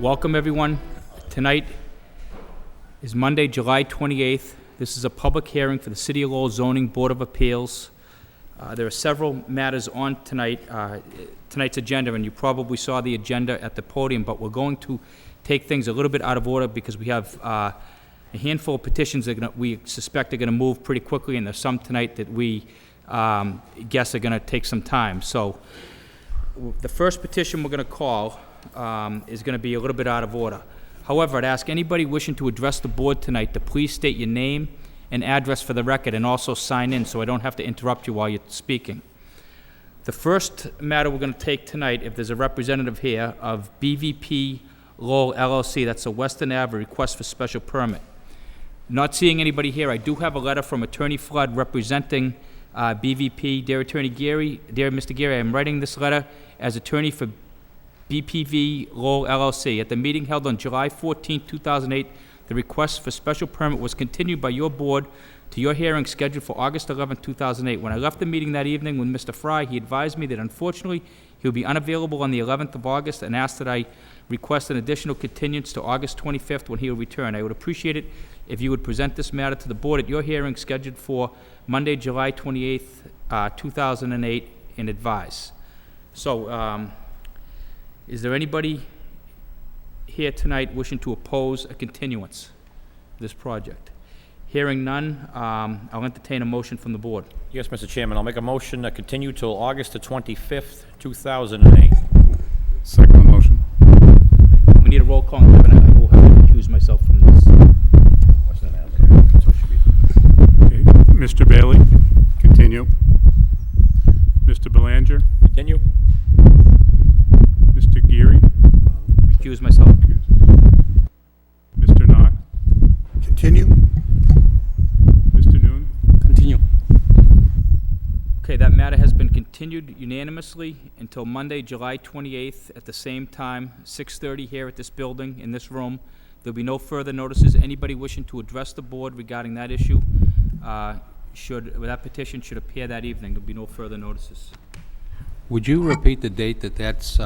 Welcome, everyone. Tonight is Monday, July 28th. This is a public hearing for the City of Lowell Zoning Board of Appeals. There are several matters on tonight's agenda, and you probably saw the agenda at the podium, but we're going to take things a little bit out of order because we have a handful of petitions that we suspect are going to move pretty quickly, and there's some tonight that we guess are going to take some time. So the first petition we're going to call is going to be a little bit out of order. However, I'd ask anybody wishing to address the board tonight to please state your name and address for the record, and also sign in so I don't have to interrupt you while you're speaking. The first matter we're going to take tonight, if there's a representative here, of BVP Lowell LLC, that's a Western Ave request for special permit. Not seeing anybody here, I do have a letter from Attorney Flood representing BVP. Dear Attorney Geary, dear Mr. Geary, I am writing this letter as attorney for BPV Lowell LLC. At the meeting held on July 14, 2008, the request for special permit was continued by your board to your hearing scheduled for August 11, 2008. When I left the meeting that evening with Mr. Fry, he advised me that unfortunately he would be unavailable on the 11th of August and asked that I request an additional continuance to August 25th when he will return. I would appreciate it if you would present this matter to the board at your hearing scheduled for Monday, July 28th, 2008, and advise. So, is there anybody here tonight wishing to oppose a continuance of this project? Hearing none, I'll entertain a motion from the board. Yes, Mr. Chairman, I'll make a motion to continue till August the 25th, 2008. Second motion. We need a roll call, and I will have to recuse myself from this. What's the matter there? That's what should be. Okay. Mr. Bailey, continue. Mr. Belanger, Continue. Mr. Geary, Recuse myself. Mr. Knox, Continue. Mr. Noon. Continue. Okay, that matter has been continued unanimously until Monday, July 28th, at the same time, 6:30 here at this building, in this room. There'll be no further notices. Anybody wishing to address the board regarding that issue, that petition should appear that evening. There'll be no further notices. Would you repeat the date that that's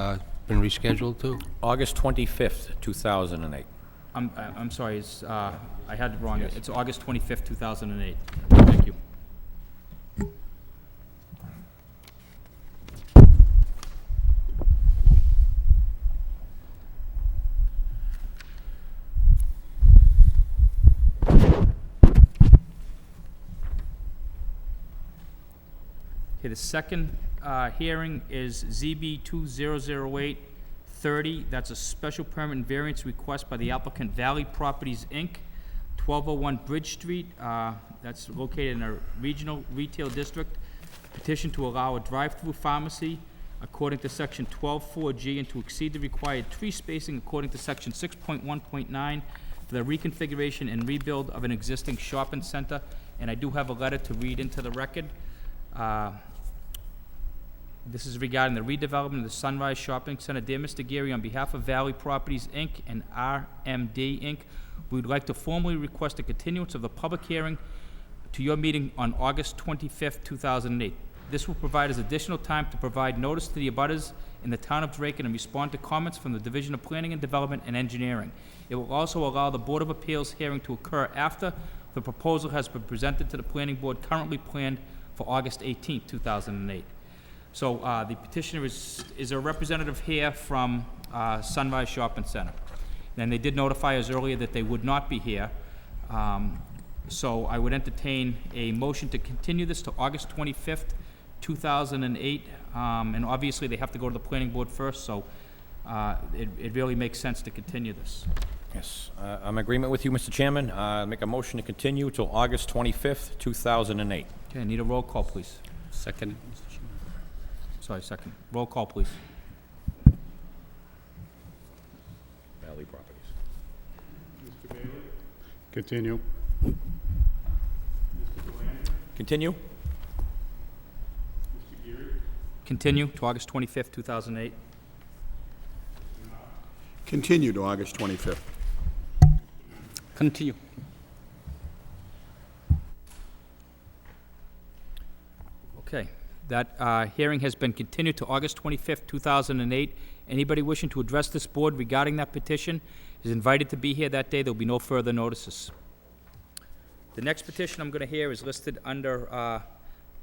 been rescheduled to? August 25th, 2008. I'm sorry, I had it wrong. It's August 25th, 2008. Thank you. Okay, the second hearing is ZB 2008-30. That's a special permit and variance request by the applicant Valley Properties, Inc., 1201 Bridge Street. That's located in a regional retail district. Petition to allow a drive-through pharmacy according to section 12.4G and to exceed the required tree spacing according to section 6.1.9 for the reconfiguration and rebuild of an existing shopping center. And I do have a letter to read into the record. This is regarding the redevelopment of the Sunrise Shopping Center. Dear Mr. Geary, on behalf of Valley Properties, Inc. and RMD, Inc., we would like to formally request a continuance of the public hearing to your meeting on August 25th, 2008. This will provide us additional time to provide notice to the abutters in the town of Drake and respond to comments from the Division of Planning and Development and Engineering. It will also allow the Board of Appeals hearing to occur after the proposal has been presented to the Planning Board, currently planned for August 18th, 2008. So the petitioner is a representative here from Sunrise Shopping Center. And they did notify us earlier that they would not be here. So I would entertain a motion to continue this to August 25th, 2008. And obviously they have to go to the Planning Board first, so it really makes sense to continue this. Yes, I'm in agreement with you, Mr. Chairman. Make a motion to continue till August 25th, 2008. Okay, I need a roll call, please. Second, Mr. Chairman. Sorry, second. Roll call, please. Valley Properties. Mr. Bailey, continue. Continue. Mr. Geary, Continue to August 25th, 2008. Continue to August 25th. Continue. Okay. That hearing has been continued to August 25th, 2008, Anybody wishing to address this board regarding that petition is invited to be here that day. There will be no further notices. The next petition I'm going to hear is listed under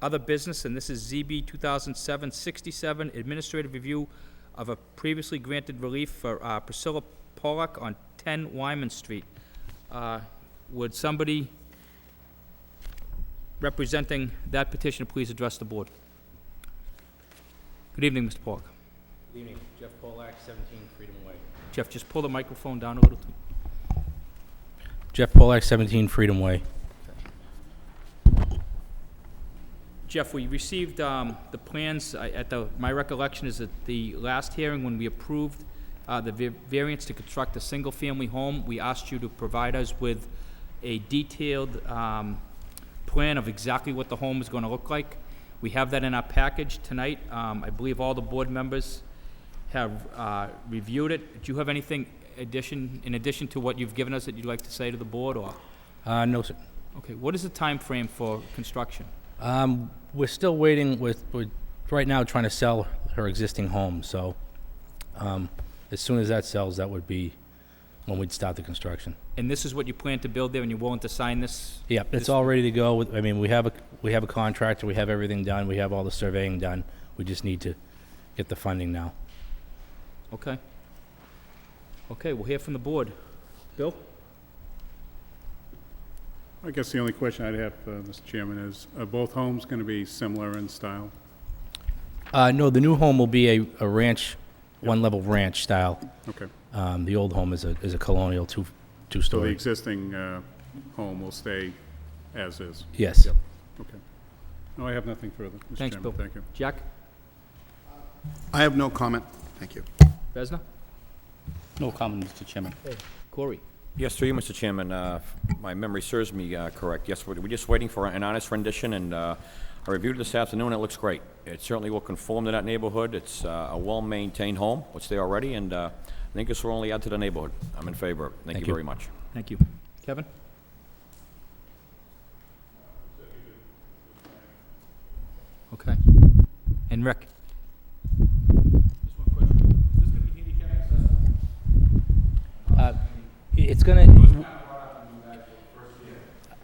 other business, and this is ZB 2007-67, administrative review of a previously granted relief for Priscilla Pollock on 10 Wyman Street. Would somebody representing that petitioner please address the board? Good evening, Mr. Pollock. Good evening. Jeff Polak, 17 Freedom Way. Jeff, just pull the microphone down a little. Jeff Polak, 17 Freedom Way. Jeff, we received the plans, my recollection is at the last hearing when we approved the variance to construct a single-family home, we asked you to provide us with a detailed plan of exactly what the home is going to look like. We have that in our package tonight. I believe all the board members have reviewed it. Do you have anything in addition to what you've given us that you'd like to say to the board, or? No, sir. Okay, what is the time frame for construction? We're still waiting we're right now trying to sell her existing home, so as soon as that sells, that would be when we'd start the construction. And this is what you plan to build there, and you're willing to sign this? Yep, it's all ready to go. I mean, we have a contractor, we have everything done, we have all the surveying done. We just need to get the funding now. Okay. Okay, we'll hear from the board. Bill? I guess the only question I'd have, Mr. Chairman, is are both homes going to be similar in style? No, the new home will be a ranch, one-level ranch style. Okay. The old home is a colonial So the two-story. existing home will stay as is? Yes. Yep. Okay. No, I have nothing further, Mr. Thanks, Chairman. Bill. Thank you. Jack? I have no comment. Thank you. Vesna? No comment, Mr. Chairman. Corey? Yes, through you, Mr. Chairman. My memory serves me correct. Yes, we're just waiting for an honest rendition, and I reviewed it this afternoon. It looks great. It certainly will conform to that neighborhood. It's a well-maintained home, what's there already, and I think this will only add to the neighborhood. I'm in favor of it. Thank you very much. Thank you. Kevin? Okay. And Rick? It's gonna,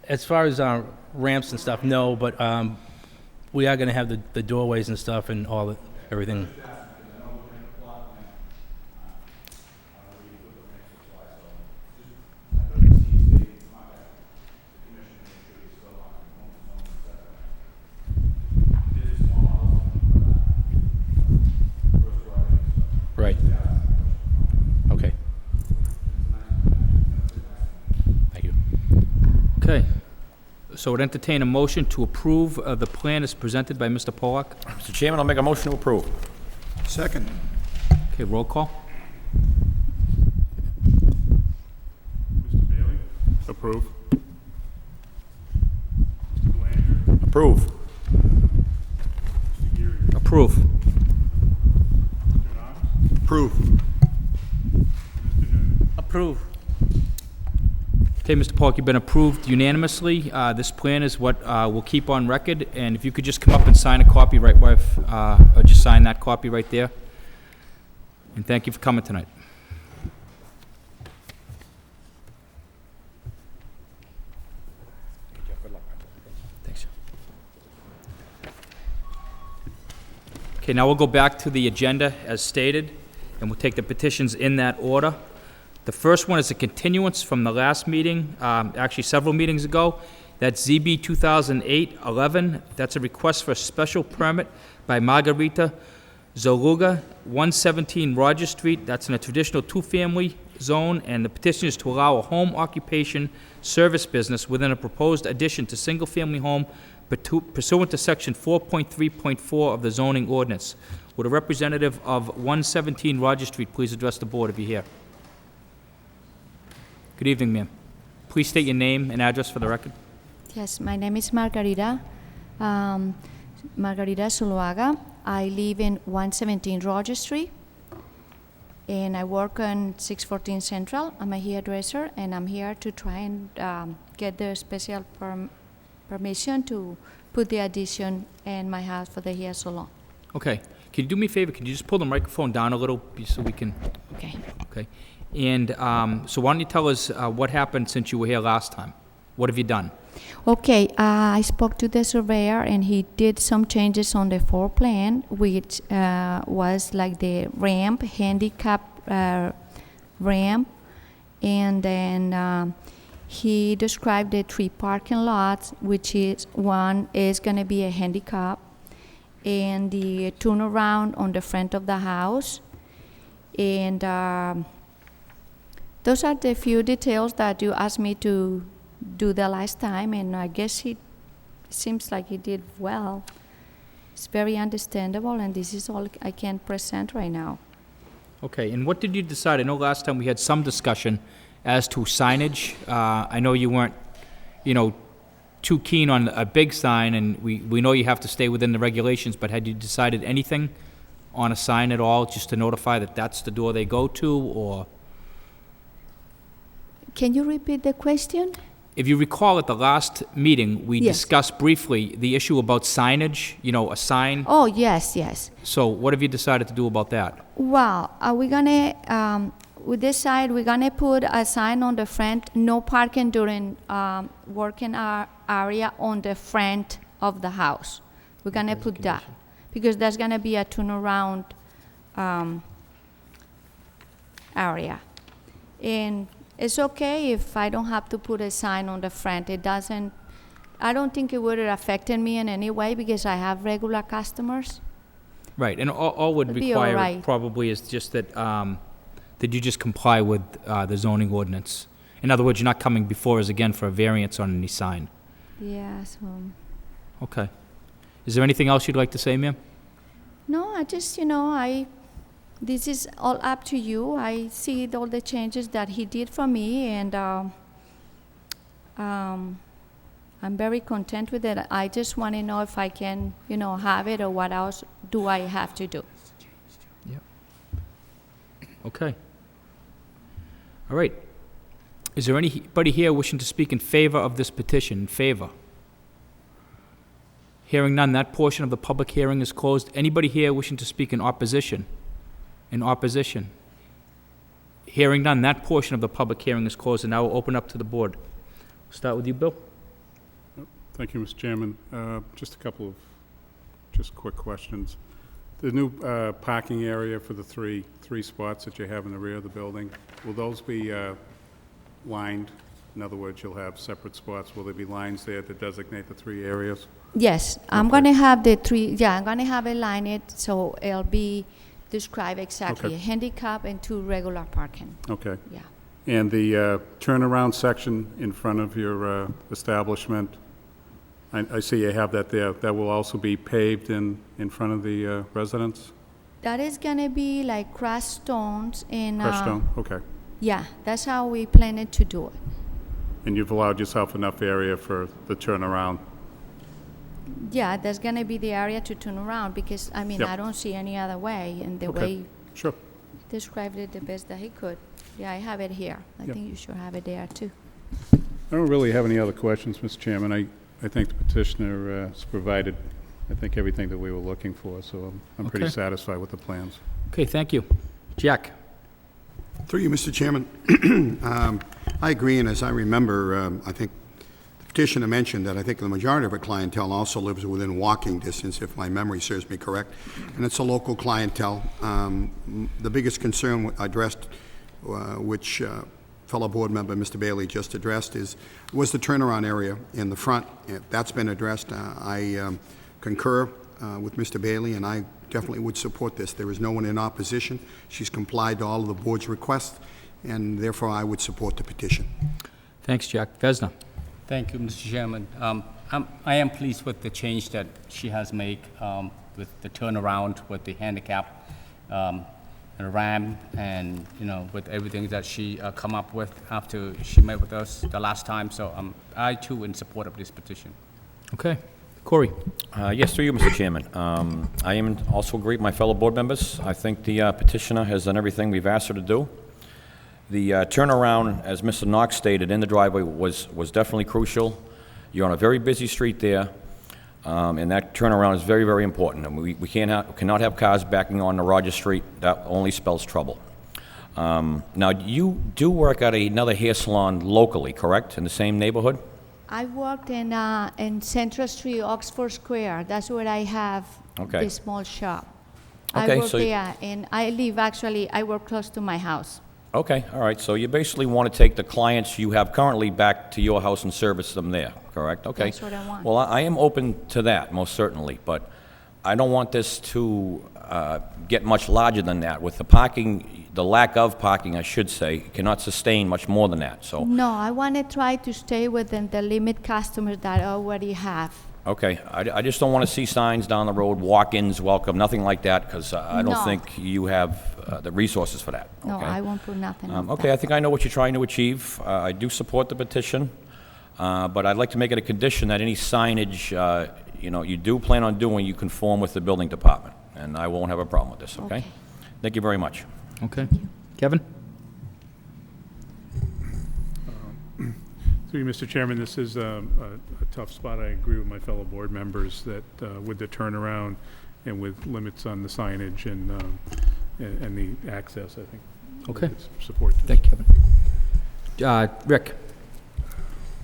as far as ramps and stuff, no, but we are gonna have the doorways and stuff and everything. Right. Okay. Thank you. Okay. So would entertain a motion to approve the plan as presented by Mr. Pollock. Mr. Chairman, I'll make a motion to approve. Second. Okay, roll call. Mr. Bailey? Approve. Mr. Belanger? Approve. Mr. Geary? Approve. Mr. Knox? Approve. Mr. Noonan? Approve. Okay, Mr. Pollock, you've been approved unanimously. This plan is what we'll keep on record, and if you could just come up and sign a copy right where, or just sign that copy right there. And thank you for coming tonight. Thanks. Okay, now we'll go back to the agenda as stated, and we'll take the petitions in that order. The first one is a continuance from the last meeting, actually several meetings ago. That's ZB 2008-11. That's a request for a special permit by Margarita Zoluga, 117 Rogers Street. That's in a traditional two-family zone, and the petition is to allow a home occupation service business within a proposed addition to single-family home pursuant to Section 4.3.4 of the zoning ordinance. Would a representative of 117 Rogers Street please address the board if you're here? Good evening, ma'am. Please state your name and address for the record. Yes, my name is Margarita, Margarita Zuluaga. I live in 117 Rogers Street, and I work on 614 Central. I'm a hairdresser, and I'm here to try and get the special permission to put the addition in my house for the hair salon. Okay. Can you do me a favor? Can you just pull the microphone down a little so we can, Okay. okay? And so why don't you tell us what happened since you were here last time? What have you done? Okay, I spoke to the surveyor and he did some changes on the floor plan, which was like the ramp, handicap ramp, and then he described the 3 parking lots, which is one is going to be a handicap, and the turnaround on the front of the house, and those are the few details that you asked me to do the last time, and I guess he seems like he did well. It's very understandable, and this is all I can present right now. Okay, and what did you decide? I know last time we had some discussion as to signage. I know you weren't, too keen on a big sign, and we know you have to stay within the regulations, but had you decided anything on a sign at all, just to notify that that's the door they go to, or? Can you repeat the question? If you recall, at the last meeting, we Yes. discussed briefly the issue about signage, a sign. Oh, yes. So what have you decided to do about that? Well, are we gonna, we decide we're gonna put a sign on the front, no parking during working area on the front of the house. We're gonna put that, because there's gonna be a turnaround area. And it's okay if I don't have to put a sign on the front. I don't think it would have affected me in any way because I have regular customers. Right, and all would It'd be all require right. probably is just that, that you just comply with the zoning ordinance. In other words, you're not coming before us again for a variance on any sign. Yeah, so, Okay. Is there anything else you'd like to say, ma'am? no, I just, this is all up to you. I see all the changes that he did for me, and I'm very content with it. I just want to know if I can, have it, or what else do I have to do. Okay. All right. Is there anybody here wishing to speak in favor of this petition? In favor? Hearing none, that portion of the public hearing is closed. Anybody here wishing to speak in opposition? In opposition? Hearing none, that portion of the public hearing is closed, and now we'll open up to the board. Start with you, Bill. Thank you, Mr. Chairman. Just a couple of quick questions. The new parking area for the three spots that you have in the rear of the building, will those be lined? In other words, you'll have separate spots. Will there be lines there to designate the 3 areas? Yes, I'm Okay. gonna have the 3, I'm gonna have it lined, so it'll be described exactly, Okay. a handicap and 2 regular parking, Okay. yeah. And the turnaround section in front of your establishment, I see you have that there. That will also be paved in front of the residence? That is gonna be like crushed stones and, Crushed stone? Okay. yeah, that's how we planned to do it. And you've allowed yourself enough area for the turnaround? Yeah, there's gonna be the area to turn around, because, Yep. I don't see any other way, and the Okay. way Sure. he described it the best that he could. Yeah, I have it here. I Yep. think you should have it there, too. I don't really have any other questions, Mr. Chairman. I think the petitioner has provided, I think, everything that we were looking for, so I'm pretty Okay. satisfied with the plans. Okay, thank you. Jack? Through you, Mr. Chairman. I agree, and as I remember, I think the petitioner mentioned that I think the majority of our clientele also lives within walking distance, if my memory serves me correct, and it's a local clientele. The biggest concern addressed, which fellow board member Mr. Bailey just addressed, was the turnaround area in the front. That's been addressed. I concur with Mr. Bailey, and I definitely would support this. There is no one in opposition. She's complied to all of the board's requests, and therefore I would support the petition. Thanks, Jack. Vesna? Thank you, Mr. Chairman. I am pleased with the change that she has made with the turnaround, with the handicap, and ramp, and, with everything that she come up with after she met with us the last time. So I, too, in support of this petition. Okay. Corey? Yes, through you, Mr. Chairman. I am also agree with my fellow board members. I think the petitioner has done everything we've asked her to do. The turnaround, as Mr. Knox stated, in the driveway was definitely crucial. You're on a very busy street there. And that turnaround is very, very important. And we cannot have cars backing on to Roger Street. That only spells trouble. Now, you do work at another hair salon locally, correct, in the same neighborhood? I worked in Central Street, Oxford Square. That's where I have Okay. the small shop. Okay, I work so there, and I work close to my house. Okay, all right, so you basically want to take the clients you have currently back to your house and service them there, correct? Okay. That's what I want. Well, I am open to that, most certainly, but I don't want this to get much larger than that. With the parking, the lack of parking, I should say, cannot sustain much more than that, so, No, I want to try to stay within the limit customers that I already have. okay. I just don't want to see signs down the road, walk-ins, welcome, nothing like that, because I don't No. think you have the resources for that, No, okay? I won't put nothing on Okay, that. I think I know what you're trying to achieve. I do support the petition, but I'd like to make it a condition that any signage, you do plan on doing, you conform with the building department, and I won't have a problem with this, okay? Okay. Thank you very much. Okay. Kevin? Through you, Mr. Chairman, this is a tough spot. I agree with my fellow board members that with the turnaround and with limits on the signage and the access, I think. Okay. we could support this. Thank you, Kevin. Rick?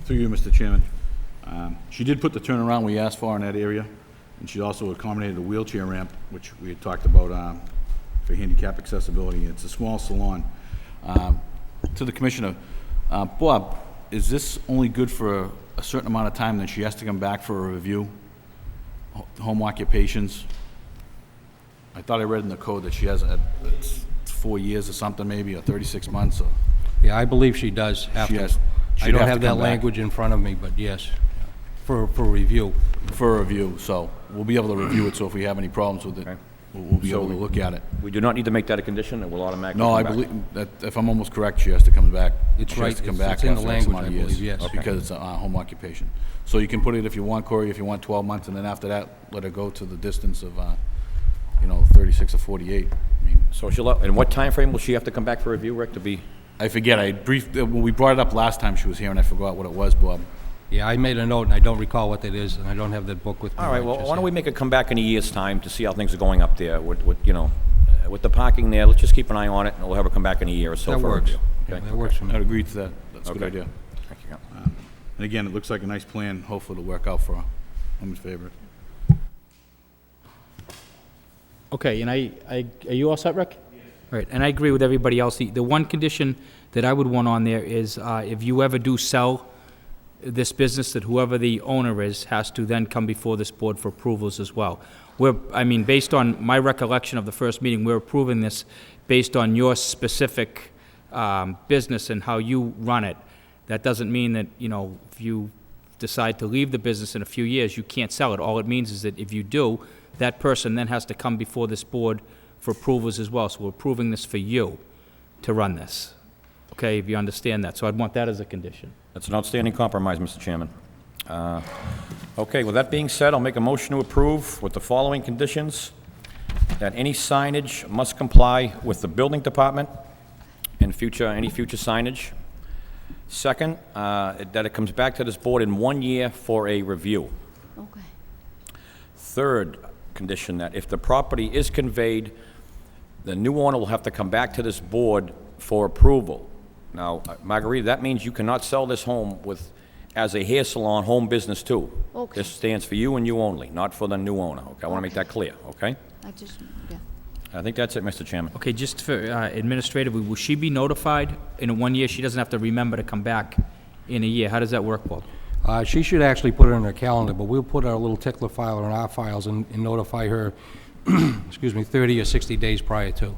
Through you, Mr. Chairman. She did put the turnaround we asked for in that area, and she also accommodated a wheelchair ramp, which we had talked about for handicap accessibility. It's a small salon. To the Commissioner, Bob, is this only good for a certain amount of time, then she has to come back for a review? Home occupations? I thought I read in the code that she has, it's 4 years or something maybe, or 36 months, or... Yeah, I believe she does have She to. has- I she'd don't have to have that come back. language in front of me, but yes, for review. For a review, so we'll be able to review it, so if we have any problems with it, Okay. we'll be able to look at it. We do not need to make that a condition, it will automatically No, come I back. believe that, if I'm almost correct, she has to come back. It's She right. has to come It's- back it's in the after X amount language, of I years. believe, yes. Because it's a home occupation. So you can put it if you want, Corey, if you want 12 months, and then after that, let her go to the distance of, 36 or 48. I mean, So in what time frame will she have to come back for review, Rick, to be? I forget, when we brought it up last time she was here, and I forgot what it was, Bob. Yeah, I made a note, and I don't recall what that is, and I don't have that book with me. All right, I well, just why don't had- we make it come back in a year's time to see how things are going up there with the parking there, let's just keep an eye on it, and we'll have her come back in a year or so That for a works. review. Yeah, Okay? that works for me. I'd agree to that. That's a good Okay. idea. Thank you. And again, it looks like a nice plan. Hopefully it'll work out for her. I'm in favor. Okay, and are you all set, Rick? All right, and I agree with everybody else. The one condition that I would want on there is if you ever do sell this business, that whoever the owner is has to then come before this board for approvals as well. Based on my recollection of the first meeting, we're approving this based on your specific business and how you run it. That doesn't mean that, if you decide to leave the business in a few years, you can't sell it. All it means is that if you do, that person then has to come before this board for approvals as well. So we're approving this for you to run this. Okay, if you understand that. So I'd want that as a condition. That's an outstanding compromise, Mr. Chairman. Okay, with that being said, I'll make a motion to approve with the following conditions: that any signage must comply with the building department and any future signage. Second, that it comes back to this board in 1 year for a review. Okay. Third condition, that if the property is conveyed, the new owner will have to come back to this board for approval. Now, Margarita, that means you cannot sell this home as a hair salon home business too. Okay. This stands for you and you only, not for the new owner, okay? I want to make that clear, okay? Yeah. I think that's it, Mr. Chairman. Okay, just for administratively, will she be notified in 1 year? She doesn't have to remember to come back in a year. How does that work, Bob? She should actually put it in her calendar, but we'll put our little tickler file in our files and notify her, 30 or 60 days prior to.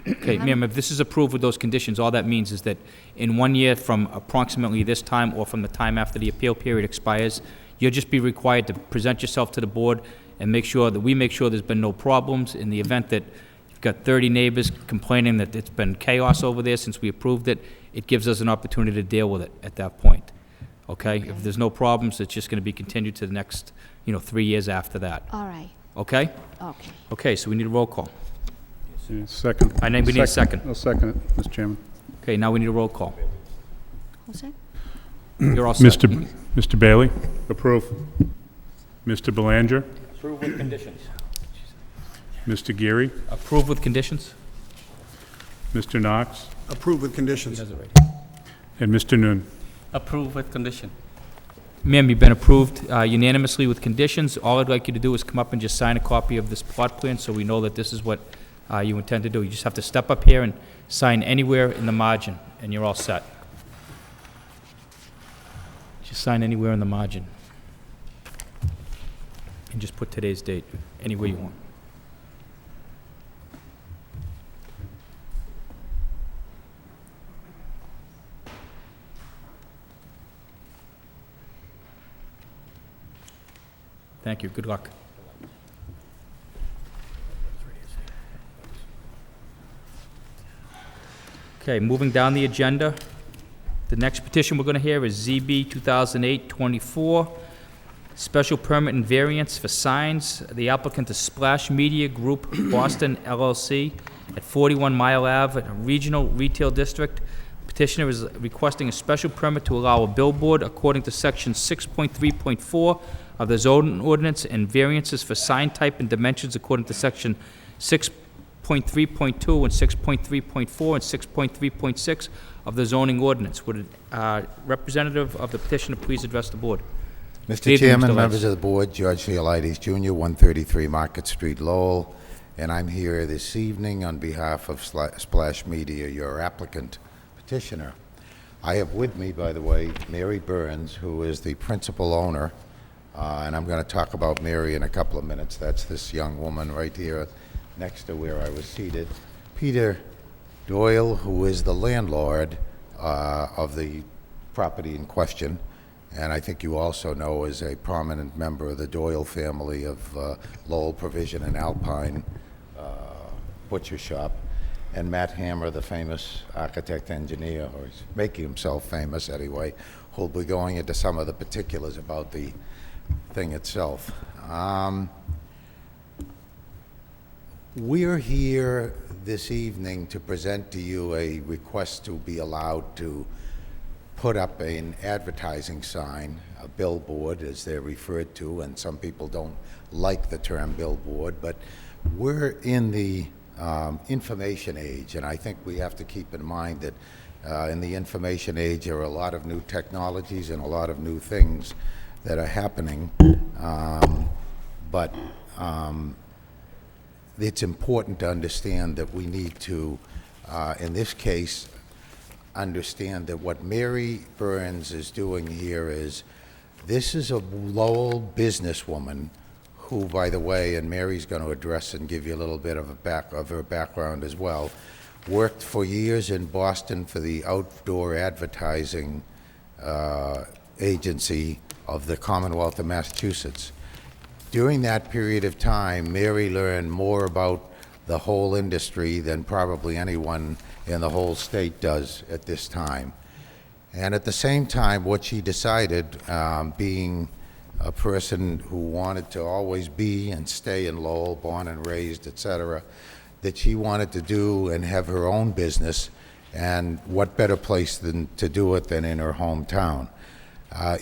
Okay, ma'am, if this is approved with those conditions, all that means is that in 1 year from approximately this time or from the time after the appeal period expires, you'll just be required to present yourself to the board and we make sure there's been no problems. In the event that you've got 30 neighbors complaining that it's been chaos over there since we approved it, it gives us an opportunity to deal with it at that point. Okay? If there's no problems, it's just going to be continued to the next, 3 years after that. All right. Okay? Okay. Okay, so we need a roll call. Yeah, second. I think we need a second. I'll second it, Mr. Chairman. Okay, now we need a roll call. Who's that? You're all set. Mr. Bailey? Approve. Mr. Belanger, Approve with conditions. Mr. Geary, Approve with conditions? Mr. Knox, Approved with conditions. Does it right. and Mr. Noon. Approve with condition. Ma'am, you've been approved unanimously with conditions. All I'd like you to do is come up and just sign a copy of this plot plan so we know that this is what you intend to do. You just have to step up here and sign anywhere in the margin, and you're all set. Just sign anywhere in the margin. And just put today's date, anywhere you want. Thank you. Good luck. Okay, moving down the agenda. The next petition we're going to hear is ZB 2008-24, special permit and variance for signs. The applicant is Splash Media Group Boston LLC at 41 Mile Ave, a regional retail district. Petitioner is requesting a special permit to allow a billboard according to section 6.3.4 of the zoning ordinance and variances for sign type and dimensions according to section 6.3.2 and 6.3.4 and 6.3.6 of the zoning ordinance. Would representative of the petitioner please address the board? Good Mr. evening, Chairman, Mr. members Lentz. of the board, George Theolides Jr., 133 Market Street, Lowell, and I'm here this evening on behalf of Splash Media, your applicant petitioner. I have with me, by the way, Mary Burns, who is the principal owner, and I'm going to talk about Mary in a couple of minutes. That's this young woman right here next to where I was seated. Peter Doyle, who is the landlord of the property in question, and I think you also know is a prominent member of the Doyle family of Lowell Provision and Alpine Butcher Shop, and Matt Hammer, the famous architect engineer, or he's making himself famous anyway, who'll be going into some of the particulars about the thing itself. We're here this evening to present to you a request to be allowed to put up an advertising sign, a billboard as they're referred to, and some people don't like the term billboard, but we're in the information age, and I think we have to keep in mind that in the information age there are a lot of new technologies and a lot of new things that are happening, but it's important to understand that we need to, in this case, understand that what Mary Burns is doing here is, this is a Lowell businesswoman who, by the way, and Mary's going to address and give you a little bit of her background as well, worked for years in Boston for the outdoor advertising agency of the Commonwealth of Massachusetts. During that period of time, Mary learned more about the whole industry than probably anyone in the whole state does at this time. And at the same time, what she decided, being a person who wanted to always be and stay in Lowell, born and raised, etc., that she wanted to do and have her own business, and what better place than to do it than in her hometown.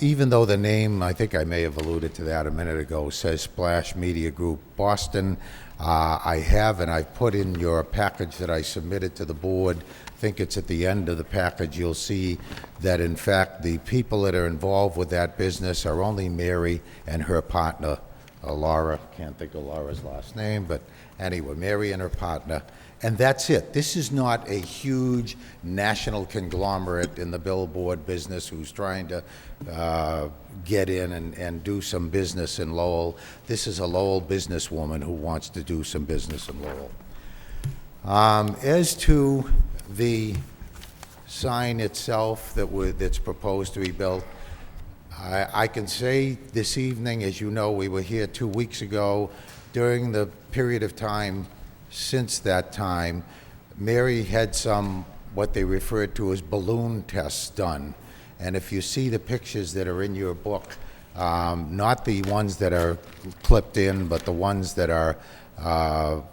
Even though the name, I think I may have alluded to that a minute ago, says Splash Media Group Boston, I have, and I've put in your package that I submitted to the board, I think it's at the end of the package, you'll see that in fact the people that are involved with that business are only Mary and her partner, Laura, can't think of Laura's last name, but anyway, Mary and her partner, and that's it. This is not a huge national conglomerate in the billboard business who's trying to get in and do some business in Lowell. This is a Lowell businesswoman who wants to do some business in Lowell. As to the sign itself that's proposed to be built, I can say this evening, as you know, we were here 2 weeks ago. During the period of time since that time, Mary had some, what they referred to as balloon tests done. And if you see the pictures that are in your book, not the ones that are clipped in, but the ones that are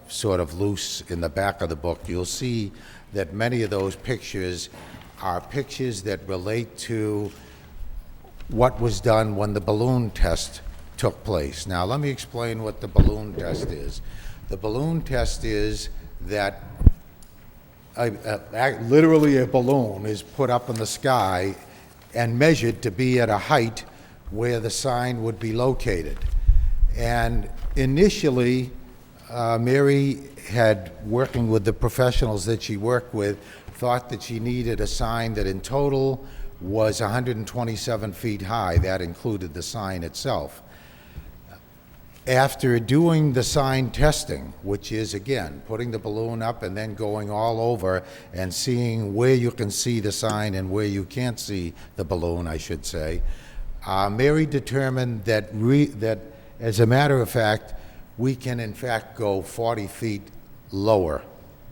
sort of loose in the back of the book, you'll see that many of those pictures are pictures that relate to what was done when the balloon test took place. Now, let me explain what the balloon test is. The balloon test is that literally a balloon is put up in the sky and measured to be at a height where the sign would be located. And initially, Mary had, working with the professionals that she worked with, thought that she needed a sign that in total was 127 feet high. That included the sign itself. After doing the sign testing, which is, again, putting the balloon up and then going all over and seeing where you can see the sign and where you can't see the balloon, I should say, Mary determined that, that, as a matter of fact, we can in fact go 40 feet lower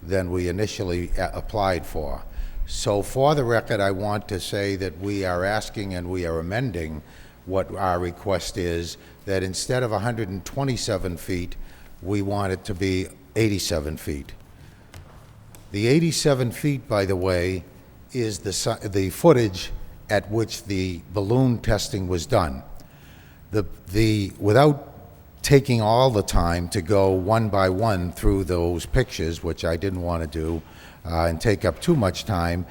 than we initially applied for. So for the record, I want to say that we are asking and we are amending what our request is, that instead of 127 feet, we want it to be 87 feet. The 87 feet, by the way, is the footage at which the balloon testing was done. Without taking all the time to go one by one through those pictures, which I didn't want to do and take up too much time,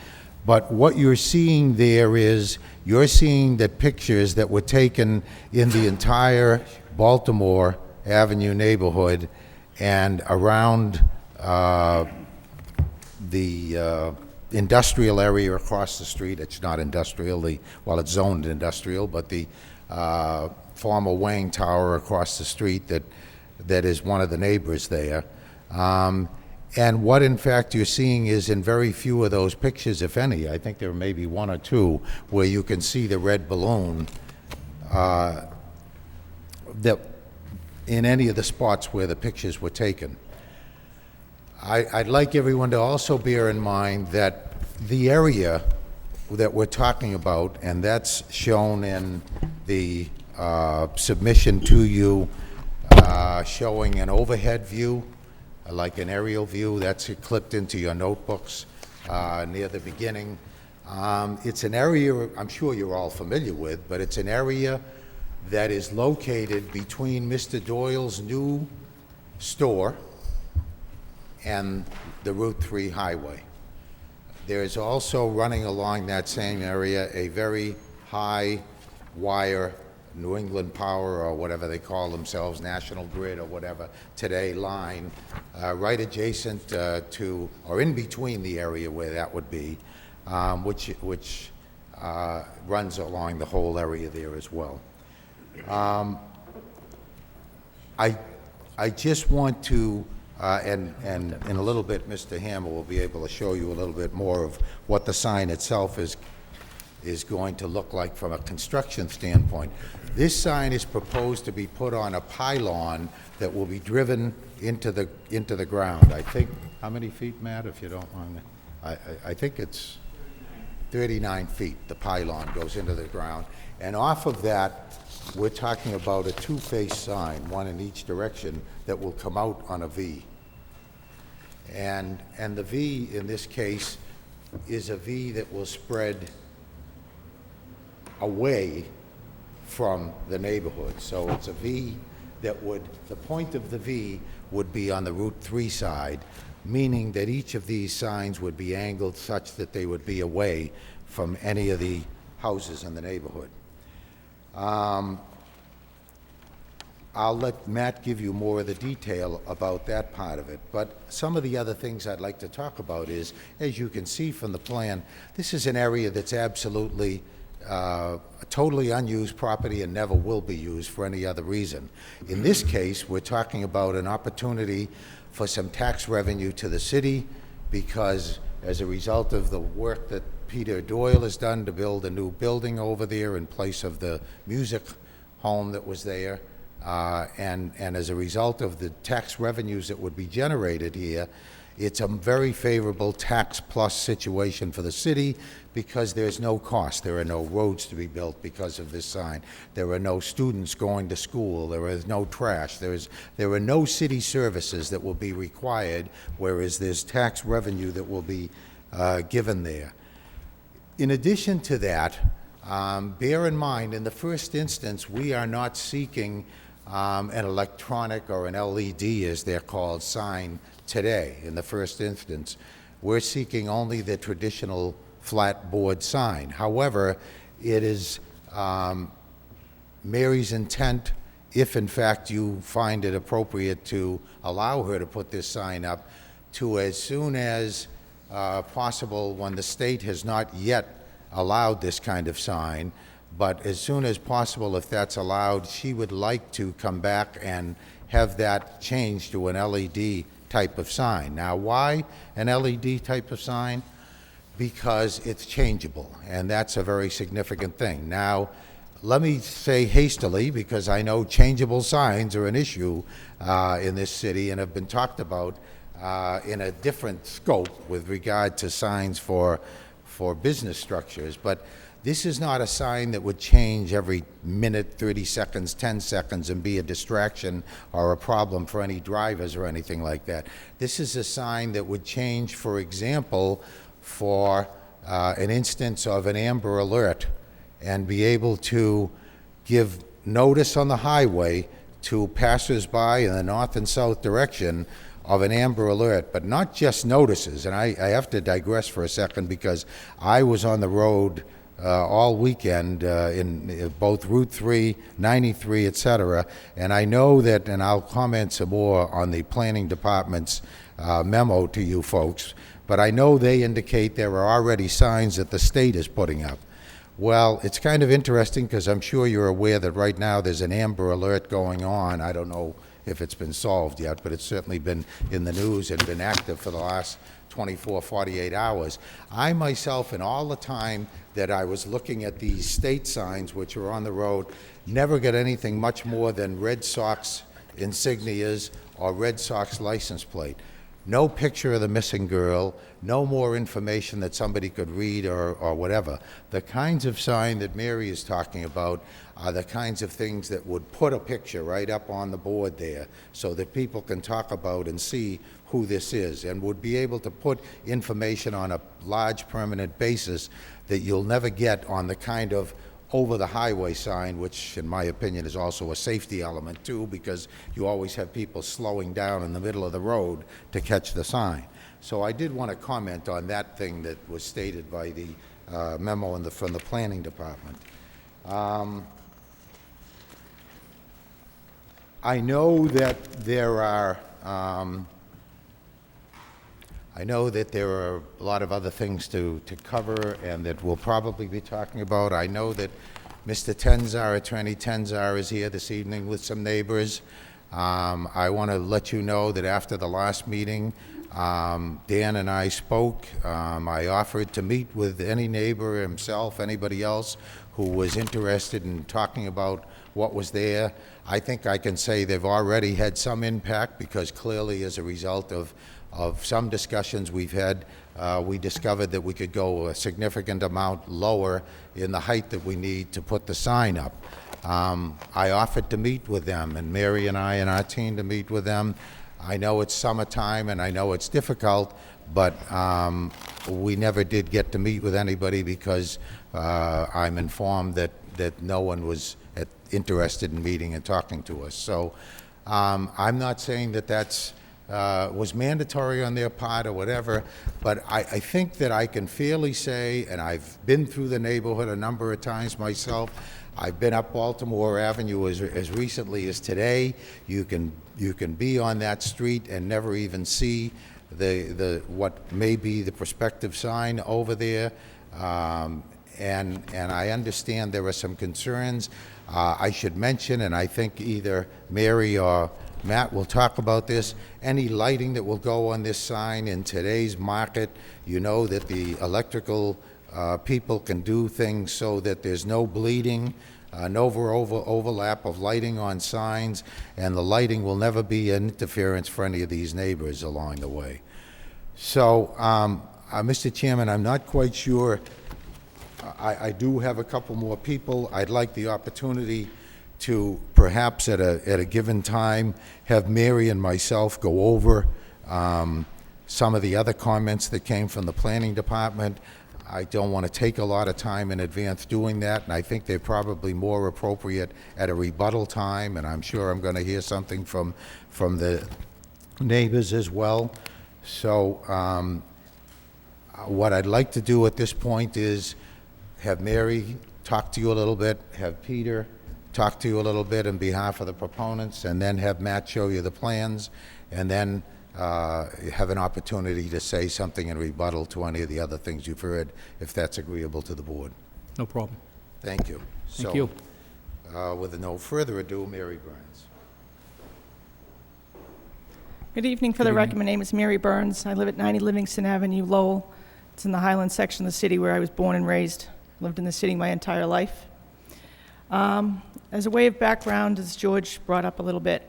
but what you're seeing there is, you're seeing the pictures that were taken in the entire Baltimore Avenue neighborhood and around the industrial area across the street. It's not industrial, well, it's zoned industrial, but the former Wang Tower across the street that is one of the neighbors there. And what, in fact, you're seeing is in very few of those pictures, if any, I think there may be one or two, where you can see the red balloon that in any of the spots where the pictures were taken. I'd like everyone to also bear in mind that the area that we're talking about, and that's shown in the submission to you, showing an overhead view, like an aerial view, that's clipped into your notebooks near the beginning. It's an area I'm sure you're all familiar with, but it's an area that is located between Mr. Doyle's new store and the Route 3 highway. There's also running along that same area a very high wire New England Power, or whatever they call themselves, National Grid or whatever, today line, right adjacent to, or in between the area where that would be, which runs along the whole area there as well. I just want to, and in a little bit, Mr. Hammer will be able to show you a little bit more of what the sign itself is going to look like from a construction standpoint. This sign is proposed to be put on a pylon that will be driven into the ground. I think, how many feet, Matt, if you don't mind? I think it's 39 feet, the pylon goes into the ground. And off of that, we're talking about a two-face sign, one in each direction, that will come out on a V. And the V, in this case, is a V that will spread away from the neighborhood. So it's a V that would, the point of the V would be on the Route 3 side, meaning that each of these signs would be angled such that they would be away from any of the houses in the neighborhood. I'll let Matt give you more of the detail about that part of it, but some of the other things I'd like to talk about is, as you can see from the plan, this is an area that's absolutely a totally unused property and never will be used for any other reason. In this case, we're talking about an opportunity for some tax revenue to the city, because as a result of the work that Peter Doyle has done to build a new building over there in place of the music home that was there, and as a result of the tax revenues that would be generated here, it's a very favorable tax plus situation for the city, because there's no cost. There are no roads to be built because of this sign. There are no students going to school. There is no trash. There are no city services that will be required, whereas there's tax revenue that will be given there. In addition to that, Bear in mind, in the first instance, we are not seeking an electronic or an LED, as they're called, sign today. In the first instance, we're seeking only the traditional flat board sign. However, it is Mary's intent, if in fact you find it appropriate to allow her to put this sign up, to as soon as possible, when the state has not yet allowed this kind of sign, but as soon as possible, if that's allowed, she would like to come back and have that changed to an LED type of sign. Now, why an LED type of sign? Because it's changeable, and that's a very significant thing. Now, let me say hastily, because I know changeable signs are an issue in this city and have been talked about in a different scope with regard to signs for business structures, but this is not a sign that would change every minute, 30 seconds, 10 seconds, and be a distraction or a problem for any drivers or anything like that. This is a sign that would change, for example, for an instance of an Amber Alert, and be able to give notice on the highway to passersby in the north and south direction of an Amber Alert, but not just notices. And I have to digress for a second, because I was on the road all weekend in both Route 3, 93, et cetera, and I know that, and I'll comment some more on the planning department's memo to you folks, but I know they indicate there are already signs that the state is putting up. Well, it's kind of interesting, because I'm sure you're aware that right now there's an Amber Alert going on. I don't know if it's been solved yet, but it's certainly been in the news and been active for the last 24, 48 hours. I myself, in all the time that I was looking at these state signs which are on the road, never got anything much more than Red Sox insignias or Red Sox license plate. No picture of the missing girl, no more information that somebody could read or whatever. The kinds of sign that Mary is talking about are the kinds of things that would put a picture right up on the board there, so that people can talk about and see who this is, and would be able to put information on a large permanent basis that you'll never get on the kind of over-the-highway sign, which in my opinion is also a safety element too, because you always have people slowing down in the middle of the road to catch the sign. So I did want to comment on that thing that was stated by the memo from the planning department. I know that there are a lot of other things to cover, and that we'll probably be talking about. I know that Mr. Tenzar, Attorney Tenzar, is here this evening with some neighbors. I want to let you know that after the last meeting, Dan and I spoke. I offered to meet with any neighbor, himself, anybody else who was interested in talking about what was there. I think I can say they've already had some impact, because clearly, as a result of some discussions we've had, we discovered that we could go a significant amount lower in the height that we need to put the sign up. I offered to meet with them, and Mary and I and our team to meet with them. I know it's summertime and I know it's difficult, but we never did get to meet with anybody, because I'm informed that no one was interested in meeting and talking to us. So I'm not saying that that's was mandatory on their part or whatever, but I think that I can fairly say, and I've been through the neighborhood a number of times myself. I've been up Baltimore Avenue as recently as today. You can be on that street and never even see the what may be the prospective sign over there. And I understand there are some concerns. I should mention, and I think either Mary or Matt will talk about this, any lighting that will go on this sign in today's market, you know that the electrical people can do things so that there's no bleeding, no overlap of lighting on signs, and the lighting will never be an interference for any of these neighbors along the way. So, Mr. Chairman, I'm not quite sure. I do have a couple more people. I'd like the opportunity to perhaps at a given time have Mary and myself go over some of the other comments that came from the planning department. I don't want to take a lot of time in advance doing that, and I think they're probably more appropriate at a rebuttal time, and I'm sure I'm going to hear something from the neighbors as well. So what I'd like to do at this point is have Mary talk to you a little bit, have Peter talk to you a little bit on behalf of the proponents, and then have Matt show you the plans, and then have an opportunity to say something in rebuttal to any of the other things you've heard, if that's agreeable to the board. No problem. Thank you. Thank you. With no further ado, Mary Burns. Good evening. For the record, my name is Mary Burns. I live at 90 Livingston Avenue, Lowell. It's in the Highlands section of the city where I was born and raised. Lived in the city my entire life. As a way of background, as George brought up a little bit,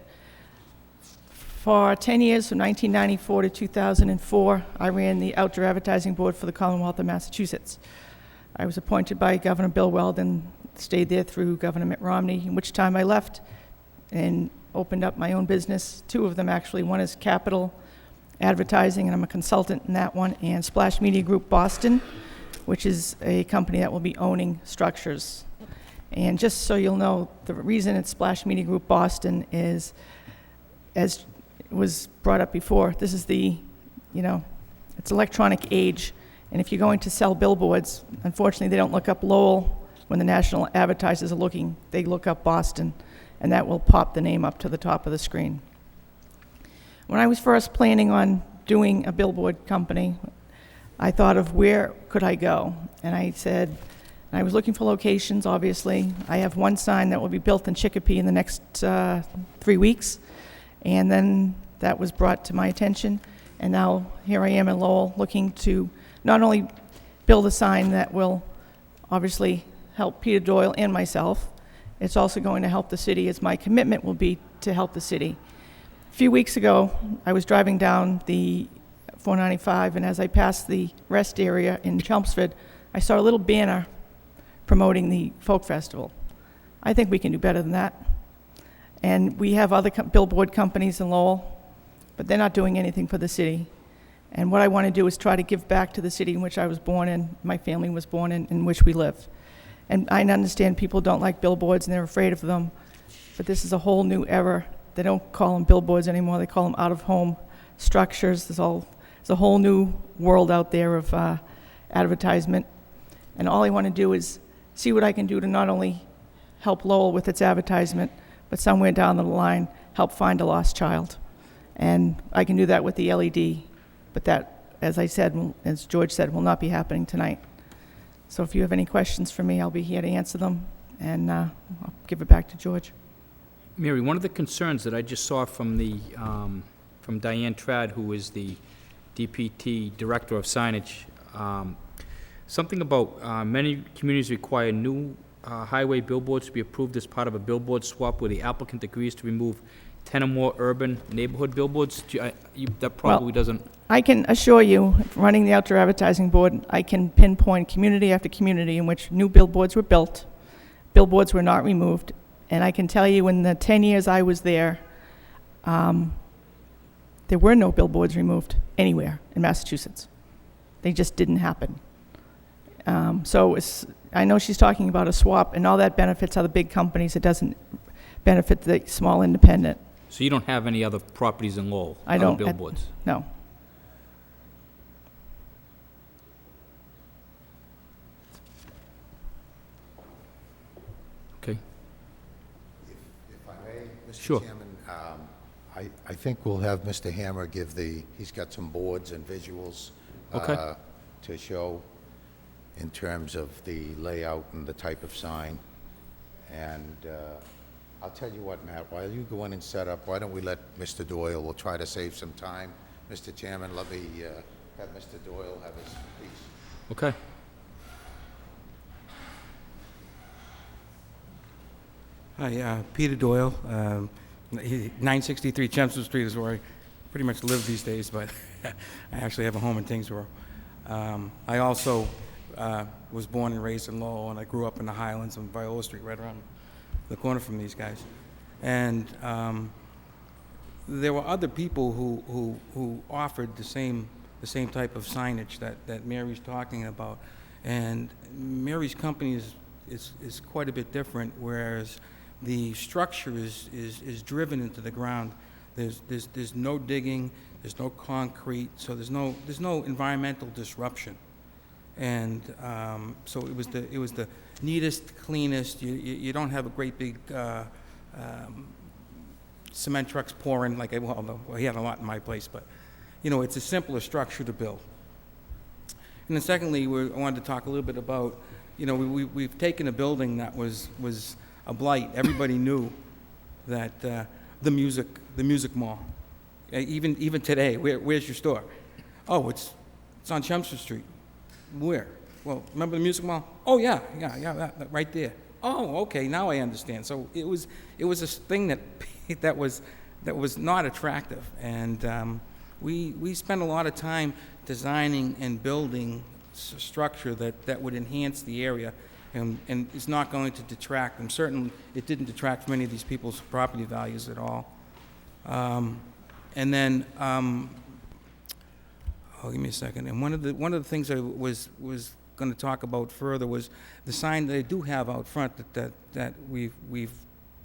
for 10 years, from 1994 to 2004, I ran the Outdoor Advertising Board for the Commonwealth of Massachusetts. I was appointed by Governor Bill Weld and stayed there through Governor Mitt Romney, in which time I left and opened up my own business, two of them actually. One is Capital Advertising, and I'm a consultant in that one, and Splash Media Group Boston, which is a company that will be owning structures. And just so you'll know, the reason it's Splash Media Group Boston is, as was brought up before, this is the, it's electronic age, and if you're going to sell billboards, unfortunately they don't look up Lowell when the national advertisers are looking, they look up Boston, and that will pop the name up to the top of the screen. When I was first planning on doing a billboard company, I thought of where could I go, and I was looking for locations, obviously. I have one sign that will be built in Chicopee in the next 3 weeks, and then that was brought to my attention, and now here I am in Lowell looking to not only build a sign that will obviously help Peter Doyle and myself, it's also going to help the city, as my commitment will be to help the city. A few weeks ago, I was driving down the 495, and as I passed the rest area in Chelmsford, I saw a little banner promoting the folk festival. I think we can do better than that. And we have other billboard companies in Lowell, but they're not doing anything for the city. And what I want to do is try to give back to the city in which I was born in, my family was born in which we live. And I understand people don't like billboards and they're afraid of them, but this is a whole new era. They don't call them billboards anymore, they call them out-of-home structures. There's a whole new world out there of advertisement. And all I want to do is see what I can do to not only help Lowell with its advertisement, but somewhere down the line, help find a lost child. And I can do that with the LED, but that, as I said, as George said, will not be happening tonight. So if you have any questions for me, I'll be here to answer them, and I'll give it back to George. Mary, one of the concerns that I just saw from from Diane Trad, who is the DPT Director of Signage, something about many communities require new highway billboards to be approved as part of a billboard swap where the applicant agrees to remove 10 or more urban neighborhood billboards. That probably doesn't... I can assure you, running the Outdoor Advertising Board, I can pinpoint community after community in which new billboards were built, billboards were not removed, and I can tell you in the 10 years I was there, there were no billboards removed anywhere in Massachusetts. They just didn't happen. So I know she's talking about a swap, and all that benefits other big companies. It doesn't benefit the small independent. So you don't have any other properties in Lowell? I don't. Other billboards? No. Okay. If I may, Mr. Sure. Chairman, I think we'll have Mr. Hammer give he's got some boards and visuals Okay. to show in terms of the layout and the type of sign. And I'll tell you what, Matt, while you go in and set up, why don't we let Mr. Doyle, we'll try to save some time. Mr. Chairman, let me have Mr. Doyle have his piece. Okay. Hi, Peter Doyle. 963 Chelmsford Street is where I pretty much live these days, but I actually have a home in Tingsboro. I also was born and raised in Lowell, and I grew up in the Highlands on Viola Street, right around the corner from these guys. And there were other people who offered the same type of signage that Mary's talking about. And Mary's company is quite a bit different, whereas the structure is driven into the ground. There's no digging, there's no concrete, so there's no environmental disruption. And so it was the neatest, cleanest. You don't have a great big cement trucks pouring like we had a lot in my place, but it's a simpler structure to build. And then secondly, I wanted to talk a little bit about, we've taken a building that was a blight. Everybody knew that the music mall. Even today, where's your store? Oh, it's on Chelmsford Street. Where? Well, remember the music mall? Oh yeah, that right there. Oh, okay, now I understand. So it was a thing that was not attractive, and we spent a lot of time designing and building a structure that would enhance the area, and is not going to detract. And certainly, it didn't detract from any of these people's property values at all. And then, give me a second. And one of the things I was going to talk about further was the sign that I do have out front that we've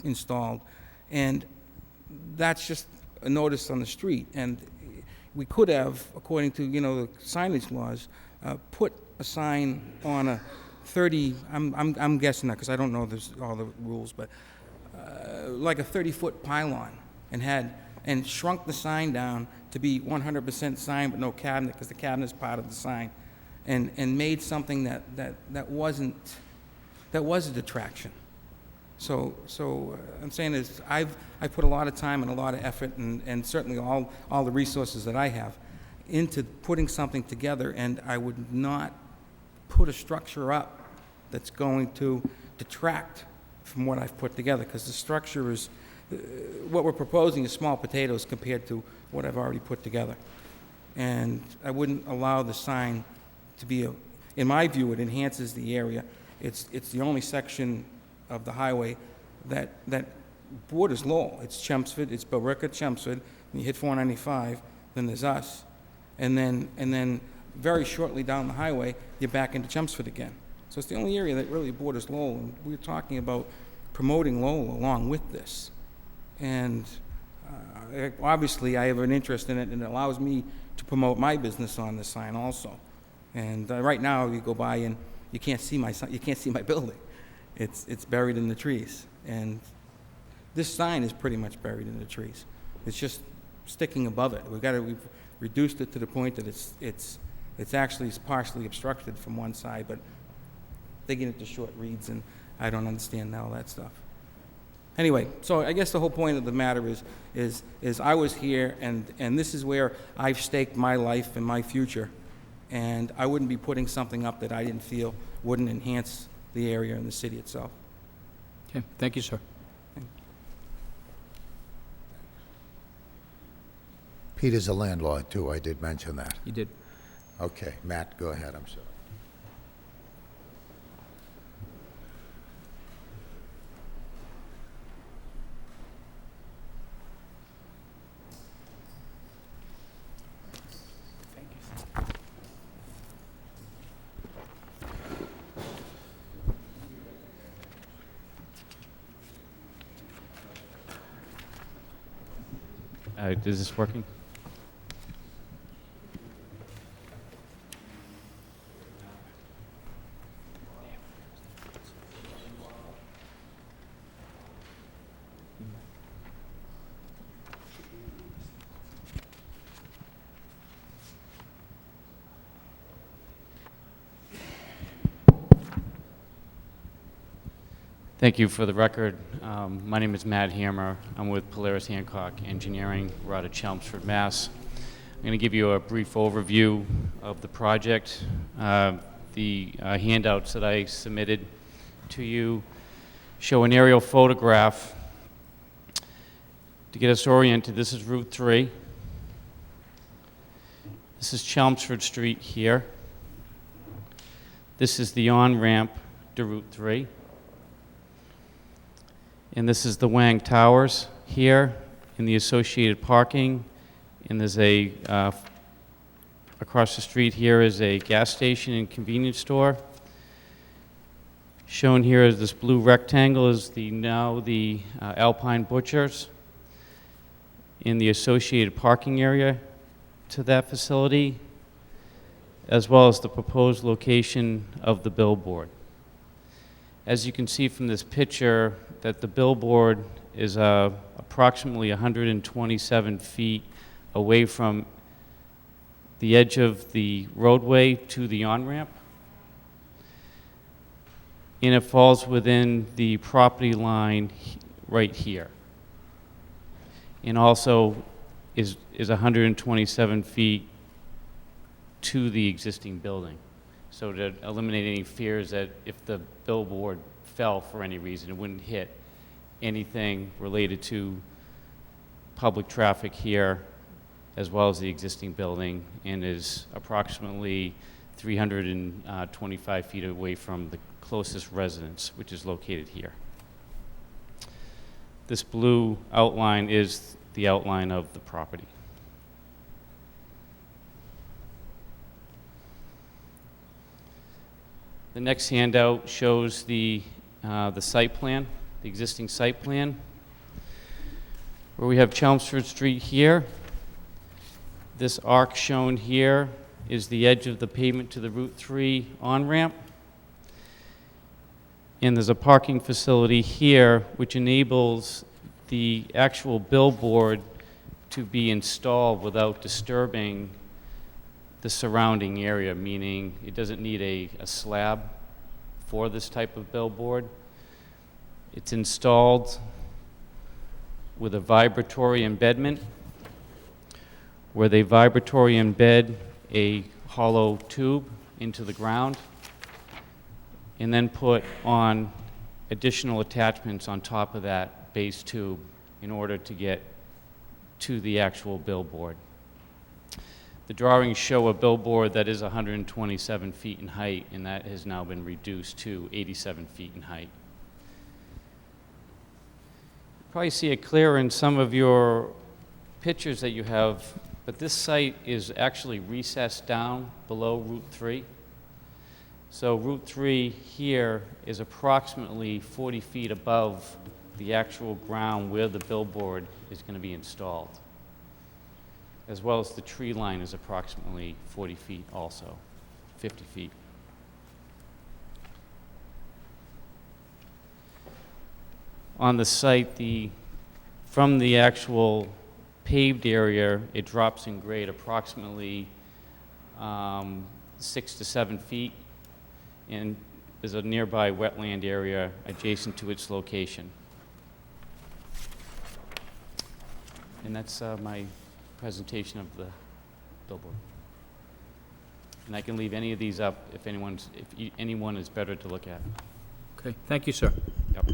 installed, and that's just a notice on the street. And we could have, according to the signage laws, put a sign on a 30. I'm guessing that because I don't know all the rules, but like a 30-foot pylon, and shrunk the sign down to be 100% sign, but no cabinet, because the cabinet is part of the sign, and made something that was a detraction. So I'm saying is I put a lot of time and a lot of effort, and certainly all the resources that I have into putting something together, and I would not put a structure up that's going to detract from what I've put together, because the structure is, what we're proposing is small potatoes compared to what I've already put together. And I wouldn't allow the sign to be in my view, it enhances the area. It's the only section of the highway that borders Lowell. It's Chelmsford, it's Billerica, Chelmsford, and you hit 495, then there's us. And then very shortly down the highway, you're back into Chelmsford again. So it's the only area that really borders Lowell, and we're talking about promoting Lowell along with this. And obviously, I have an interest in it, and it allows me to promote my business on this sign also. And right now, you go by and you can't see my building. It's buried in the trees, and this sign is pretty much buried in the trees. It's just sticking above it. We've reduced it to the point that it's actually partially obstructed from one side, but they get into short reeds, and I don't understand all that stuff. Anyway, so I guess the whole point of the matter is I was here, and this is where I've staked my life and my future, and I wouldn't be putting something up that I didn't feel wouldn't enhance the area and the city itself. Okay, thank you, sir. Peter's a landlord, too. I did mention that. You did. Okay, Matt, go ahead. I'm sorry. Is this working? Thank you. For the record, my name is Matt Hammer. I'm with Polaris Hancock Engineering. We're out of Chelmsford, Mass. I'm going to give you a brief overview of the project. The handouts that I submitted to you show an aerial photograph. To get us oriented, this is Route 3. This is Chelmsford Street here. This is the on-ramp to Route 3. And this is the Wang Towers here in the associated parking. And there's a across the street here is a gas station and convenience store. Shown here is this blue rectangle is now the Alpine Butchers in the associated parking area to that facility, as well as the proposed location of the billboard. As you can see from this picture, that the billboard is approximately 127 feet away from the edge of the roadway to the on-ramp. And it falls within the property line right here. And also is 127 feet to the existing building. So to eliminate any fears that if the billboard fell for any reason, it wouldn't hit anything related to public traffic here, as well as the existing building, and is approximately 325 feet away from the closest residence, which is located here. This blue outline is the outline of the property. The next handout shows the site plan, the existing site plan, where we have Chelmsford Street here. This arc shown here is the edge of the pavement to the Route 3 on-ramp. And there's a parking facility here which enables the actual billboard to be installed without disturbing the surrounding area, meaning it doesn't need a slab for this type of billboard. It's installed with a vibratory embedment where they vibratory embed a hollow tube into the ground and then put on additional attachments on top of that base tube in order to get to the actual billboard. The drawings show a billboard that is 127 feet in height, and that has now been reduced to 87 feet in height. You probably see it clearer in some of your pictures that you have, but this site is actually recessed down below Route 3. So Route 3 here is approximately 40 feet above the actual ground where the billboard is going to be installed, as well as the tree line is approximately 40 feet also, 50 feet. On the site, from the actual paved area, it drops in grade approximately 6 to 7 feet, and there's a nearby wetland area adjacent to its location. And that's my presentation of the billboard. And I can leave any of these up if anyone is better to look at. Okay, thank you, sir. Yep.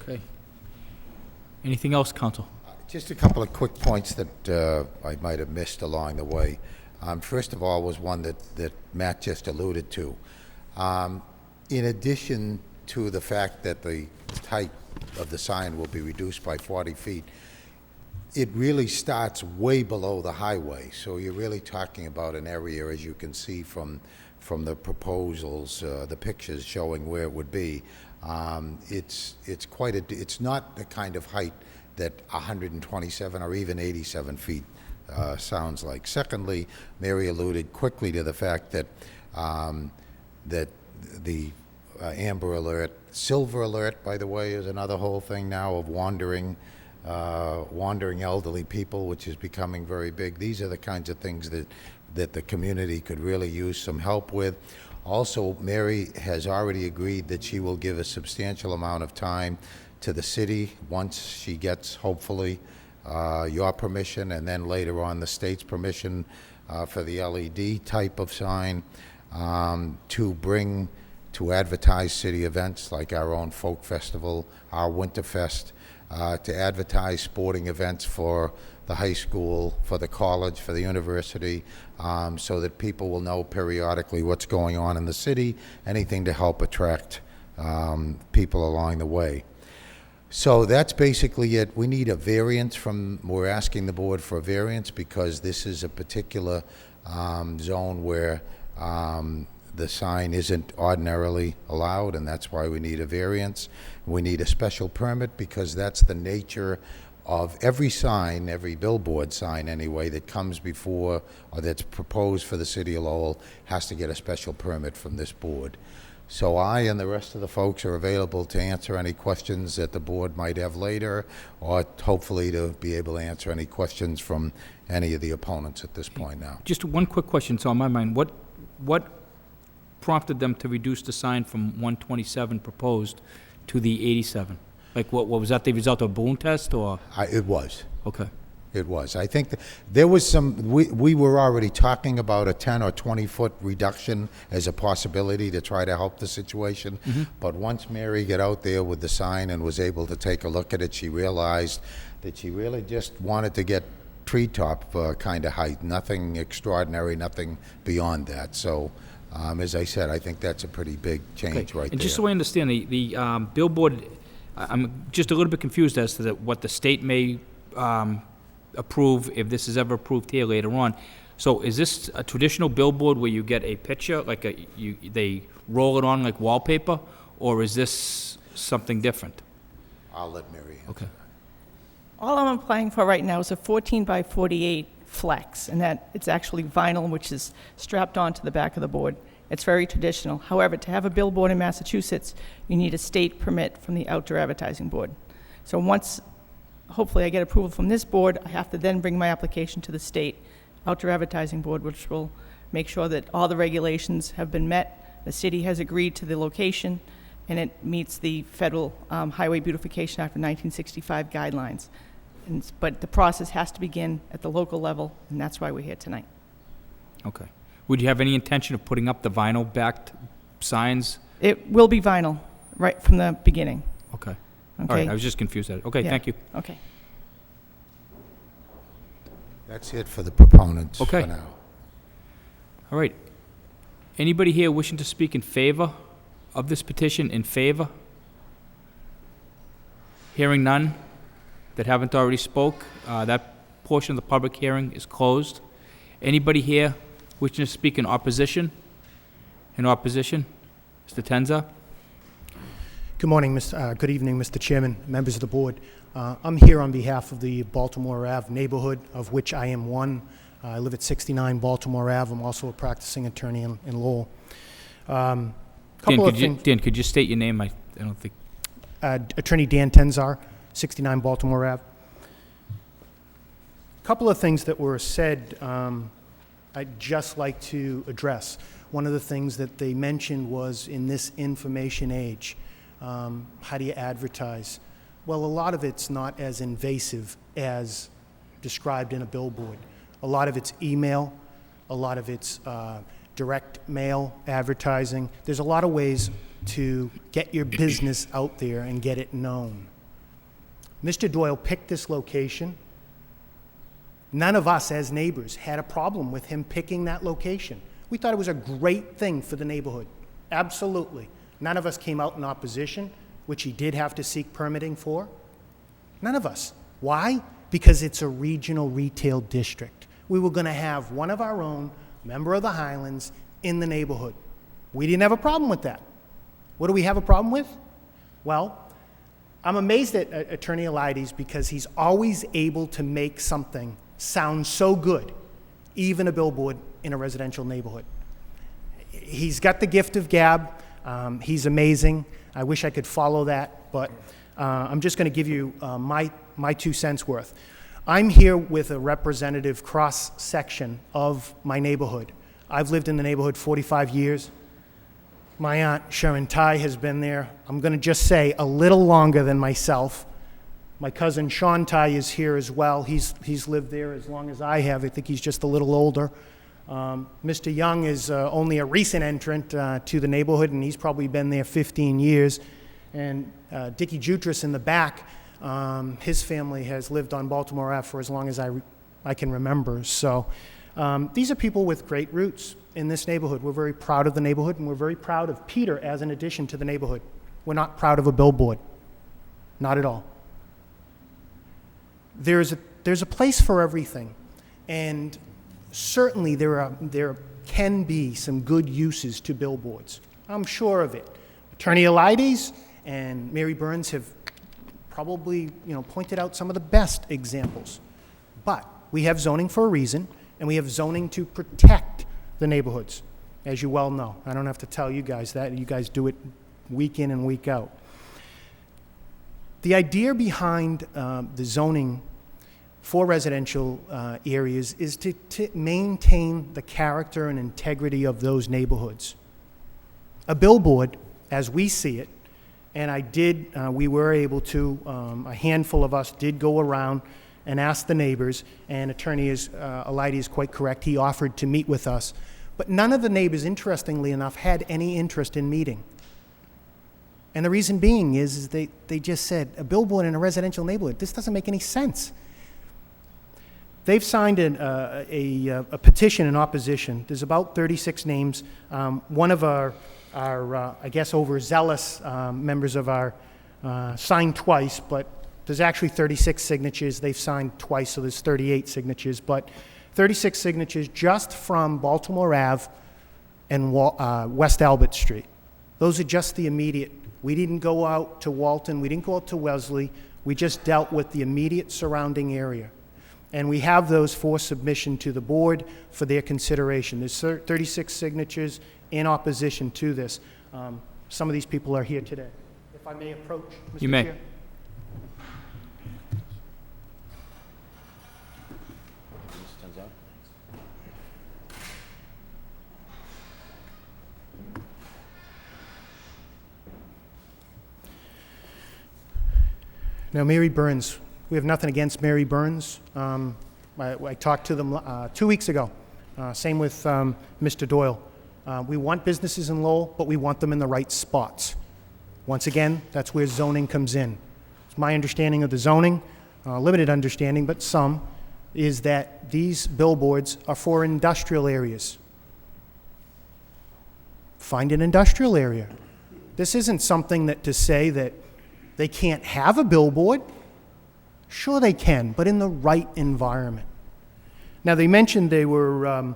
Okay. Anything else, counsel? Just a couple of quick points that I might have missed along the way. First of all was one that Matt just alluded to. In addition to the fact that the height of the sign will be reduced by 40 feet, it really starts way below the highway. So you're really talking about an area, as you can see from the proposals, the pictures showing where it would be. It's not the kind of height that 127 or even 87 feet sounds like. Secondly, Mary alluded quickly to the fact that that the Amber Alert, Silver Alert, by the way, is another whole thing now of wandering elderly people, which is becoming very big. These are the kinds of things that the community could really use some help with. Also, Mary has already agreed that she will give a substantial amount of time to the city once she gets, hopefully, your permission, and then later on the state's permission for the LED type of sign, to advertise city events like our own folk festival, our Winterfest, to advertise sporting events for the high school, for the college, for the university, so that people will know periodically what's going on in the city, anything to help attract people along the way. So that's basically it. We need a variance we're asking the board for a variance because this is a particular zone where the sign isn't ordinarily allowed, and that's why we need a variance. We need a special permit because that's the nature of every sign, every billboard sign anyway, that comes before or that's proposed for the city of Lowell has to get a special permit from this board. So I and the rest of the folks are available to answer any questions that the board might have later, or hopefully to be able to answer any questions from any of the opponents at this point now. Just one quick question, so on my mind, what prompted them to reduce the sign from 127 proposed to the 87? Like, what was that the result of a balloon test, or? It was. Okay. It was. I think there was some, we were already talking about a 10 or 20-foot reduction as a possibility to try to help the situation. But once Mary got out there with the sign and was able to take a look at it, she realized that she really just wanted to get treetop kind of height, nothing extraordinary, nothing beyond that. So, as I said, I think that's a pretty big change right there. And just so I understand, the billboard, I'm just a little bit confused as to what the state may approve if this is ever approved here later on. So is this a traditional billboard where you get a picture, like they roll it on like wallpaper, or is this something different? I'll let Mary answer. Okay. All I'm applying for right now is a 14 by 48 flex, and that it's actually vinyl, which is strapped onto the back of the board. It's very traditional. However, to have a billboard in Massachusetts, you need a state permit from the Outdoor Advertising Board. So once, hopefully, I get approval from this board, I have to then bring my application to the state Outdoor Advertising Board, which will make sure that all the regulations have been met, the city has agreed to the location, and it meets the Federal Highway Beautification Act of 1965 guidelines. But the process has to begin at the local level, and that's why we're here tonight. Okay. Would you have any intention of putting up the vinyl-backed signs? It will be vinyl right from the beginning. Okay. Okay. All right, I was just confused at it. Okay, Yeah. thank you. Okay. That's it for the proponents Okay. for now. All right. Anybody here wishing to speak in favor of this petition, in favor? Hearing none that haven't already spoke, that portion of the public hearing is closed. Anybody here wishing to speak in opposition? In opposition? Mr. Tenza? Good morning, good evening, Mr. Chairman, members of the board. I'm here on behalf of the Baltimore Ave neighborhood, of which I am one. I live at 69 Baltimore Ave. I'm also a practicing attorney in Lowell. Dan, could you state your name? I don't think. Attorney Dan Tenzar, 69 Baltimore Ave. A couple of things that were said I'd just like to address. One of the things that they mentioned was in this information age, how do you advertise? Well, a lot of it's not as invasive as described in a billboard. A lot of it's email, a lot of it's direct mail advertising. There's a lot of ways to get your business out there and get it known. Mr. Doyle picked this location. None of us as neighbors had a problem with him picking that location. We thought it was a great thing for the neighborhood. Absolutely. None of us came out in opposition, which he did have to seek permitting for. None of us. Why? Because it's a regional retail district. We were going to have one of our own, member of the Highlands, in the neighborhood. We didn't have a problem with that. What do we have a problem with? Well, I'm amazed at Attorney Elides because he's always able to make something sound so good, even a billboard in a residential neighborhood. He's got the gift of gab. He's amazing. I wish I could follow that, but I'm just going to give you my 2 cents worth. I'm here with a representative cross-section of my neighborhood. I've lived in the neighborhood 45 years. My aunt, Sharon Ty, has been there, I'm going to just say, a little longer than myself. My cousin Sean Ty is here as well. He's lived there as long as I have. I think he's just a little older. Mr. Young is only a recent entrant to the neighborhood, and he's probably been there 15 years. And Dickie Jutras in the back, his family has lived on Baltimore Ave for as long as I can remember. So these are people with great roots in this neighborhood. We're very proud of the neighborhood, and we're very proud of Peter as an addition to the neighborhood. We're not proud of a billboard. Not at all. There's a place for everything, and certainly there can be some good uses to billboards. I'm sure of it. Attorney Elides and Mary Burns have probably, pointed out some of the best examples. But we have zoning for a reason, and we have zoning to protect the neighborhoods, as you well know. I don't have to tell you guys that. You guys do it week in and week out. The idea behind the zoning for residential areas is to maintain the character and integrity of those neighborhoods. A billboard, as we see it, and we were able to, a handful of us did go around and ask the neighbors, and Attorney Elides is quite correct, he offered to meet with us. But none of the neighbors, interestingly enough, had any interest in meeting. And the reason being is they just said, a billboard in a residential neighborhood, this doesn't make any sense. They've signed a petition in opposition. There's about 36 names. One of our I guess, overzealous members of our signed twice, but there's actually 36 signatures. They've signed twice, so there's 38 signatures. But 36 signatures just from Baltimore Ave and West Albert Street. Those are just the immediate. We didn't go out to Walton. We didn't go out to Wellesley. We just dealt with the immediate surrounding area. And we have those for submission to the board for their consideration. There's 36 signatures in opposition to this. Some of these people are here today. If I may approach, Mr. You may. Chair. Now, Mary Burns, we have nothing against Mary Burns. I talked to them 2 weeks ago. Same with Mr. Doyle. We want businesses in Lowell, but we want them in the right spots. Once again, that's where zoning comes in. It's my understanding of the zoning, limited understanding, but some, is that these billboards are for industrial areas. Find an industrial area. This isn't something that to say that they can't have a billboard. Sure they can, but in the right environment. Now, they mentioned they were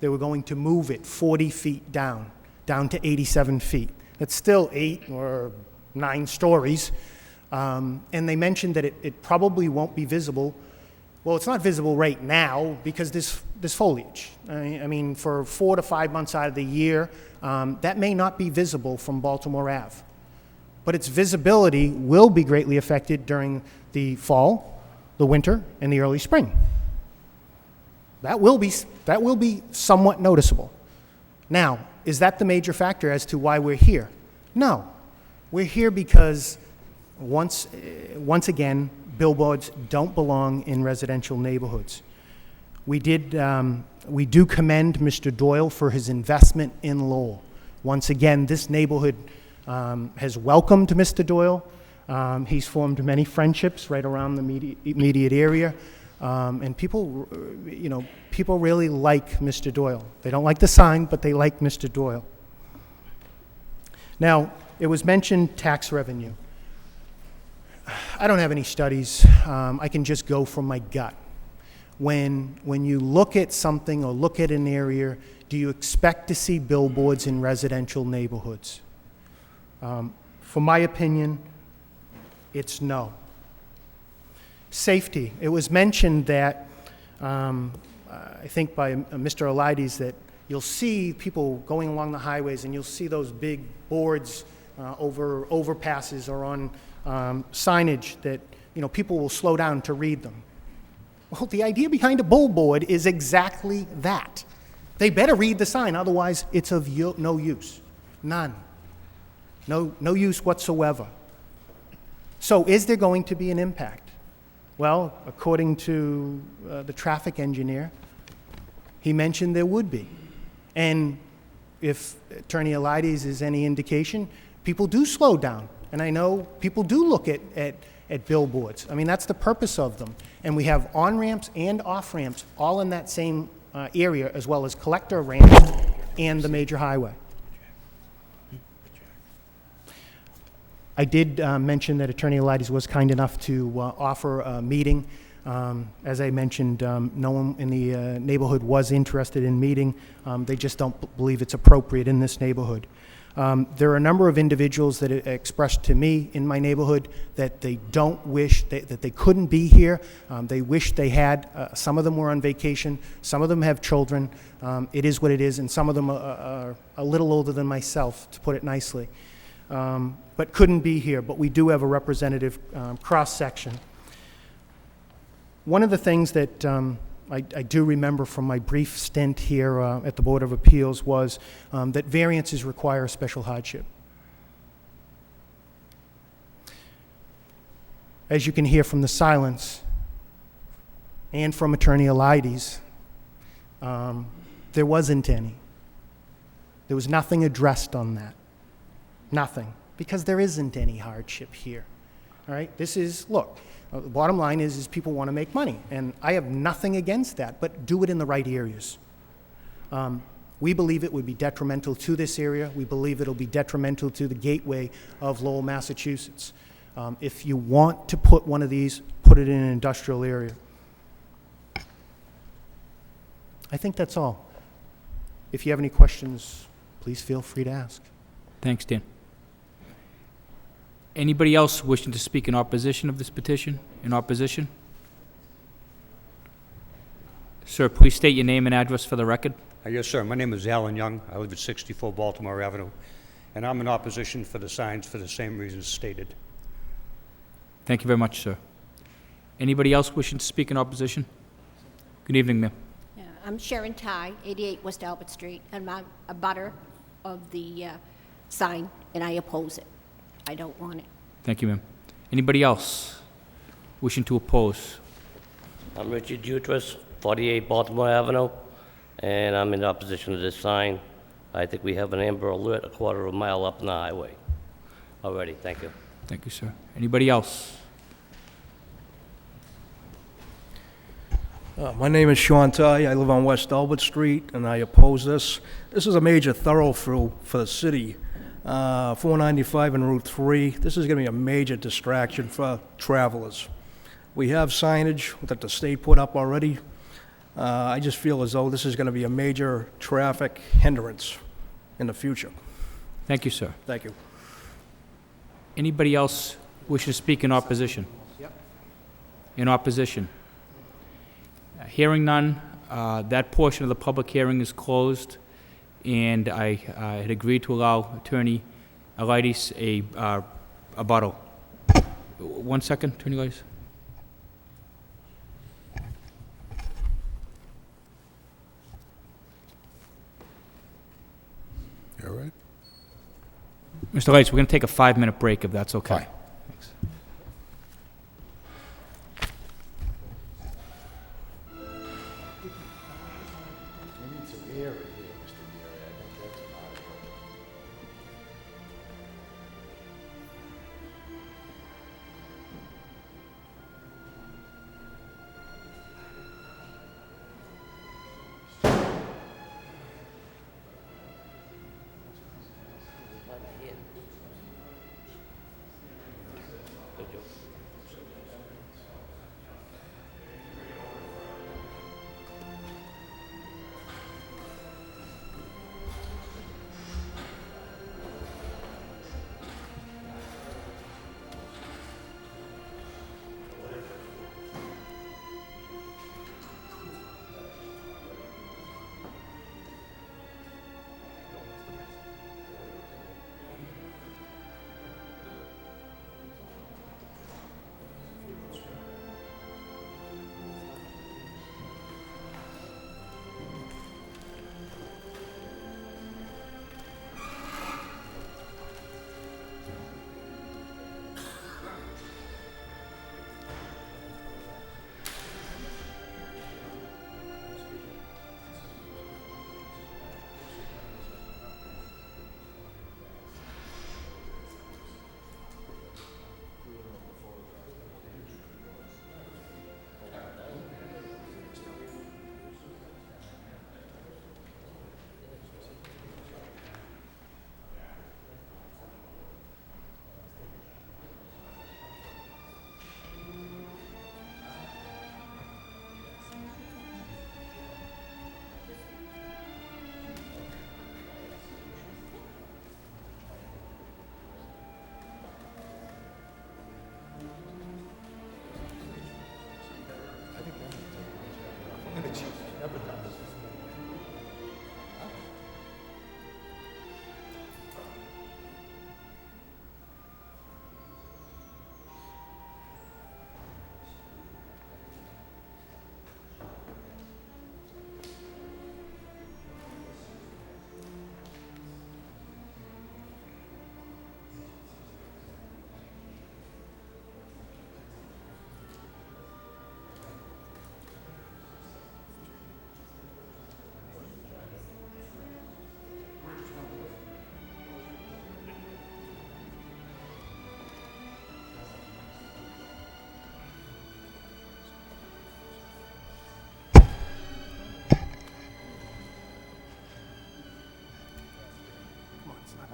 going to move it 40 feet down to 87 feet. That's still 8 or 9 stories. And they mentioned that it probably won't be visible. Well, it's not visible right now because there's foliage. I mean, for 4 to 5 months out of the year, that may not be visible from Baltimore Ave. But its visibility will be greatly affected during the fall, the winter, and the early spring. That will be somewhat noticeable. Now, is that the major factor as to why we're here? No. We're here because, once again, billboards don't belong in residential neighborhoods. We do commend Mr. Doyle for his investment in Lowell. Once again, this neighborhood has welcomed Mr. Doyle. He's formed many friendships right around the immediate area. And people really like Mr. Doyle. They don't like the sign, but they like Mr. Doyle. Now, it was mentioned tax revenue. I don't have any studies. I can just go from my gut. When you look at something or look at an area, do you expect to see billboards in residential neighborhoods? For my opinion, it's no. Safety. It was mentioned that, I think by Mr. Elides, that you'll see people going along the highways and you'll see those big boards over overpasses or on signage that people will slow down to read them. Well, the idea behind a billboard is exactly that. They better read the sign, otherwise it's of no use. None. No use whatsoever. So is there going to be an impact? Well, according to the traffic engineer, he mentioned there would be. And if Attorney Elides is any indication, people do slow down. And I know people do look at billboards. I mean, that's the purpose of them. And we have on-ramps and off-ramps all in that same area, as well as collector ramps and the major highway. I did mention that Attorney Elides was kind enough to offer a meeting. As I mentioned, no one in the neighborhood was interested in meeting. They just don't believe it's appropriate in this neighborhood. There are a number of individuals that expressed to me in my neighborhood that they don't wish, that they couldn't be here. They wish they had. Some of them were on vacation. Some of them have children. It is what it is, and some of them are a little older than myself, to put it nicely, but couldn't be here. But we do have a representative cross-section. One of the things that I do remember from my brief stint here at the Board of Appeals was that variances require a special hardship. As you can hear from the silence and from Attorney Elides, there wasn't any. There was nothing addressed on that. Nothing. Because there isn't any hardship here. All right? This is, look, the bottom line is people want to make money, and I have nothing against that, but do it in the right areas. We believe it would be detrimental to this area. We believe it'll be detrimental to the gateway of Lowell, Massachusetts. If you want to put one of these, put it in an industrial area. I think that's all. If you have any questions, please feel free to ask. Thanks, Dan. Anybody else wishing to speak in opposition of this petition? In opposition? Sir, please state your name and address for the record. Yes, sir. My name is Alan Young. I live at 64 Baltimore Avenue, and I'm in opposition for the signs for the same reasons stated. Thank you very much, sir. Anybody else wishing to speak in opposition? Good evening, ma'am. Yeah, I'm Sharon Ty, 88 West Albert Street, and I'm a butter of the sign, and I oppose it. I don't want it. Thank you, ma'am. Anybody else wishing to oppose? I'm Richard Jutras, 48 Baltimore Avenue, and I'm in opposition to this sign. I think we have an Amber Alert a quarter of a mile up the highway already. Thank you. Thank you, sir. Anybody else? My name is Sean Ty. I live on West Albert Street, and I oppose this. This is a major thoroughfare for the city. 495 and Route 3. This is going to be a major distraction for travelers. We have signage that the state put up already. I just feel as though this is going to be a major traffic hindrance in the future. Thank you, sir. Thank you. Anybody else wishing to speak in opposition? Yep. In opposition? Hearing none, that portion of the public hearing is closed, and I had agreed to allow Attorney Elides a rebuttal. 1 second, Attorney Elides. All right. Mr. Elides, we're going to take a 5-minute break, if that's okay. Fine. Thanks.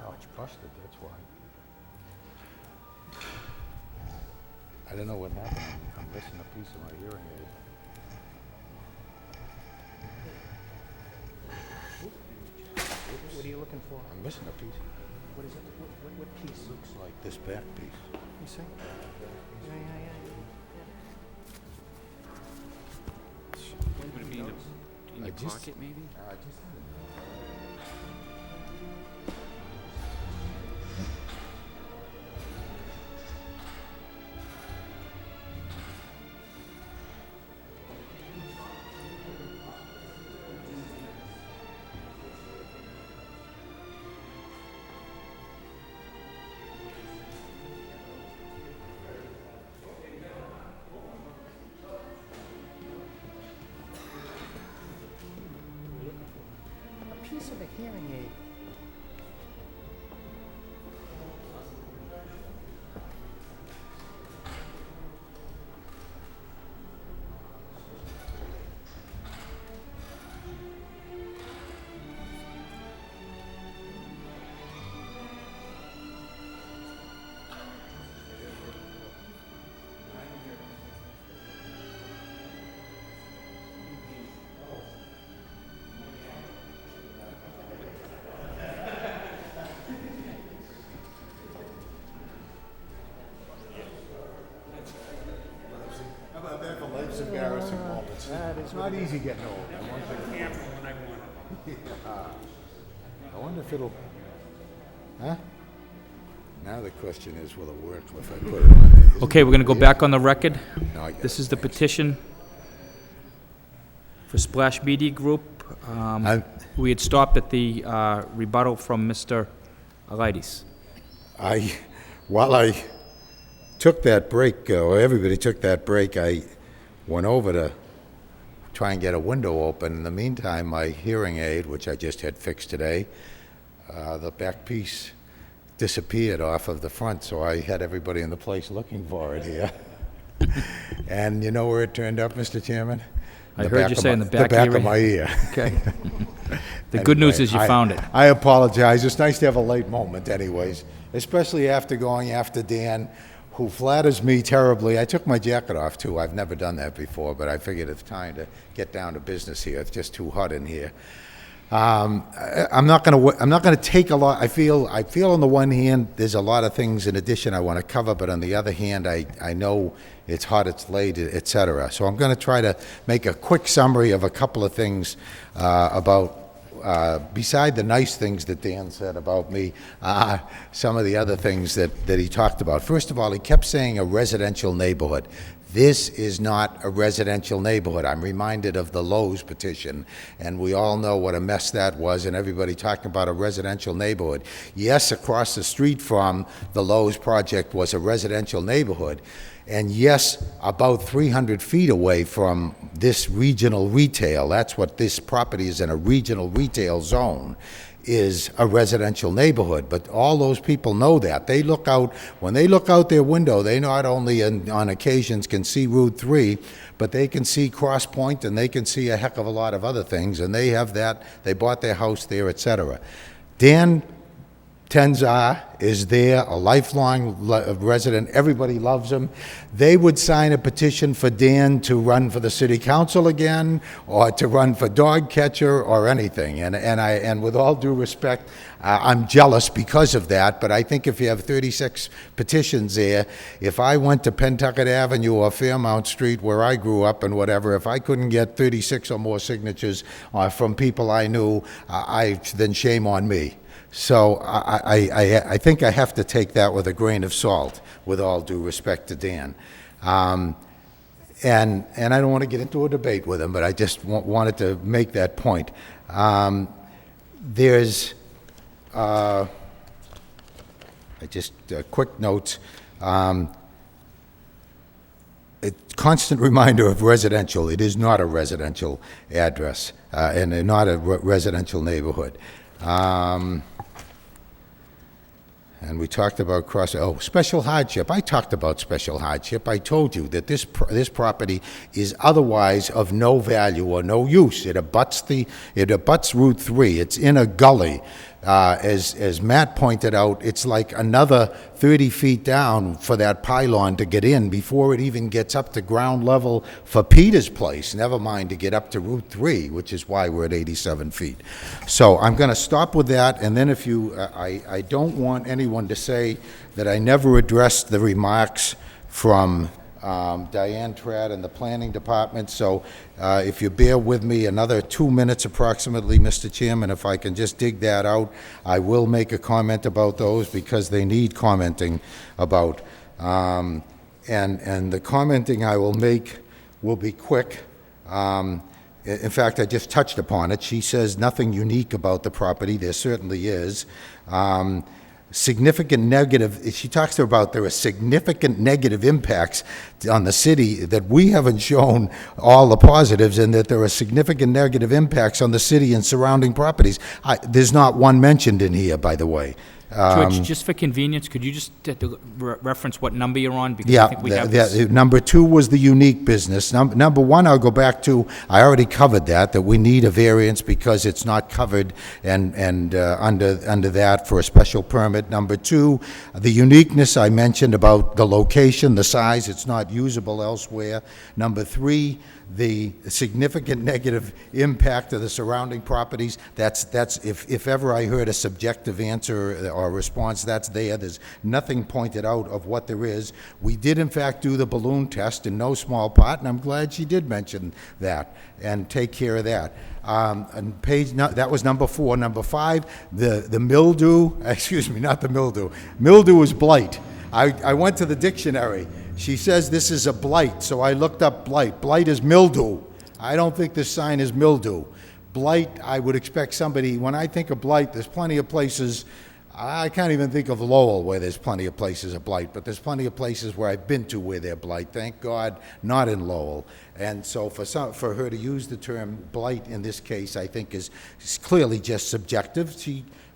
Oh, it's busted, that's why. I don't know what happened. I'm missing a piece of my hearing aid. What are you looking for? I'm missing a piece. What is it? What piece? Looks like this back piece. You see? Yeah. Would it be in your pocket, maybe? A piece of a hearing aid. How about that for life's embarrassing moments? It's not easy getting old. I wonder if it'll... Huh? Now the question is, will it work if I put it on? Okay, we're going to go back on the record. No, I got This is the petition for Splash Media Group. We had stopped at the rebuttal from Mr. Alides. While I took that break, or everybody took that break, I went over to try and get a window open. In the meantime, my hearing aid, which I just had fixed today, the back piece disappeared off of the front, so I had everybody in the place looking for it here. And you know where it turned up, Mr. Chairman? I heard you say in the back of my ear. Okay. The good news is you found it. I apologize. It's nice to have a late moment anyways, especially after going after Dan, who flatters me terribly. I took my jacket off, too. I've never done that before, but I figured it's time to get down to business here. It's just too hot in here. I'm not going to take a lot. I feel on the one hand, there's a lot of things in addition I want to cover, but on the other hand, I know it's hot, it's late, et cetera. So I'm going to try to make a quick summary of a couple of things beside the nice things that Dan said about me, some of the other things that he talked about. First of all, he kept saying a residential neighborhood. This is not a residential neighborhood. I'm reminded of the Lowe's petition, and we all know what a mess that was, and everybody talking about a residential neighborhood. Yes, across the street from the Lowe's project was a residential neighborhood, and yes, about 300 feet away from this regional retail, that's what this property is, in a regional retail zone, is a residential neighborhood. But all those people know that. They look out, when they look out their window, they not only on occasions can see Route 3, but they can see Cross Point, and they can see a heck of a lot of other things, and they have that, they bought their house there, etc. Dan Tenzar is there, a lifelong resident. Everybody loves him. They would sign a petition for Dan to run for the city council again, or to run for dog catcher, or anything. And with all due respect, I'm jealous because of that. But I think if you have 36 petitions there, if I went to Pentucket Avenue or Fairmount Street, where I grew up and whatever, if I couldn't get 36 or more signatures from people I knew, then shame on me. So I think I have to take that with a grain of salt, with all due respect to Dan. And I don't want to get into a debate with him, but I just wanted to make that point. There's just quick notes. A constant reminder of residential. It is not a residential address and not a residential neighborhood. And we talked about special hardship. I talked about special hardship. I told you that this property is otherwise of no value or no use. It abuts Route 3. It's in a gully. As Matt pointed out, it's like another 30 feet down for that pylon to get in before it even gets up to ground level for Peter's place, never mind to get up to Route 3, which is why we're at 87 feet. So I'm going to stop with that, and then if you, I don't want anyone to say that I never addressed the remarks from Diane Tradd in the planning department. So if you bear with me another 2 minutes approximately, Mr. Chairman, if I can just dig that out, I will make a comment about those because they need commenting about. And the commenting I will make will be quick. In fact, I just touched upon it. She says nothing unique about the property. There certainly is. Significant negative, she talks about there are significant negative impacts on the city, that we haven't shown all the positives, and that there are significant negative impacts on the city and surrounding properties. There's not one mentioned in here, by the way. George, just for convenience, could you just reference what number you're on? Because Yeah, I think we have this. number 2 was the unique business. Number 1, I'll go back to, I already covered that we need a variance because it's not covered and under that for a special permit. Number 2, the uniqueness I mentioned about the location, the size, it's not usable elsewhere. Number 3, the significant negative impact of the surrounding properties. That's if ever I heard a subjective answer or response, that's there. There's nothing pointed out of what there is. We did in fact do the balloon test in no small part, and I'm glad she did mention that and take care of that. And that was number 4. Number 5, the mildew, excuse me, not the mildew. Mildew is blight. I went to the dictionary. She says this is a blight, so I looked up blight. Blight is mildew. I don't think this sign is mildew. Blight, I would expect somebody, when I think of blight, there's plenty of places, I can't even think of Lowell where there's plenty of places of blight, but there's plenty of places where I've been to where they're blight. Thank God, not in Lowell. And so for her to use the term blight in this case, I think is clearly just subjective.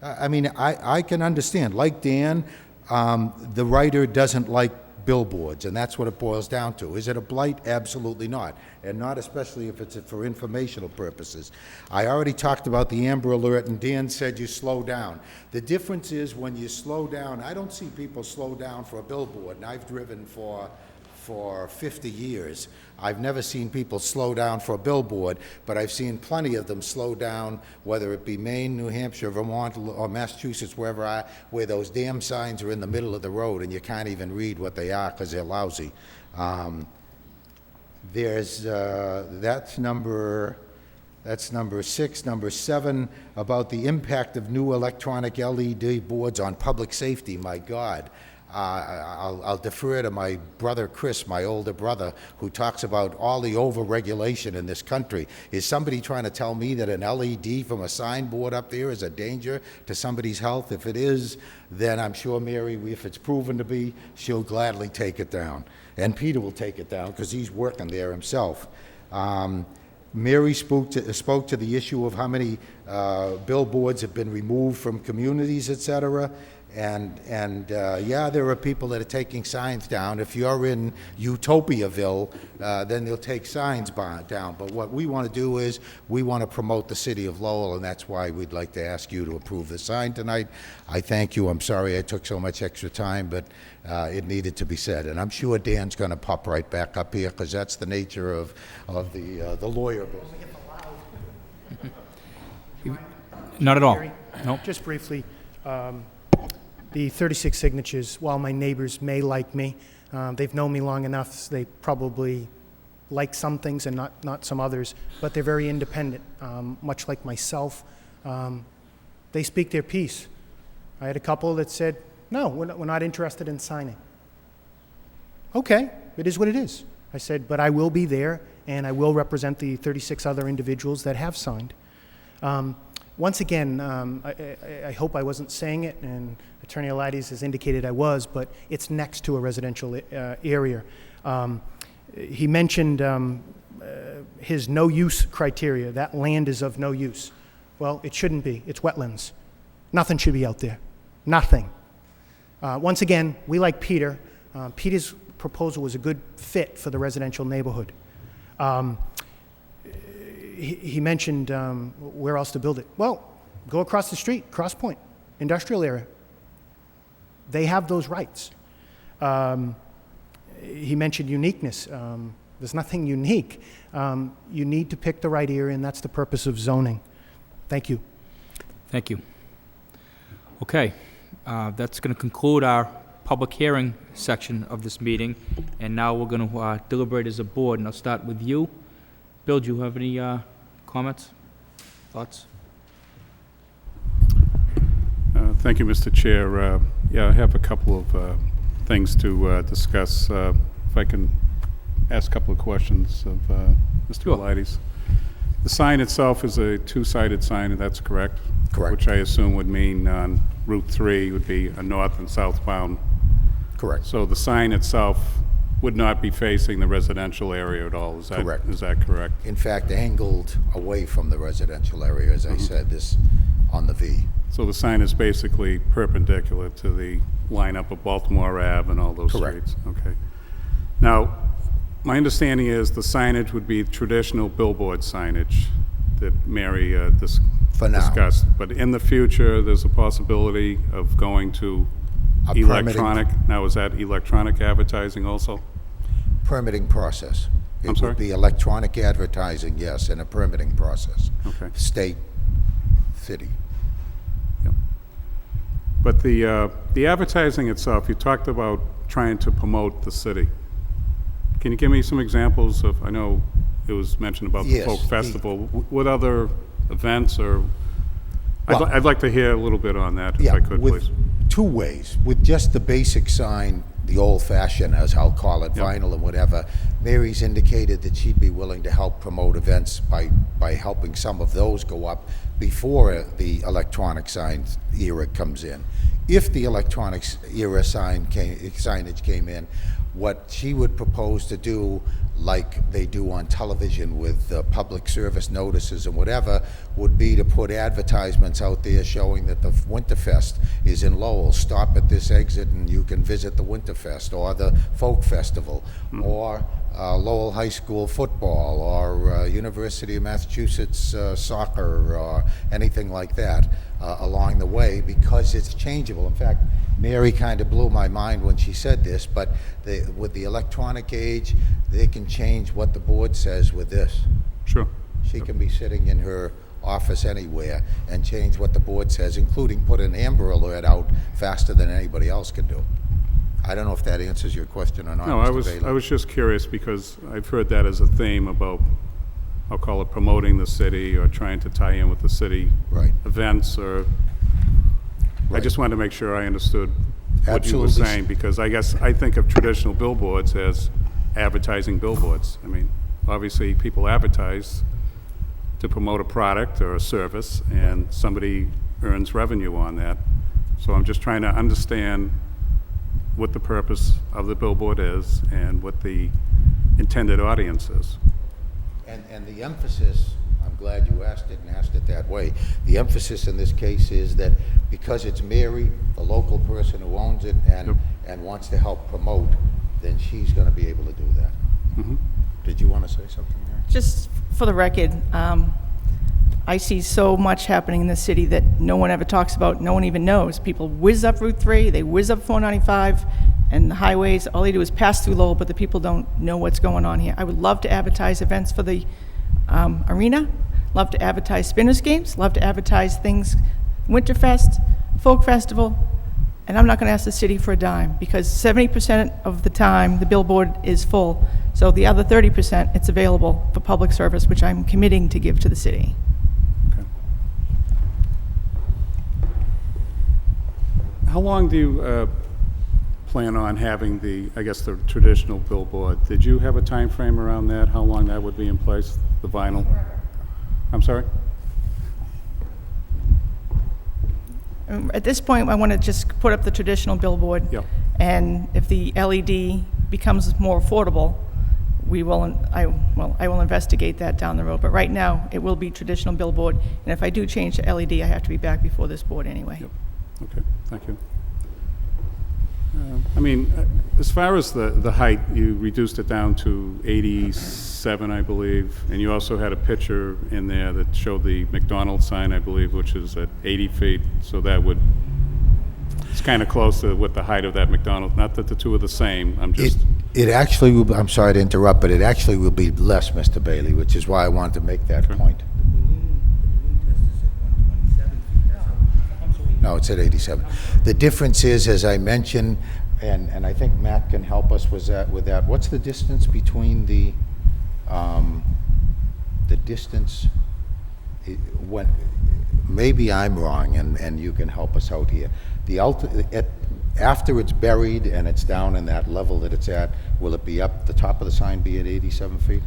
I can understand. Like Dan, the writer doesn't like billboards, and that's what it boils down to. Is it a blight? Absolutely not, and not especially if it's for informational purposes. I already talked about the Amber Alert, and Dan said you slow down. The difference is when you slow down, I don't see people slow down for a billboard, and I've driven for 50 years. I've never seen people slow down for a billboard, but I've seen plenty of them slow down, whether it be Maine, New Hampshire, Vermont, or Massachusetts, where those damn signs are in the middle of the road and you can't even read what they are because they're lousy. That's number 6. Number 7, about the impact of new electronic LED boards on public safety. My God. I'll defer to my brother Chris, my older brother, who talks about all the over-regulation in this country. Is somebody trying to tell me that an LED from a signboard up there is a danger to somebody's health? If it is, then I'm sure Mary, if it's proven to be, she'll gladly take it down. And Peter will take it down because he's working there himself. Mary spoke to the issue of how many billboards have been removed from communities, et cetera. And yeah, there are people that are taking signs down. If you're in Utopiaville, then they'll take signs down. But what we want to do is we want to promote the city of Lowell, and that's why we'd like to ask you to approve the sign tonight. I thank you. I'm sorry I took so much extra time, but it needed to be said. And I'm sure Dan's going to pop right back up here because that's the nature of the lawyer business. Not at all. Gary, Nope. Just briefly, the 36 signatures, while my neighbors may like me, they've known me long enough, they probably like some things and not some others, but they're very independent, much like myself. They speak their piece. I had a couple that said, no, we're not interested in signing. Okay, it is what it is. I said, but I will be there, and I will represent the 36 other individuals that have signed. Once again, I hope I wasn't saying it, and Attorney Eliades has indicated I was, but it's next to a residential area. He mentioned his no-use criteria. That land is of no use. Well, it shouldn't be. It's wetlands. Nothing should be out there. Nothing. Once again, we like Peter. Peter's proposal was a good fit for the residential neighborhood. He mentioned where else to build it. Well, Go across the street, Cross Point, industrial area. They have those rights. He mentioned uniqueness. There's nothing unique. You need to pick the right area, and that's the purpose of zoning. Thank you. Thank you. Okay, that's going to conclude our public hearing section of this meeting, and now we're going to deliberate as a board, and I'll start with you. Bill, do you have any comments, thoughts? Thank you, Mr. Chair. Yeah, I have a couple of things to discuss. If I can ask a couple of questions of Mr. Sure. Velites. The sign itself is a two-sided sign, and that's correct? Correct. Which I assume would mean on Route 3 would be a north and southbound. Correct. So the sign itself would not be facing the residential area at all, is that? Correct. Is that correct? In fact, angled away from the residential area, as I said, this on the V. So the sign is basically perpendicular to the lineup of Baltimore Ave and all those Correct. streets? Okay. Now, my understanding is the signage would be traditional billboard signage that Mary For now. discussed. But in the future, there's a possibility of going to A permitting- electronic. Now, is that electronic advertising also? Permitting process. I'm sorry? It would be electronic advertising, yes, and a permitting process. Okay. State, city. But the advertising itself, you talked about trying to promote the city. Can you give me some examples of, I know it was mentioned about the Yes, folk the- festival. What other events or, Well- I'd like to hear a little bit on that, if I could, with please. two ways. With just the basic sign, the old-fashioned, as I'll call it, Yep. vinyl and whatever, Mary's indicated that she'd be willing to help promote events by helping some of those go up before the electronic signs era comes in. If the electronics era signage came in, what she would propose to do, like they do on television with public service notices and whatever, would be to put advertisements out there showing that the Winterfest is in Lowell. Stop at this exit and you can visit the Winterfest or the Folk Festival, or Lowell High School football, or University of Massachusetts soccer, or anything like that along the way, because it's changeable. In fact, Mary kind of blew my mind when she said this, but with the electronic age, they can change what the board says with this. Sure. She can be sitting in her office anywhere and change what the board says, including put an Amber Alert out faster than anybody else can do. I don't know if that answers your question or not, No, Mr. Bailey. I was just curious because I've heard that as a theme about, I'll call it promoting the city or trying to tie in with the city Right. events or, I Right. just wanted to make sure I understood what you were Absolutely. saying, because I guess I think of traditional billboards as advertising billboards. I mean, obviously, people advertise to promote a product or a service, and somebody earns revenue on that. So I'm just trying to understand what the purpose of the billboard is and what the intended audience is. And the emphasis, I'm glad you asked it and asked it that way. The emphasis in this case is that because it's Mary, the local person who owns it and wants to help promote, then she's going to be able to do that. Mhm. Did you want to say something, Mary? Just for the record, I see so much happening in the city that no one ever talks about, no one even knows. People whiz up Route 3, they whiz up 495, and the highways, all they do is pass through Lowell, but the people don't know what's going on here. I would love to advertise events for the arena, love to advertise spinners games, love to advertise things, Winterfest, Folk Festival, and I'm not going to ask the city for a dime, because 70% of the time, the billboard is full. So the other 30%, it's available for public service, which I'm committing to give to the city. Okay. How long do you plan on having the traditional billboard? Did you have a time frame around that, how long that would be in place, the vinyl? I'm sorry? At this point, I want to just put up the traditional billboard. Yep. And if the LED becomes more affordable, I will investigate that down the road. But right now, it will be traditional billboard. And if I do change to LED, I have to be back before this board anyway. Yep. Okay, thank you. I mean, as far as the height, you reduced it down to 87, I believe, and you also had a picture in there that showed the McDonald's sign, I believe, which is at 80 feet, so that would, it's kind of close to what the height of that McDonald's, not that the two are the same, I'm just... It actually will, I'm sorry to interrupt, but it actually will be less, Mr. Bailey, which is why I wanted to make that point. No, it's at 87. The difference is, as I mentioned, and I think Matt can help us with that, what's the distance between the distance, maybe I'm wrong, and you can help us out here. After it's buried and it's down in that level that it's at, will it be up, the top of the sign be at 87 feet?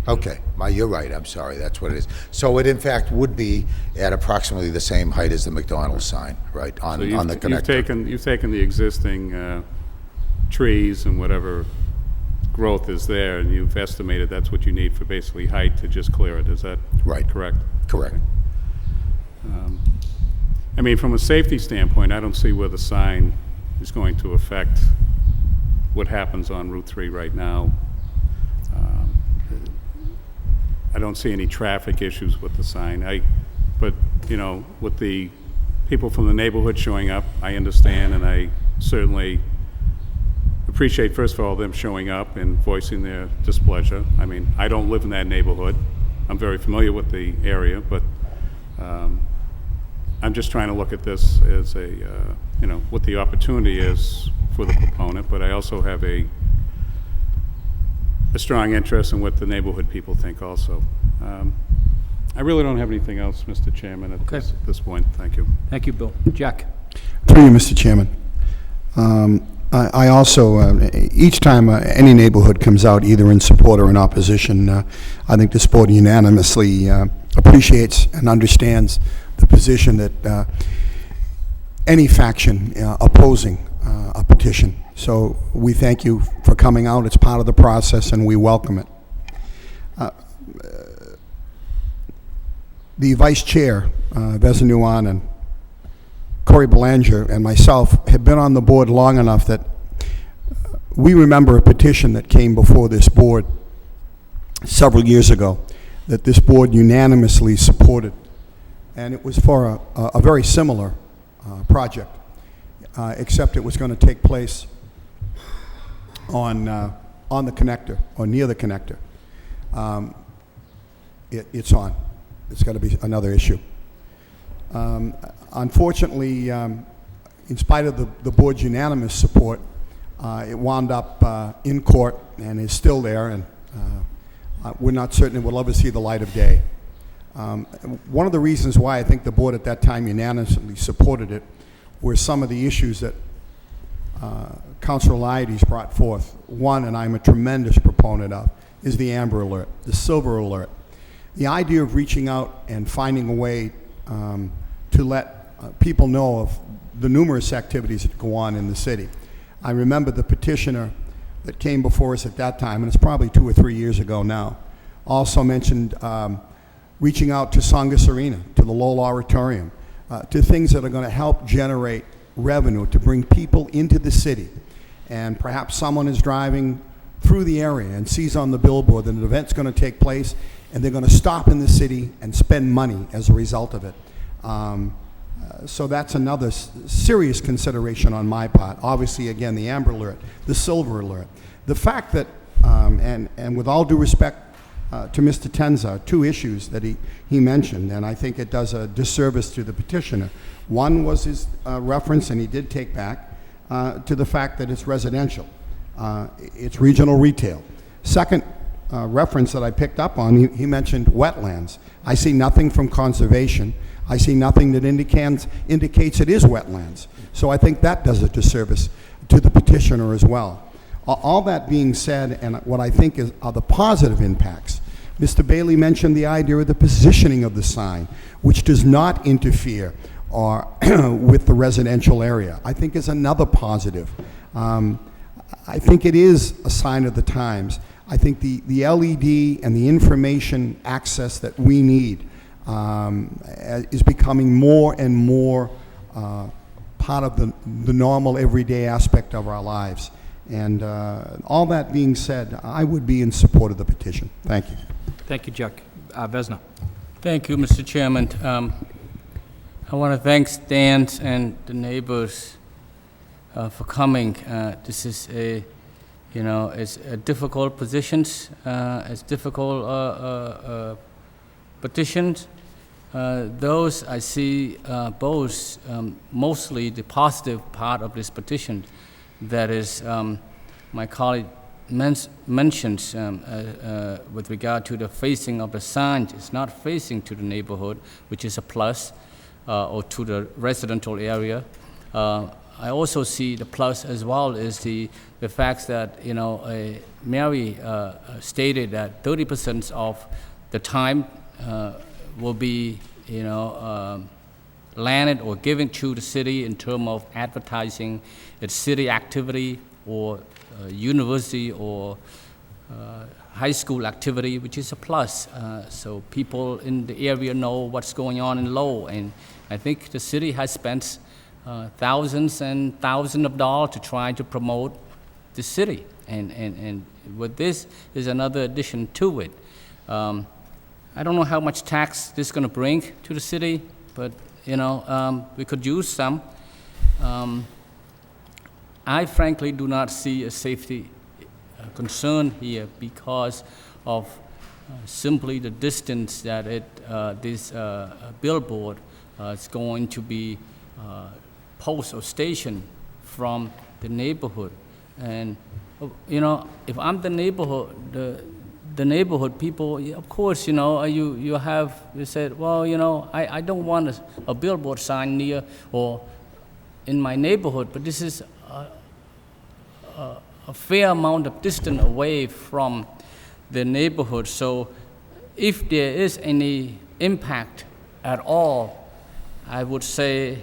Okay, you're right, I'm sorry, that's what it is. So it in fact would be at approximately the same height as the McDonald's sign, right, on the connector. You've taken the existing trees and whatever growth is there, and you've estimated that's what you need for basically height to just clear it, is that correct? Correct. Okay. I mean, from a safety standpoint, I don't see where the sign is going to affect what happens on Route 3 right now. I don't see any traffic issues with the sign. But, you know, with the people from the neighborhood showing up, I understand, and I certainly appreciate, first of all, them showing up and voicing their displeasure. I mean, I don't live in that neighborhood. I'm very familiar with the area, but I'm just trying to look at this as a, you know, what the opportunity is for the proponent, but I also have a strong interest in what the neighborhood people think also. I really don't have anything else, Mr. Chairman, at this point. Thank you. Thank you, Bill. Jack? Through you, Mr. Chairman. I also, each time any neighborhood comes out, either in support or in opposition, I think this board unanimously appreciates and understands the position that any faction opposing a petition. So we thank you for coming out. It's part of the process, and we welcome it. The Vice Chair, Vesanuan, and Corey Belanger and myself have been on the board long enough that we remember a petition that came before this board several years ago that this board unanimously supported, and it was for a very similar project, except it was going to take place on the connector, or near the connector. It's on. It's got to be another issue. Unfortunately, in spite of the board's unanimous support, it wound up in court and is still there, and we're not certain it will ever see the light of day. One of the reasons why I think the board at that time unanimously supported it were some of the issues that Councilor Eliades brought forth. One, and I'm a tremendous proponent of, is the Amber Alert, the Silver Alert. The idea of reaching out and finding a way to let people know of the numerous activities that go on in the city. I remember the petitioner that came before us at that time, and it's probably 2 or 3 years ago now, also mentioned reaching out to Songus Arena, to the Lowell Auditorium, to things that are going to help generate revenue, to bring people into the city. And perhaps someone is driving through the area and sees on the billboard that an event's going to take place, and they're going to stop in the city and spend money as a result of it. So that's another serious consideration on my part. Obviously, again, the Amber Alert, the Silver Alert. The fact that, and with all due respect to Mr. Tenza, 2 issues that he mentioned, and I think it does a disservice to the petitioner. One was his reference, and he did take back, to the fact that it's residential. It's regional retail. Second reference that I picked up on, he mentioned wetlands. I see nothing from conservation. I see nothing that indicates it is wetlands. So I think that does a disservice to the petitioner as well. All that being said, and what I think are the positive impacts, Mr. Bailey mentioned the idea of the positioning of the sign, which does not interfere with the residential area. I think is another positive. I think it is a sign of the times. I think the LED and the information access that we need is becoming more and more part of the normal, everyday aspect of our lives. And all that being said, I would be in support of the petition. Thank you. Thank you, Jack. Vesna. Thank you, Mr. Chairman. I want to thank Stan and the neighbors for coming. This is it's a difficult positions, it's difficult petitions. Those I see both, mostly the positive part of this petition, that is my colleague mentions with regard to the facing of the sign. It's not facing to the neighborhood, which is a plus, or to the residential area. I also see the plus as well is the fact that Mary stated that 30% of the time will be landed or given to the city in terms of advertising its city activity or university or high school activity, which is a plus. So people in the area know what's going on in Lowell, and I think the city has spent thousands and thousands of dollars to try to promote the city, and with this is another addition to it. I don't know how much tax this is going to bring to the city, but we could use some. I frankly do not see a safety concern here because of simply the distance that this billboard is going to be post or station from the neighborhood. And if I'm the neighborhood, the neighborhood people, of course, you said, well, I don't want a billboard sign near or in my neighborhood, but this is a fair amount of distance away from the neighborhood. So if there is any impact at all, I would say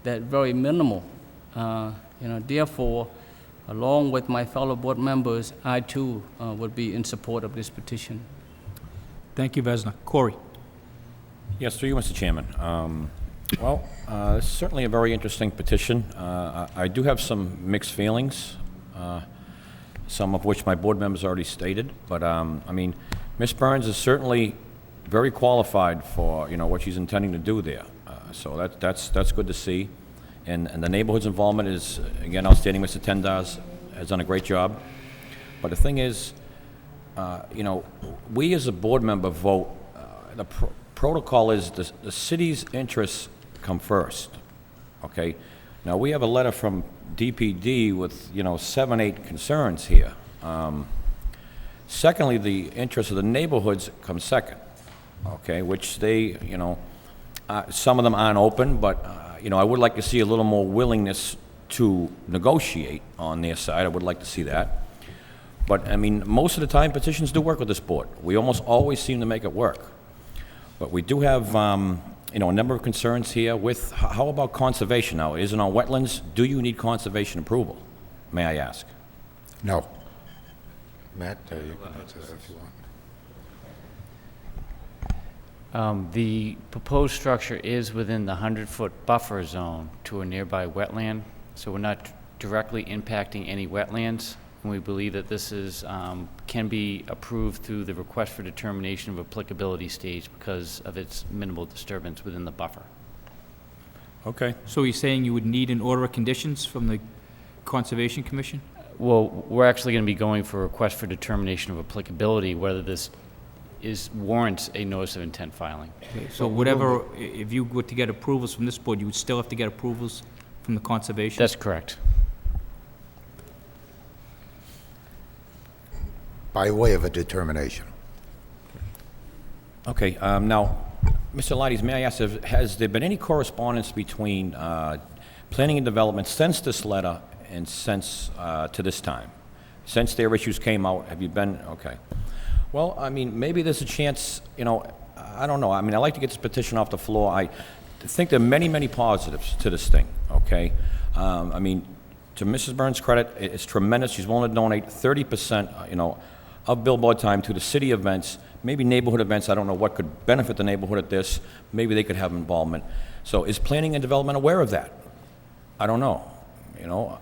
that very minimal. Therefore, along with my fellow board members, I too would be in support of this petition. Thank you, Vesna. Corey. Yes, through you, Mr. Chairman. It's certainly a very interesting petition. I do have some mixed feelings, some of which my board members already stated. But Ms. Burns is certainly very qualified for what she's intending to do there. So that's good to see. And the neighborhood's involvement is, again, outstanding. Mr. Tendaz has done a great job. But the thing is, we as a board member vote. The protocol is the city's interests come first. Okay. Now we have a letter from DPD with 7, 8 concerns here. Secondly, the interests of the neighborhoods come second. Okay, which they some of them aren't open, but I would like to see a little more willingness to negotiate on their side. I would like to see that. But most of the time petitions do work with this board. We almost always seem to make it work. But we do have a number of concerns here with, how about conservation now? Isn't on wetlands? Do you need conservation approval, may I ask? No. Matt, you can answer that if you want. The proposed structure is within the 100-foot buffer zone to a nearby wetland, so we're not directly impacting any wetlands. And we believe that this can be approved through the request for determination of applicability stage because of its minimal disturbance within the buffer. Okay. So you're saying you would need an order of conditions from the Conservation Commission? Well, we're actually going to be going for a request for determination of applicability, whether this warrants a notice of intent filing. Okay, so whatever, if you were to get approvals from this board, you would still have to get approvals from the Conservation? That's correct. By way of a determination. Okay, now, Mr. Lighties, may I ask, has there been any correspondence between planning and development since this letter and since to this time? Since their issues came out, have you been, okay. Well, maybe there's a chance, I don't know. I like to get this petition off the floor. I think there are many, many positives to this thing, okay? To Mrs. Burns' credit, it's tremendous. She's willing to donate 30%, of billboard time to the city events, maybe neighborhood events. I don't know what could benefit the neighborhood at this. Maybe they could have involvement. So is planning and development aware of that? I don't know, you know.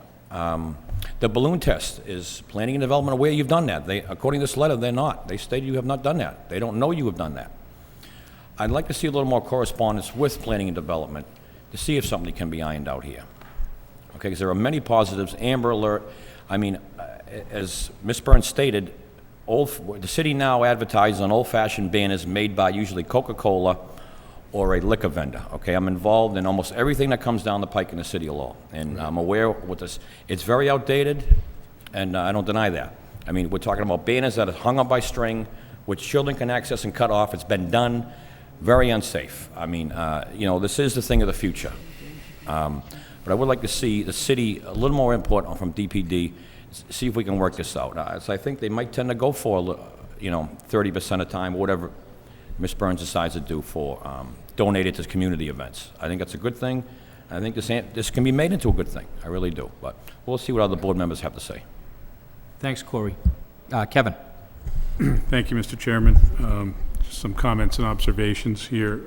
The balloon test is planning and development aware you've done that. They, according to this letter, they're not. They stated you have not done that. They don't know you have done that. I'd like to see a little more correspondence with planning and development to see if something can be ironed out here. Okay, because there are many positives. Amber Alert, I mean, as Ms. Burns stated, the city now advertises on old-fashioned banners made by usually Coca-Cola or a liquor vendor, okay? I'm involved in almost everything that comes down the pike in the city of Lowell, and I'm aware with this. It's very outdated, and I don't deny that. I mean, we're talking about banners that are hung up by string, which children can access and cut off. It's been done very unsafe. I mean, you know, this is the thing of the future. But I would like to see the city, a little more input from DPD, see if we can work this out. So I think they might tend to go for, you know, 30% of time, whatever Ms. Burns decides to do for donated to community events. I think that's a good thing. I think this can be made into a good thing. I really do. But we'll see what other board members have to say. Thanks, Corey. Kevin? Thank you, Mr. Chairman. Just some comments and observations here.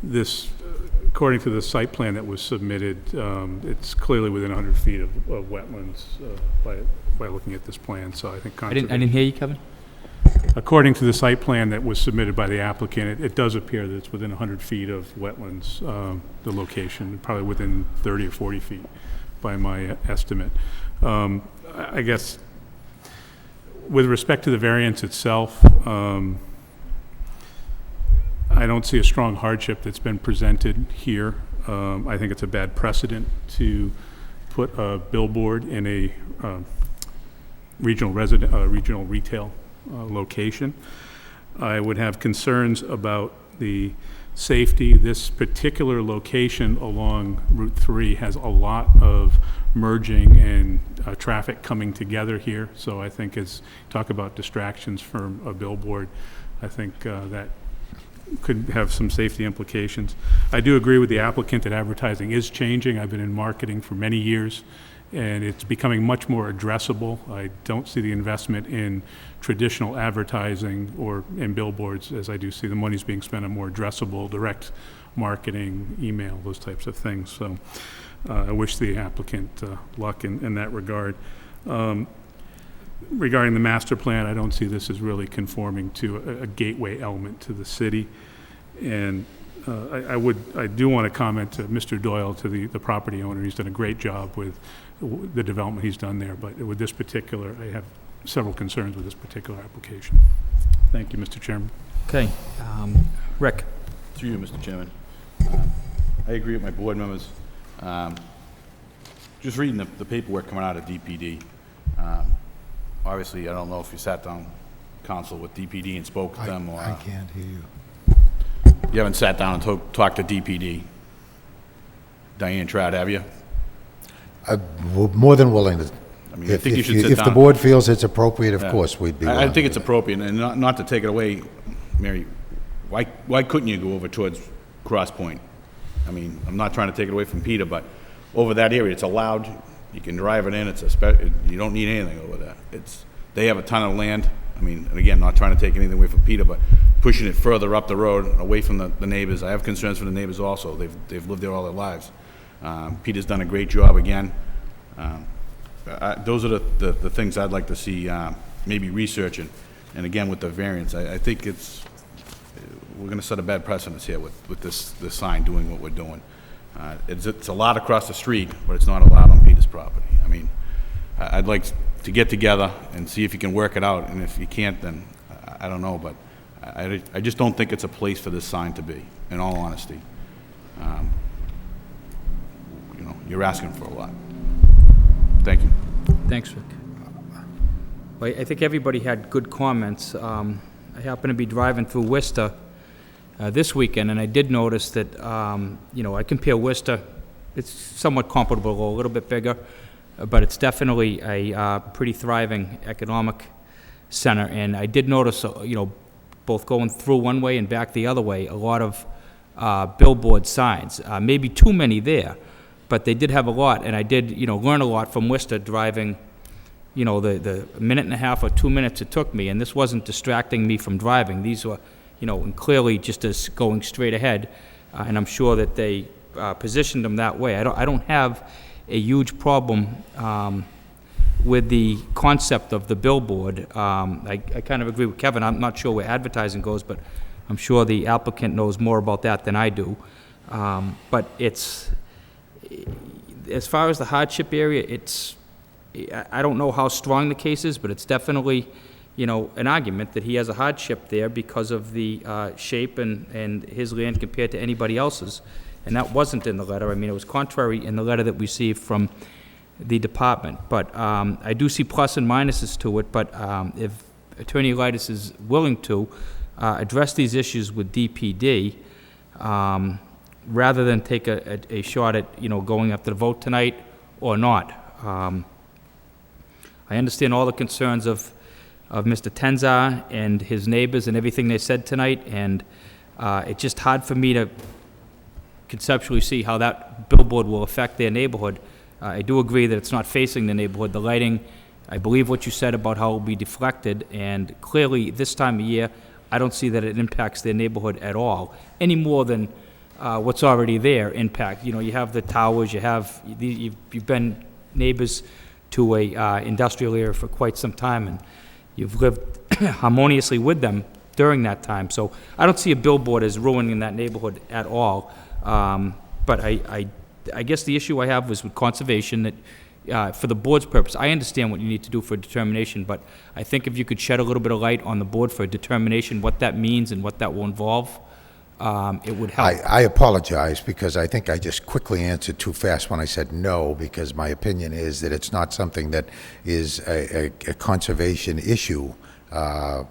This, according to the site plan that was submitted, it's clearly within 100 feet of wetlands by looking at this plan, so I think I didn't hear you, Kevin? According to the site plan that was submitted by the applicant, it does appear that it's within 100 feet of wetlands, the location, probably within 30 or 40 feet by my estimate. I guess with respect to the variance itself, I don't see a strong hardship that's been presented here. I think it's a bad precedent to put a billboard in a regional retail location. I would have concerns about the safety. This particular location along Route 3 has a lot of merging and traffic coming together here. So I think as talk about distractions from a billboard, I think that could have some safety implications. I do agree with the applicant that advertising is changing. I've been in marketing for many years, and it's becoming much more addressable. I don't see the investment in traditional advertising or in billboards as I do see the money's being spent on more addressable, direct marketing, email, those types of things. So I wish the applicant luck in that regard. Regarding the master plan, I don't see this as really conforming to a gateway element to the city. And I do want to comment to Mr. Doyle, to the property owner. He's done a great job with the development he's done there, but with this particular, I have several concerns with this particular application. Thank you, Mr. Chairman. Okay. Rick? Through you, Mr. Chairman. I agree with my board members. Just reading the paperwork coming out of DPD, obviously, I don't know if you sat down, counsel, with DPD and spoke with them, or... I can't hear you. You haven't sat down and talked to DPD. Diane Trout, have you? We're more than willing to. I mean, I think you should sit down. If the board feels it's appropriate, of course, we'd be willing. I think it's appropriate, and not to take it away, Mary, why couldn't you go over towards Cross Point? I mean, I'm not trying to take it away from Peter, but over that area, it's allowed. You can drive it in. You don't need anything over there. They have a ton of land. I mean, and again, not trying to take anything away from Peter, but pushing it further up the road, away from the neighbors. I have concerns for the neighbors also. They've lived there all their lives. Peter's done a great job again. Those are the things I'd like to see maybe researching. And again, with the variance, I think we're going to set a bad precedence here with this sign doing what we're doing. It's allowed across the street, but it's not allowed on Peter's property. I mean, I'd like to get together and see if you can work it out, and if you can't, then I don't know, but I just don't think it's a place for this sign to be, in all honesty. You know, you're asking for a lot. Thank you. Thanks, Rick. Well, I think everybody had good comments. I happened to be driving through Worcester this weekend, and I did notice that, you know, I compare Worcester, it's somewhat comparable, a little bit bigger, but it's definitely a pretty thriving economic center. And I did notice, you know, both going through one way and back the other way, a lot of billboard signs. Maybe too many there, but they did have a lot. And I did, you know, learn a lot from Worcester driving, you know, the minute and a half or 2 minutes it took me. And this wasn't distracting me from driving. These were, you know, and clearly just as going straight ahead. And I'm sure that they positioned them that way. I don't have a huge problem with the concept of the billboard. I kind of agree with Kevin. I'm not sure where advertising goes, but I'm sure the applicant knows more about that than I do. But it's, as far as the hardship area, I don't know how strong the case is, but it's definitely, an argument that he has a hardship there because of the shape and his land compared to anybody else's. And that wasn't in the letter. I mean, it was contrary in the letter that we received from the department. But I do see plus and minuses to it, but if Attorney Elitis is willing to address these issues with DPD, rather than take a shot at, going up to the vote tonight or not. I understand all the concerns of Mr. Tenzar and his neighbors and everything they said tonight, and it's just hard for me to conceptually see how that billboard will affect their neighborhood. I do agree that it's not facing the neighborhood. The lighting, I believe what you said about how it will be deflected, and clearly this time of year, I don't see that it impacts their neighborhood at all, any more than what's already there impact. You have the towers, you've been neighbors to a industrial area for quite some time, and you've lived harmoniously with them during that time. So I don't see a billboard as ruining that neighborhood at all. But I guess the issue I have was with conservation, that for the board's purpose, I understand what you need to do for a determination, but I think if you could shed a little bit of light on the board for a determination, what that means and what that will involve, it would help. I apologize, because I think I just quickly answered too fast when I said no, because my opinion is that it's not something that is a conservation issue,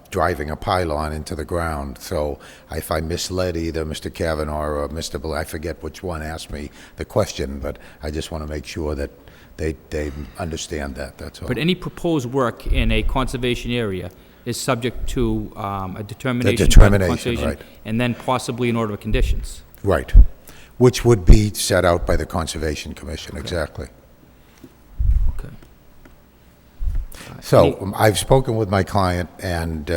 driving a pylon into the ground. So if I misled either Mr. Kavanaugh or Mr. I forget which one asked me the question, but I just want to make sure that they understand that, that's all. But any proposed work in a conservation area is subject to a determination. The determination, by the conservation, right. And then possibly an order of conditions. Right, which would be set out by the Conservation Commission, exactly. Okay. So I've spoken with my client, and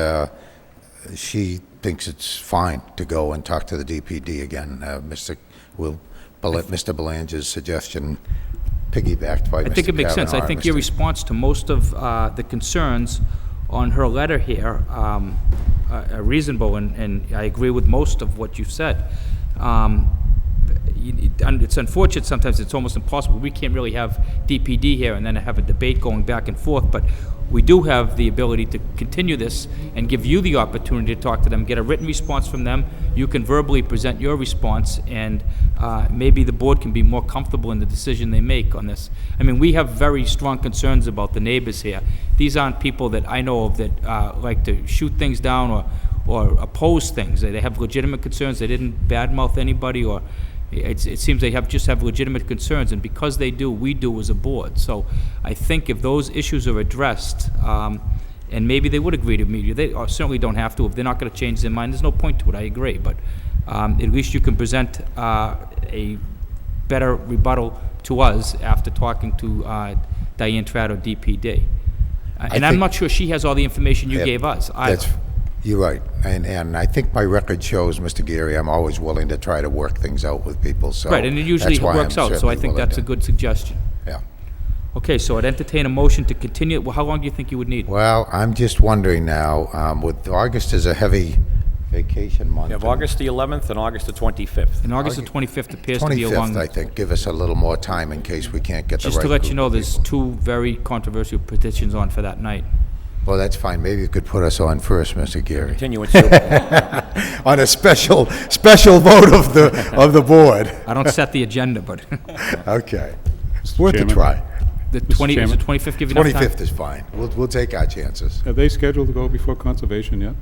she thinks it's fine to go and talk to the DPD again. Mr. Belange's suggestion piggybacked by Mr. I think it makes sense. I think your response to most of the concerns on her letter here are reasonable, and I agree with most of what you've said. It's unfortunate sometimes, it's almost impossible. We can't really have DPD here and then have a debate going back and forth, but we do have the ability to continue this and give you the opportunity to talk to them, get a written response from them. You can verbally present your response, and maybe the board can be more comfortable in the decision they make on this. I mean, we have very strong concerns about the neighbors here. These aren't people that I know of that like to shoot things down or oppose things. They have legitimate concerns. They didn't badmouth anybody, or it seems they just have legitimate concerns, and because they do, we do as a board. So I think if those issues are addressed, and maybe they would agree to meet you, they certainly don't have to. If they're not going to change their mind, there's no point to it, I agree. But at least you can present a better rebuttal to us after talking to Diane Trato, DPD. And I'm not sure she has all the information you gave us either. You're right, and I think my record shows, Mr. Geary, I'm always willing to try to work things out with people, so. Right, and it usually works out, so I think that's a good suggestion. Yeah. Okay, so I'd entertain a motion to continue. Well, how long do you think you would need? Well, I'm just wondering now, with August is a heavy vacation month. You have August the 11th and August the 25th. And August the 25th appears to be a long... 25th, I think, give us a little more time in case we can't get the right Just to let you group know, of there's people. 2 very controversial petitions on for that night. Well, that's fine. Maybe you could put us on first, Mr. Geary. Continuance. On a special vote of the board. I don't set the agenda, but... Okay. Mr. Worth a Chairman? try. The 25th give you enough time? 25th is fine. We'll take our chances. Are they scheduled to go before conservation yet?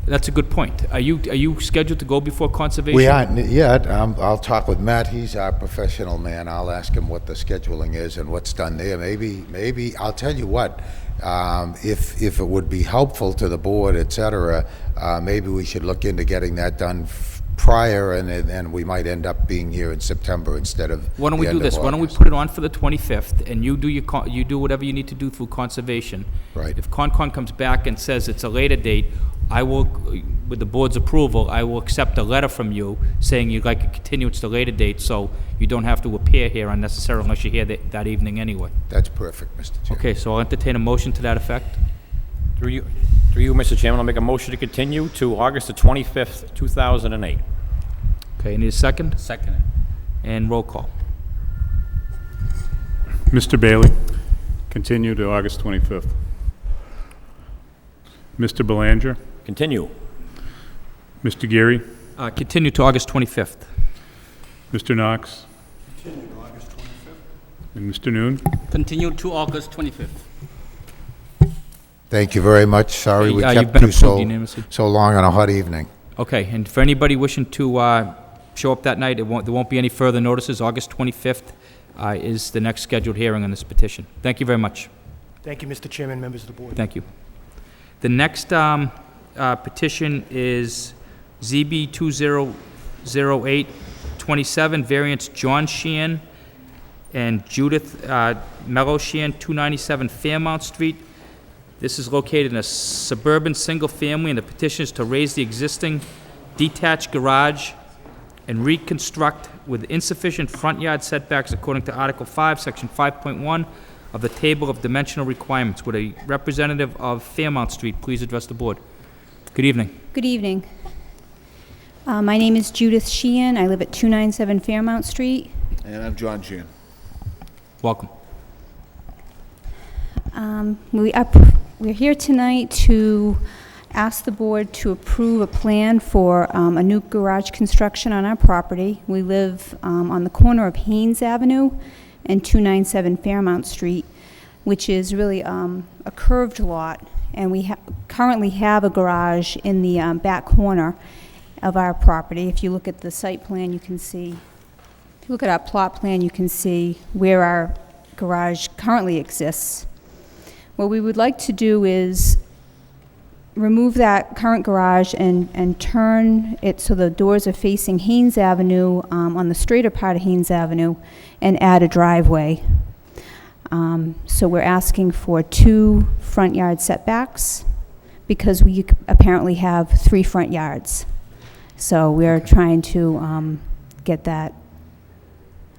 That's a good point. Are you scheduled to go before conservation? We aren't yet. I'll talk with Matt. He's our professional man. I'll ask him what the scheduling is and what's done there. Maybe I'll tell you what, if it would be helpful to the board, et cetera, maybe we should look into getting that done prior, and then we might end up being here in September instead of Why don't we the do end of this? Why don't we August. put it on for the 25th, and you do whatever you need to do through conservation. Right. If Concon comes back and says it's a later date, I will, with the board's approval, I will accept a letter from you saying you'd like a continuance to later date, so you don't have to appear here unnecessarily unless you're here that evening anyway. That's perfect, Mr. Chairman. Okay, so I'll entertain a motion to that effect. Through you, Mr. Chairman, I'll make a motion to continue to August the 25th, 2008. Okay, need a second? Second. And roll call. Mr. Bailey, continue to August 25th. Mr. Belanger, Continue. Mr. Geary, Continue to August 25th. Mr. Knox, Continue to August 25th. and Mr. Noon. Continue to August 25th. Thank you very much. Sorry we You've kept been you approved unanimously. so long on a hot evening. Okay, and for anybody wishing to show up that night, there won't be any further notices. August 25th is the next scheduled hearing on this petition. Thank you very much. Thank you, Mr. Chairman, members of the board. Thank you. The next petition is ZB 200827, variance John Sheehan and Judith Mello Sheehan, 297 Fairmount Street. This is located in a suburban single-family, and the petition is to raise the existing detached garage and reconstruct with insufficient front yard setbacks according to Article 5, Section 5.1 of the Table of Dimensional Requirements. Would a representative of Fairmount Street please address the board? Good evening. Good evening. My name is Judith Sheehan. I live at 297 Fairmount Street. And I'm John Sheehan. Welcome. We're here tonight to ask the board to approve a plan for a new garage construction on our property. We live on the corner of Haynes Avenue and 297 Fairmount Street, which is really a curved lot, and we currently have a garage in the back corner of our property. If you look at the site plan, you can see, if you look at our plot plan, you can see where our garage currently exists. What we would like to do is remove that current garage and turn it so the doors are facing Haynes Avenue, on the straighter part of Haynes Avenue, and add a driveway. So we're asking for 2 front yard setbacks because we apparently have 3 front yards. So we're trying to get that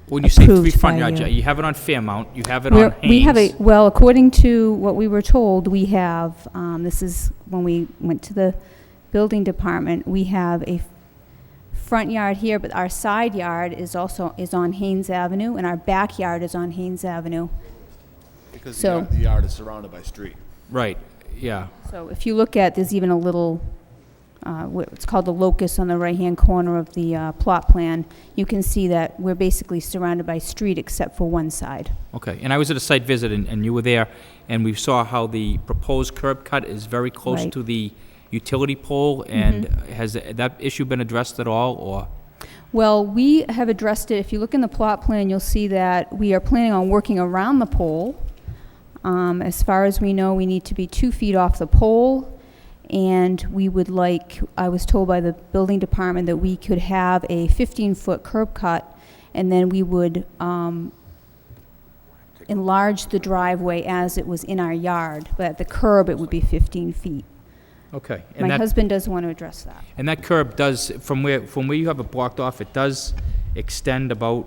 When you say 3 approved front by yard, you. you have it on Fairmount, you have it on Haynes. We have well, according to what we were told, we have, this is when we went to the building department, we have a front yard here, but our side yard is on Haynes Avenue, and our backyard is on Haynes Avenue. Because So- the yard is surrounded by street. Right, yeah. So if you look at, there's even a little, it's called the locus on the right-hand corner of the plot plan. You can see that we're basically surrounded by street except for one side. Okay, and I was at a site visit, and you were there, and we saw how the proposed curb cut is very close Right. to the utility pole, and has that issue been addressed at all, or? Well, we have addressed it. If you look in the plot plan, you'll see that we are planning on working around the pole. As far as we know, we need to be 2 feet off the pole, and we would like, I was told by the building department that we could have a 15-foot curb cut, and then we would enlarge the driveway as it was in our yard, but at the curb, it would be 15 feet. Okay. and My that- husband does want to address that. And that curb does, from where you have it blocked off, it does extend about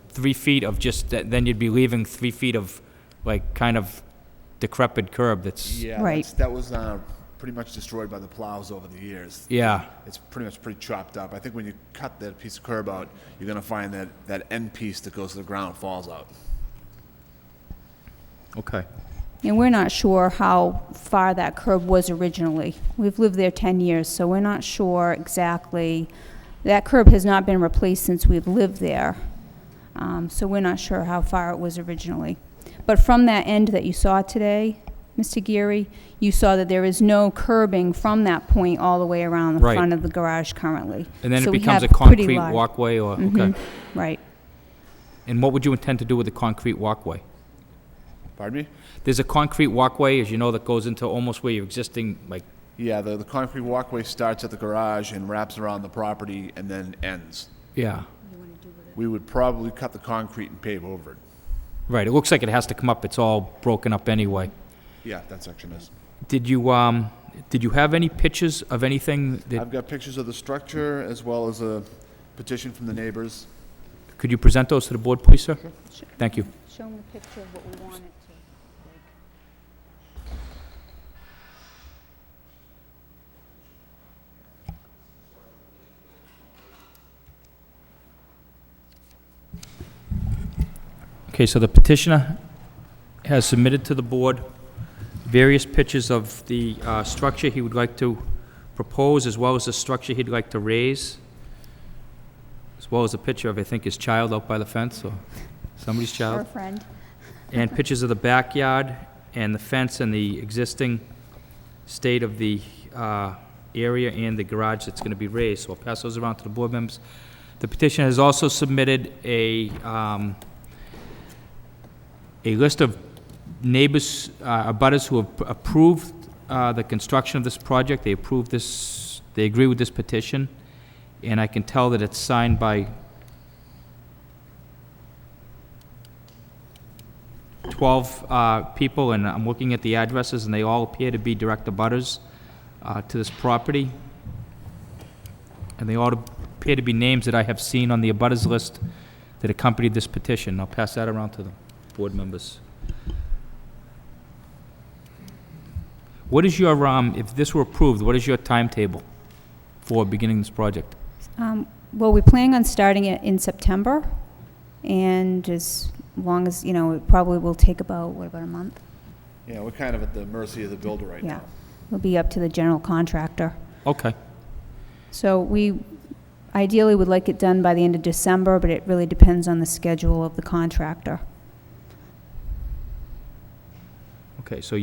3 feet of just, then you'd be leaving 3 feet of, like, kind of decrepit curb that's, Yeah, Right. that was pretty much destroyed by the plows over the years. yeah. It's pretty chopped up. I think when you cut that piece of curb out, you're gonna find that that end piece that goes to the ground falls out. Okay. And we're not sure how far that curb was originally. We've lived there 10 years, so we're not sure exactly. That curb has not been replaced since we've lived there. So we're not sure how far it was originally. But from that end that you saw today, Mr. Geary, you saw that there is no curbing from that point all the way around the Right. front of the garage currently. And then So it we becomes a have pretty concrete large- walkway, or, okay. Mhm, Right. And what would you intend to do with the concrete walkway? Pardon me? There's a concrete walkway, as you know, that goes into almost where your existing, like, Yeah, the concrete walkway starts at the garage and wraps around the property and then ends. yeah. We would probably cut the concrete and pave over it. Right, it looks like it has to come up, it's all broken up anyway. Yeah, that section is. Did you, Did you have any pictures of anything that, I've got pictures of the structure as well as a petition from the neighbors. could you present those to the board, please, sir? Thank you. Show them a picture of what we want it to. Okay, so the petitioner has submitted to the board various pictures of the structure he would like to propose, as well as the structure he'd like to raise, as well as a picture of, I think, his child out by the fence, or somebody's child. Her friend. And pictures of the backyard and the fence and the existing state of the area and the garage that's going to be raised. So I'll pass those around to the board members. The petitioner has also submitted a list of neighbors, abutters who have approved the construction of this project. They approve this, they agree with this petition, and I can tell that it's signed by 12 people, and I'm looking at the addresses, and they all appear to be direct abutters to this property. And they all appear to be names that I have seen on the abutters list that accompanied this petition. I'll pass that around to the board members. What is your, if this were approved, what is your timetable for beginning this project? Well, we're planning on starting it in September, and as long as, you know, it probably will take about a month? Yeah, we're kind of at the mercy of the builder right Yeah. now. It'll be up to the general contractor. Okay. So we ideally would like it done by the end of December, but it really depends on the schedule of the contractor. Okay, so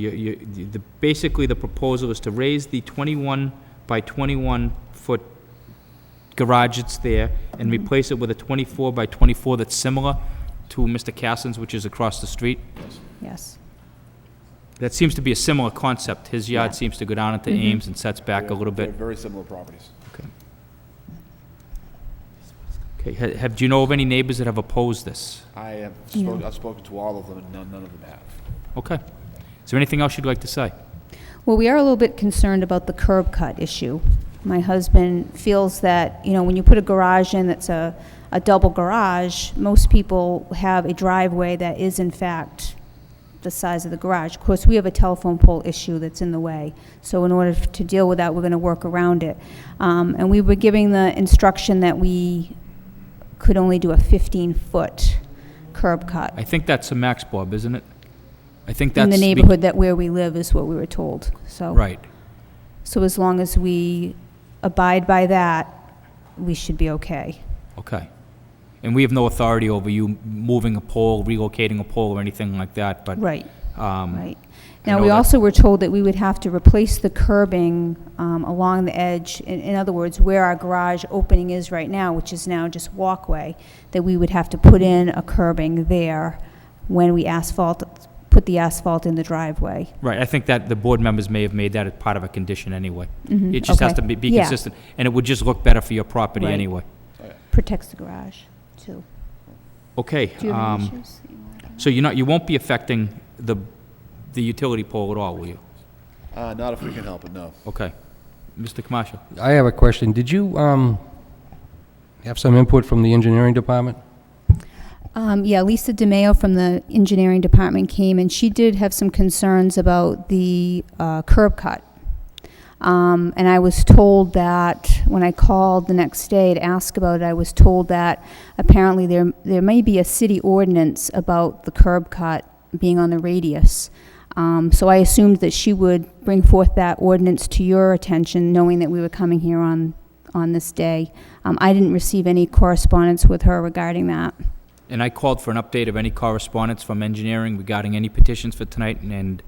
basically the proposal is to raise the 21 by 21 foot garage that's there and replace it with a 24 by 24 that's similar to Mr. Cassin's, which is across the street? Yes. That seems to be a similar concept. His yard seems to go down into Ames and sets back a little They're bit. very similar properties. Okay, do you know of any neighbors that have opposed this? I've spoken to all of them, and none of them have. Okay. Is there anything else you'd like to say? Well, we are a little bit concerned about the curb cut issue. My husband feels that, you know, when you put a garage in that's a double garage, most people have a driveway that is in fact the size of the garage. Of course, we have a telephone pole issue that's in the way. So in order to deal with that, we're going to work around it. And we were giving the instruction that we could only do a 15-foot curb cut. I think that's a max, Bob, isn't it? I think that's... In the neighborhood that where we live is what we were told, so. Right. So as long as we abide by that, we should be okay. Okay. And we have no authority over you moving a pole, relocating a pole, or anything like that, but... Right, right. I Now, know we that- also were told that we would have to replace the curbing along the edge, in other words, where our garage opening is right now, which is now just walkway, that we would have to put in a curbing there when we put the asphalt in the driveway. Right, I think that the board members may have made that as part of a condition anyway. Mhm, It just has okay. to be Yeah. consistent, and it would just look better for your property Right. anyway. Protects the garage, too. Okay, Do you have any issues? so you won't be affecting the utility pole at all, will you? Not if we can help it, no. Okay. Mr. Camacho? I have a question. Did you have some input from the engineering department? Yeah, Lisa DeMayo from the engineering department came, and she did have some concerns about the curb cut. And I was told that, when I called the next day to ask about it, I was told that apparently there may be a city ordinance about the curb cut being on the radius. So I assumed that she would bring forth that ordinance to your attention, knowing that we were coming here on this day. I didn't receive any correspondence with her regarding that. And I called for an update of any correspondence from engineering regarding any petitions for tonight, and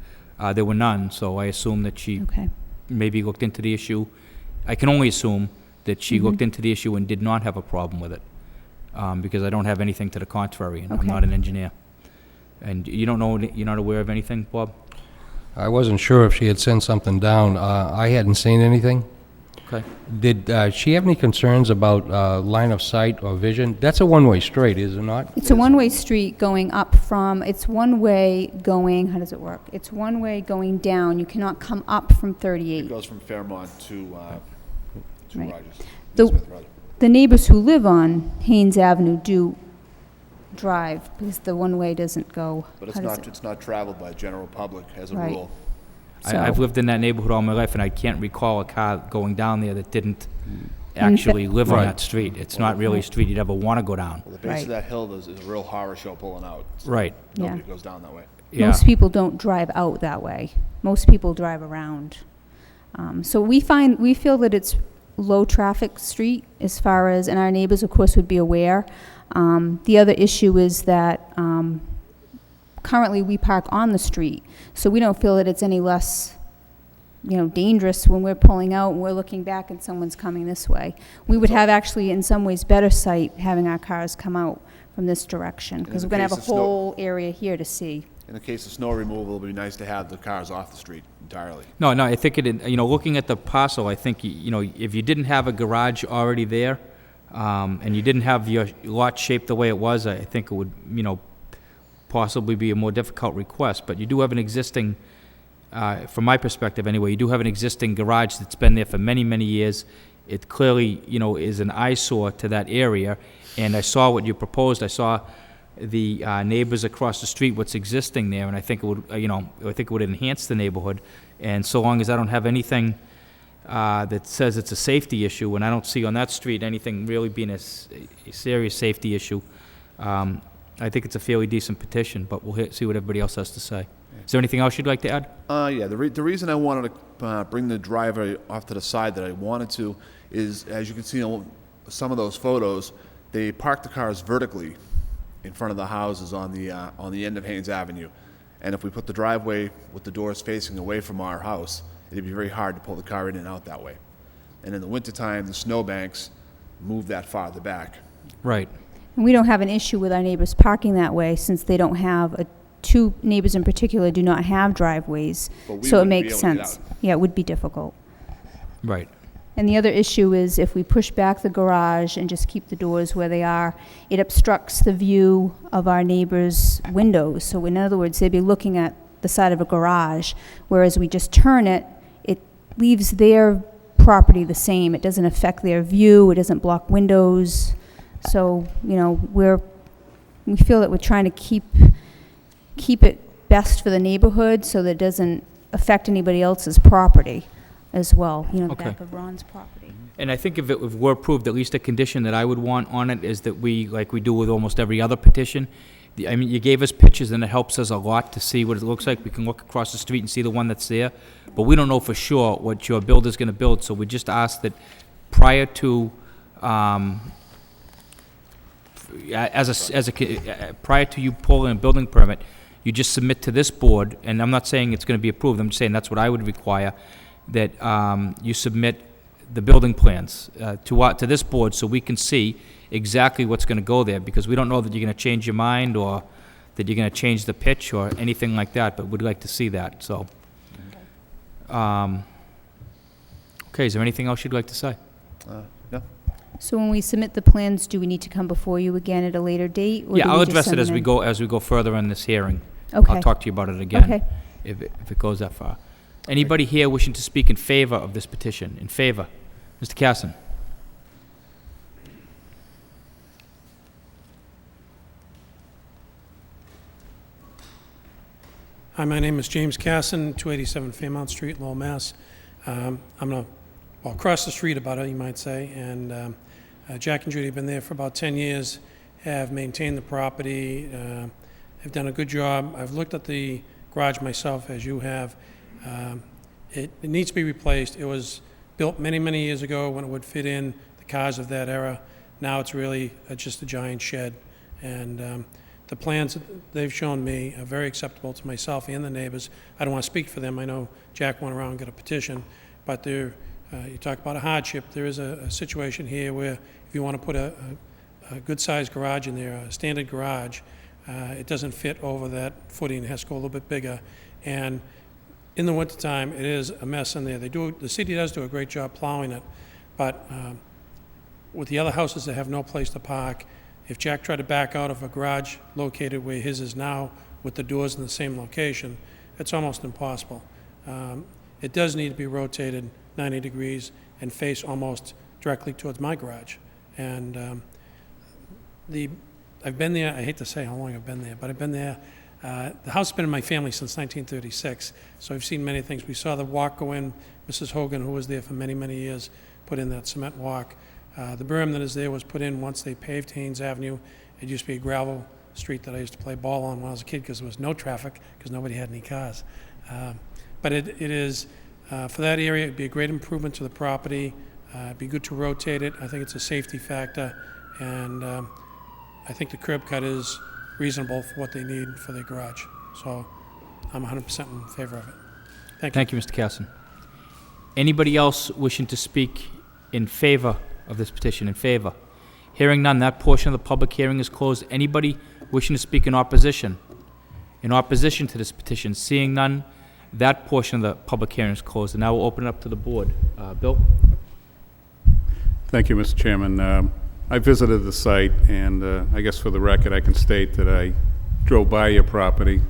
there were none, so I assume that she maybe looked into the issue. I can only assume that she looked into the issue and did not have a problem with it, because I don't have anything to the contrary, and I'm not an engineer. And you don't know, you're not aware of anything, Bob? I wasn't sure if she had sent something down. I hadn't seen anything. Okay. Did she have any concerns about line of sight or vision? That's a one-way street, is it not? It's a one-way street going up from, it's one way going, how does it work? It's one way going down. You cannot come up from 38. It goes from Fairmont to Right. Rogers. The neighbors who live on Haynes Avenue do drive, because the one-way doesn't go. But it's not traveled by general public as a Right. rule. I've lived in that neighborhood all my life, and I can't recall a car going down there that didn't actually live on Right. that street. It's not really a street you'd ever want to go down. Well, the base of that hill is a real horror show pulling out. So Right. Nobody Yeah. goes down that way. Yeah. Most people don't drive out that way. Most people drive around. So we feel that it's low-traffic street as far as, and our neighbors, of course, would be aware. The other issue is that currently we park on the street, so we don't feel that it's any less, dangerous when we're pulling out and we're looking back and someone's coming this way. We would have actually, in some ways, better sight having our cars come out from this direction, because in we're going to the have a case of snow- whole area here to see. In the case of snow removal, it would be nice to have the cars off the street entirely. No, I think looking at the parcel, I think, if you didn't have a garage already there, and you didn't have your lot shaped the way it was, I think it would, possibly be a more difficult request. But you do have an existing, from my perspective anyway, you do have an existing garage that's been there for many, many years. It clearly, is an eyesore to that area, and I saw what you proposed. I saw the neighbors across the street, what's existing there, and I think it would, I think it would enhance the neighborhood. And so long as I don't have anything that says it's a safety issue, and I don't see on that street anything really being a serious safety issue, I think it's a fairly decent petition, but we'll see what everybody else has to say. Is there anything else you'd like to add? Yeah, the reason I wanted to bring the driveway off to the side that I wanted to is, as you can see on some of those photos, they park the cars vertically in front of the houses on the end of Haynes Avenue. And if we put the driveway with the doors facing away from our house, it'd be very hard to pull the car in and out that way. And in the wintertime, the snowbanks move that farther back. Right. And we don't have an issue with our neighbors parking that way, since they don't have, two neighbors in particular do not have driveways, But we so it wouldn't be makes able to get sense. out. Yeah, it would be difficult. Right. And the other issue is if we push back the garage and just keep the doors where they are, it obstructs the view of our neighbors' windows. So in other words, they'd be looking at the side of a garage, whereas we just turn it, it leaves their property the same. It doesn't affect their view, it doesn't block windows. So, we feel that we're trying to keep it best for the neighborhood so that it doesn't affect anybody else's property as well, the Okay. back of Ron's property. And I think if we're approved, at least a condition that I would want on it is that we, like we do with almost every other petition, you gave us pictures, and it helps us a lot to see what it looks like. We can look across the street and see the one that's there, but we don't know for sure what your builder's gonna build, so we just ask that prior to, prior to you pulling a building permit, you just submit to this board, and I'm not saying it's gonna be approved, I'm just saying that's what I would require, that you submit the building plans to this board so we can see exactly what's going to go there, because we don't know that you're going to change your mind or that you're going to change the pitch or anything like that, but we'd like to see that, so. Okay, is there anything else you'd like to say? No. So when we submit the plans, do we need to come before you again at a later date? Or Yeah, do we I'll just address it send as them we in? go further in this hearing. Okay. I'll talk to you about it again. Okay. If it goes that far. Anybody here wishing to speak in favor of this petition? In favor? Mr. Casson? Hi, my name is James Casson, 287 Fairmount Street, Lowell, Mass. Across the street about it, you might say, and Jack and Judy have been there for about 10 years, have maintained the property, have done a good job. I've looked at the garage myself, as you have. It needs to be replaced. It was built many, many years ago when it would fit in the cars of that era. Now it's really just a giant shed, and the plans that they've shown me are very acceptable to myself and the neighbors. I don't want to speak for them. I know Jack went around and got a petition, but you talk about a hardship. There is a situation here where if you want to put a good-sized garage in there, a standard garage, it doesn't fit over that footing. It has to go a little bit bigger. And in the wintertime, it is a mess in there. The city does do a great job plowing it, but with the other houses that have no place to park, if Jack tried to back out of a garage located where his is now with the doors in the same location, it's almost impossible. It does need to be rotated 90 degrees and face almost directly towards my garage. And I've been there, I hate to say how long I've been there, but I've been there. The house has been in my family since 1936, so I've seen many things. We saw the walk go in. Mrs. Hogan, who was there for many, many years, put in that cement walk. The berm that is there was put in once they paved Haynes Avenue. It used to be a gravel street that I used to play ball on when I was a kid because there was no traffic because nobody had any cars. But it is, for that area, it'd be a great improvement to the property. It'd be good to rotate it. I think it's a safety factor, and I think the curb cut is reasonable for what they need for their garage. So I'm 100% in favor of it. Thank you. Thank you, Mr. Casson. Anybody else wishing to speak in favor of this petition? In favor? Hearing none, that portion of the public hearing is closed. Anybody wishing to speak in opposition? In opposition to this petition? Seeing none, that portion of the public hearing is closed. And now we'll open it up to the board. Bill? Thank you, Mr. Chairman. I visited the site, and I guess for the record, I can state that I drove by your property,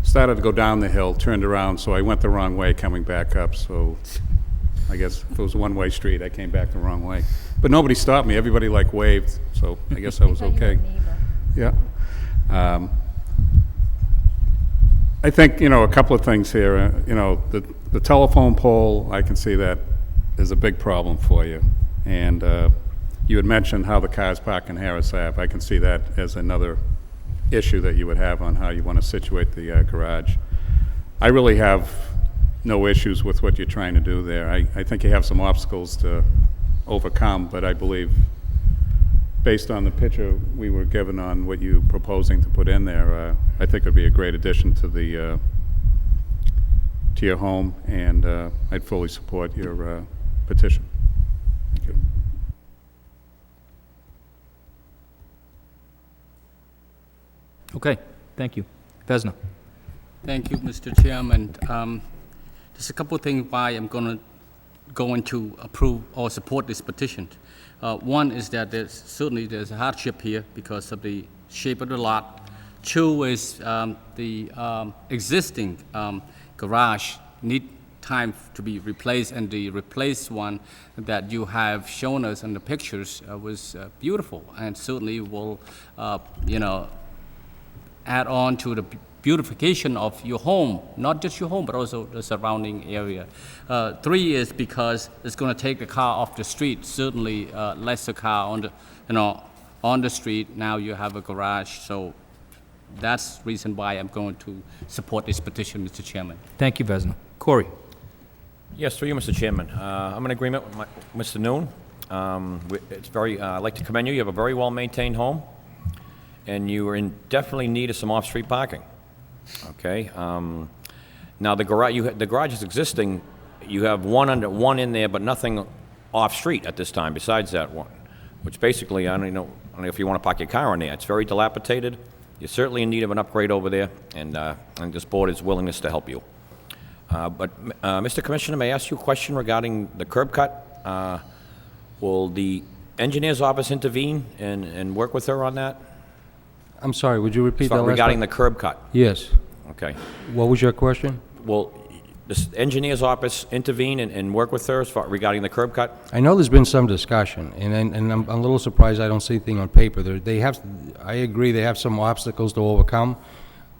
started to go down the hill, turned around, so I went the wrong way coming back up. So I guess if it was a one-way street, I came back the wrong way. But nobody stopped me. Everybody waved, so I guess I was okay. Yeah. I think, a couple of things here. The telephone pole, I can see that is a big problem for you. And you had mentioned how the cars park in Harris Ave. I can see that as another issue that you would have on how you want to situate the garage. I really have no issues with what you're trying to do there. I think you have some obstacles to overcome, but I believe, based on the picture we were given on what you're proposing to put in there, I think it would be a great addition to the to your home, and I'd fully support your petition. Thank you. Okay, thank you. Vesna? Thank you, Mr. Chairman. Just a couple of things why I'm going to approve or support this petition. One is that there's a hardship here because of the shape of the lot. Two is the existing garage need time to be replaced, and the replaced one that you have shown us in the pictures was beautiful, and certainly will, add on to the beautification of your home, not just your home, but also the surrounding area. Three is because it's going to take the car off the street. Certainly, less a car on the street. Now you have a garage, so that's the reason why I'm going to support this petition, Mr. Chairman. Thank you, Vesna. Corey? Yes, through you, Mr. Chairman. I'm in agreement with Mr. Noon. I'd like to commend you. You have a very well-maintained home, and you are in definitely need of some off-street parking. Okay. Now the garage is existing. You have one in there, but nothing off-street at this time besides that one, which basically I don't know if you want to park your car in there. It's very dilapidated. You're certainly in need of an upgrade over there, and this board is willingness to help you. But Mr. Commissioner, may I ask you a question regarding the curb cut? Will the engineer's office intervene and work with her on that? I'm sorry, would you repeat that last regarding part? the curb cut? Yes. Okay. What was your question? Will the engineer's office intervene and work with her regarding the curb cut? I know there's been some discussion, and I'm a little surprised I don't see anything on paper. I agree they have some obstacles to overcome.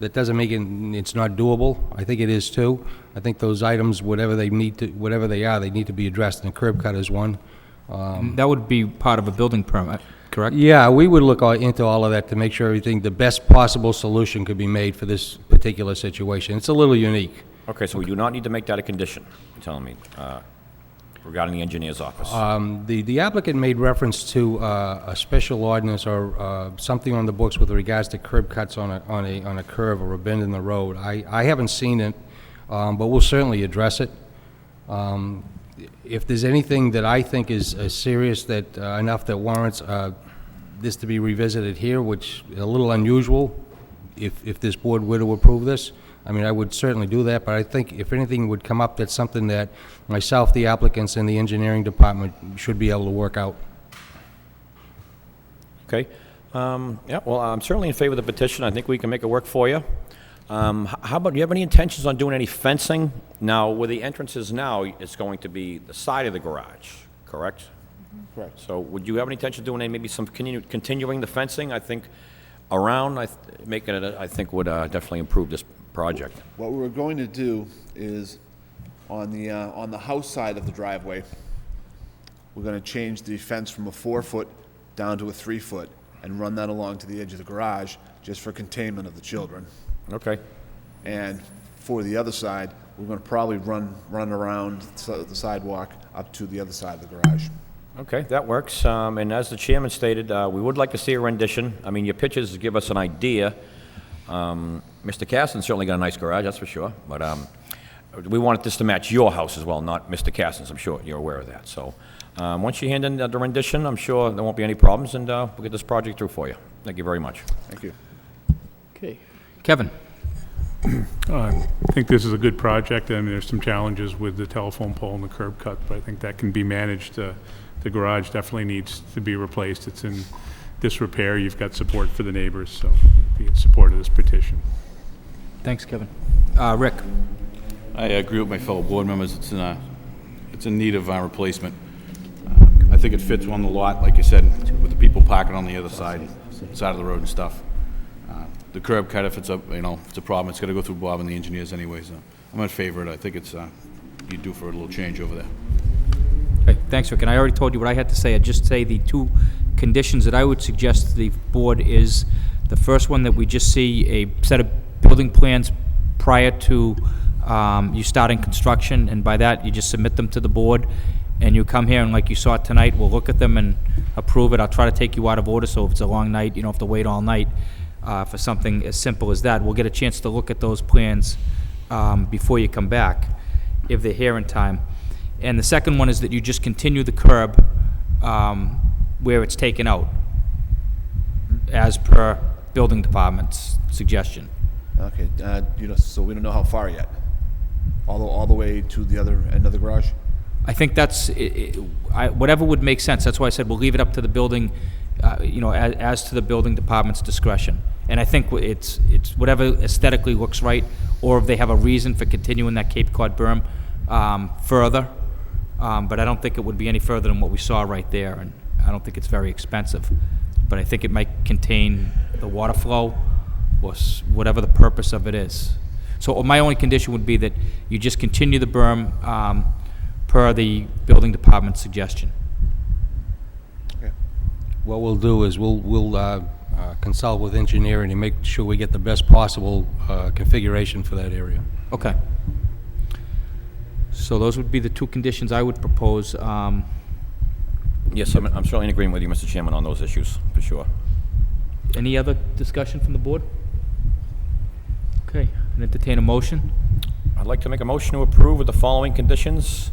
That doesn't make it's not doable. I think it is too. I think those items, whatever they need to be addressed, and the curb cut is one. That would be part of a building permit, correct? Yeah, we would look into all of that to make sure the best possible solution could be made for this particular situation. It's a little unique. Okay, so we do not need to make that a condition, you're telling me, regarding the engineer's office. The applicant made reference to a special ordinance or something on the books with regards to curb cuts on a curve or a bend in the road. I haven't seen it, but we'll certainly address it. If there's anything that I think is serious enough that warrants this to be revisited here, which is a little unusual, if this board were to approve this. I mean, I would certainly do that, but I think if anything would come up, that's something that myself, the applicants, and the engineering department should be able to work out. Okay. Yeah, well, I'm certainly in favor of the petition. I think we can make it work for you. How about, do you have any intentions on doing any fencing? Now, where the entrance is now, it's going to be the side of the garage, correct? Correct. So would you have any intention of doing any, maybe some continuing the fencing? I think around, making it, I think would definitely improve this project. What we're going to do is, on the house side of the driveway, we're gonna change the fence from a 4-foot down to a 3-foot and run that along to the edge of the garage, just for containment of the children. Okay. And for the other side, we're gonna probably run around the sidewalk up to the other side of the garage. Okay, that works. And as the chairman stated, we would like to see a rendition. I mean, your pictures give us an idea. Mr. Casson certainly got a nice garage, that's for sure. But we wanted this to match your house as well, not Mr. Casson's. I'm sure you're aware of that. So once you hand in the rendition, I'm sure there won't be any problems, and we'll get this project through for you. Thank you very much. Thank you. Okay. Kevin? I think this is a good project. I mean, there's some challenges with the telephone pole and the curb cut, but I think that can be managed. The garage definitely needs to be replaced. It's in disrepair. You've got support for the neighbors, so be in support of this petition. Thanks, Kevin. Rick? I agree with my fellow board members. It's in need of replacement. I think it fits on the lot, like you said, with the people parking on the other side of the road and stuff. The curb cut, if it's a problem, it's got to go through Bob and the engineers anyway. So I'm in favor of it. I think it's you do for a little change over there. Okay, thanks, Rick. And I already told you what I had to say. I'd just say the two conditions that I would suggest to the board is the first one, that we just see a set of building plans prior to you starting construction, and by that you just submit them to the board, and you come here and, like you saw tonight, we'll look at them and approve it. I'll try to take you out of order, so if it's a long night, you don't have to wait all night for something as simple as that. We'll get a chance to look at those plans before you come back, if they're here in time. And the second one is that you just continue the curb where it's taken out, as per building department's suggestion. Okay, so we don't know how far yet? All the way to the other end of the garage? I think that's, whatever would make sense. That's why I said we'll leave it up to the building, as to the building department's discretion. And I think it's whatever aesthetically looks right, or if they have a reason for continuing that Cape Cod berm further. But I don't think it would be any further than what we saw right there, and I don't think it's very expensive. But I think it might contain the water flow, or whatever the purpose of it is. So my only condition would be that you just continue the berm per the building department's suggestion. Okay. What we'll do is we'll consult with engineering and make sure we get the best possible configuration for that area. Okay. So those would be the two conditions I would propose. Yes, I'm certainly in agreement with you, Mr. Chairman, on those issues, for sure. Any other discussion from the board? Okay, and entertain a motion. I'd like to make a motion to approve with the following conditions: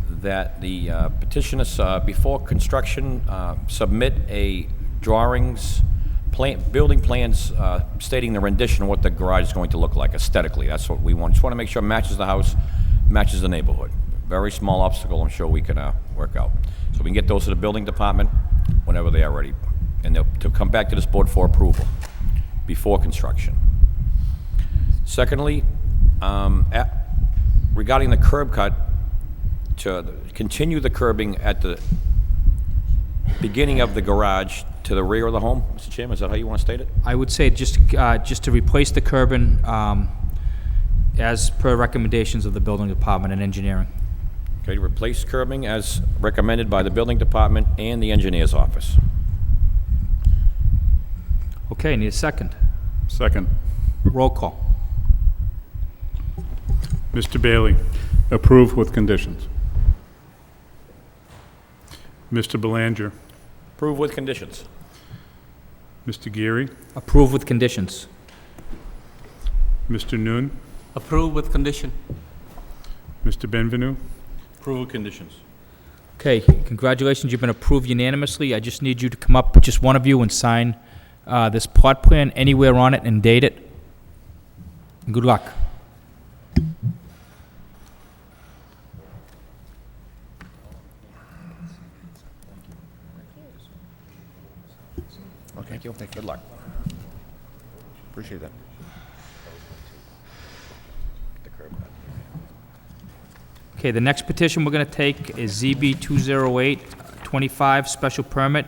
that the petitioners, before construction, submit drawings, building plans stating the rendition of what the garage is going to look like aesthetically. That's what we want. Just want to make sure it matches the house, matches the neighborhood. Very small obstacle, I'm sure we can work out. So we can get those to the building department whenever they are ready, and they'll to come back to this board for approval before construction. Secondly, regarding the curb cut, to continue the curbing at the beginning of the garage to the rear of the home. Mr. Chairman, is that how you want to state it? I would say just to replace the curbing as per recommendations of the building department and engineering. Okay, to replace curbing as recommended by the building department and the engineer's office. Okay, need a second. Second. Roll call. Mr. Bailey, approve with conditions. Mr. Belanger. Approve with conditions. Mr. Geary. Approve with conditions. Mr. Noon. Approve with condition. Mr. Benvenu. Approve with conditions. Okay, congratulations, you've been approved unanimously. I just need you to come up, just one of you, and sign this plot plan anywhere on it and date it. Good luck. Okay, good luck. Appreciate that. Okay, the next petition we're going to take is ZB 20825, special permit,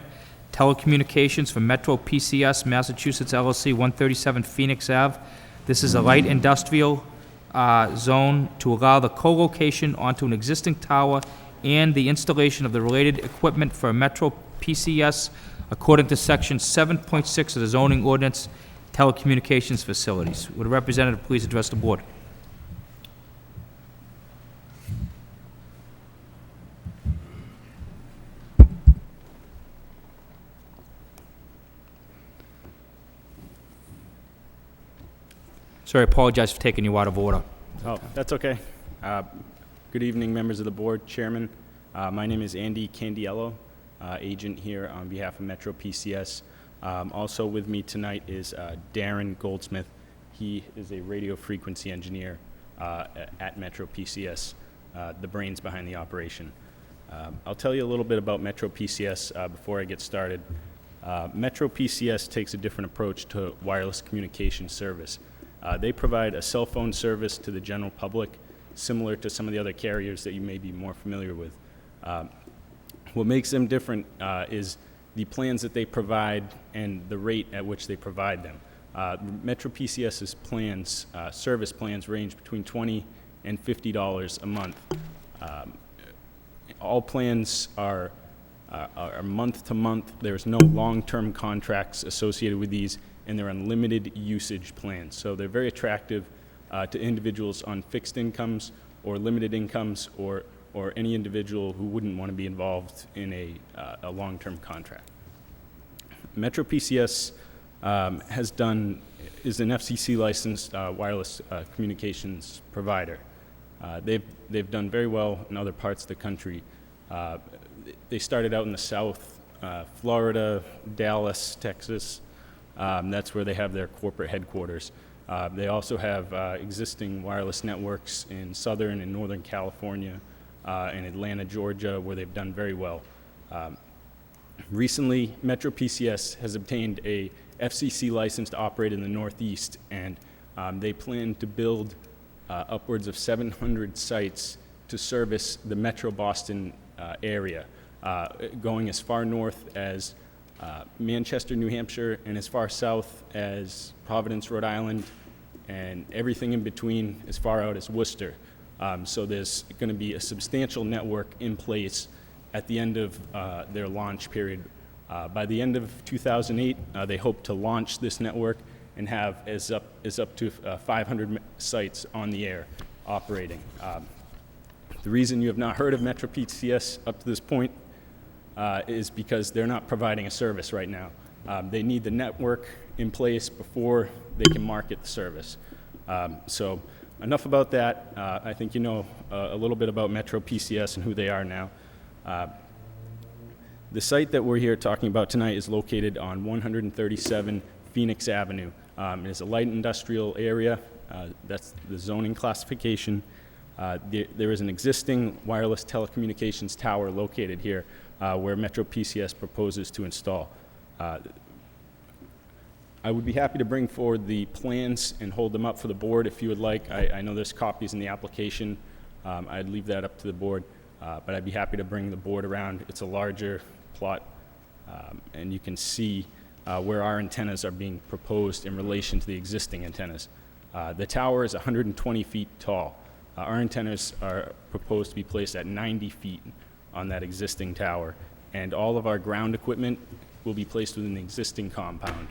telecommunications for Metro PCS Massachusetts LLC, 137 Phoenix Ave. This is a light industrial zone to allow the co-location onto an existing tower and the installation of the related equipment for Metro PCS according to section 7.6 of the zoning ordinance, telecommunications facilities. Would a representative please address the board? Sorry, I apologize for taking you out of order. Oh, that's okay. Good evening, members of the board, chairman. My name is Andy Candiello, agent here on behalf of Metro PCS. Also with me tonight is Darren Goldsmith. He is a radio frequency engineer at Metro PCS, the brains behind the operation. I'll tell you a little bit about Metro PCS before I get started. Metro PCS takes a different approach to wireless communication service. They provide a cell phone service to the general public, similar to some of the other carriers that you may be more familiar with. What makes them different is the plans that they provide and the rate at which they provide them. Metro PCS's plans, service plans, range between $20 and $50 a month. All plans are month to month. There's no long-term contracts associated with these, and they're unlimited usage plans. So they're very attractive to individuals on fixed incomes or limited incomes, or any individual who wouldn't want to be involved in a long-term contract. Metro PCS is an FCC licensed wireless communications provider. They've done very well in other parts of the country. They started out in the South, Florida, Dallas, Texas. That's where they have their corporate headquarters. They also have existing wireless networks in Southern and Northern California, and Atlanta, Georgia, where they've done very well. Recently, Metro PCS has obtained a FCC license to operate in the Northeast, and they plan to build upwards of 700 sites to service the Metro Boston area, going as far north as Manchester, New Hampshire, and as far south as Providence, Rhode Island, and everything in between as far out as Worcester. So there's going to be a substantial network in place at the end of their launch period. By the end of 2008, they hope to launch this network and have as up to 500 sites on the air operating. The reason you have not heard of Metro PCS up to this point is because they're not providing a service right now. They need the network in place before they can market the service. So enough about that. I think you know a little bit about Metro PCS and who they are now. The site that we're here talking about tonight is located on 137 Phoenix Avenue. It is a light industrial area. That's the zoning classification. There is an existing wireless telecommunications tower located here where Metro PCS proposes to install. I would be happy to bring forward the plans and hold them up for the board if you would like. I know there's copies in the application. I'd leave that up to the board, but I'd be happy to bring the board around. It's a larger plot, and you can see where our antennas are being proposed in relation to the existing antennas. The tower is 120 feet tall. Our antennas are proposed to be placed at 90 feet on that existing tower, and all of our ground equipment will be placed within the existing compound.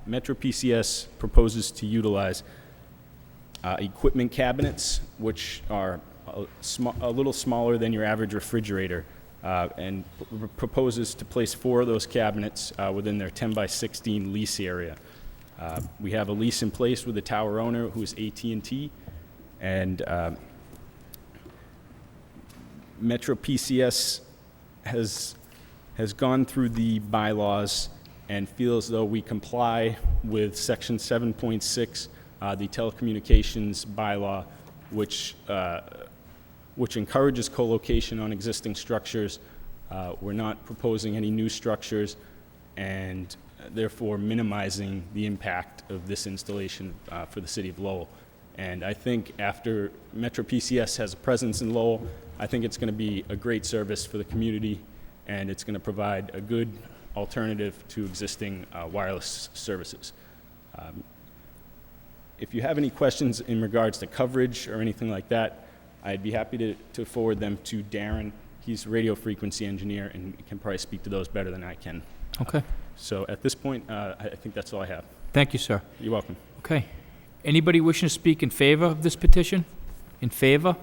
Metro PCS proposes to utilize equipment cabinets, which are a little smaller than your average refrigerator, and proposes to place 4 of those cabinets within their 10 by 16 lease area. We have a lease in place with the tower owner, who is AT&T, and Metro PCS has gone through the bylaws and feel as though we comply with Section 7.6, the telecommunications bylaw, which encourages co-location on existing structures. We're not proposing any new structures, and therefore minimizing the impact of this installation for the city of Lowell. And I think after Metro PCS has a presence in Lowell, I think it's going to be a great service for the community, and it's going to provide a good alternative to existing wireless services. If you have any questions in regards to coverage or anything like that, I'd be happy to forward them to Darren. He's a radio frequency engineer and can probably speak to those better than I can. Okay. So at this point, I think that's all I have. Thank you, sir. You're welcome. Okay. Anybody wishing to speak in favor of this petition? In favor?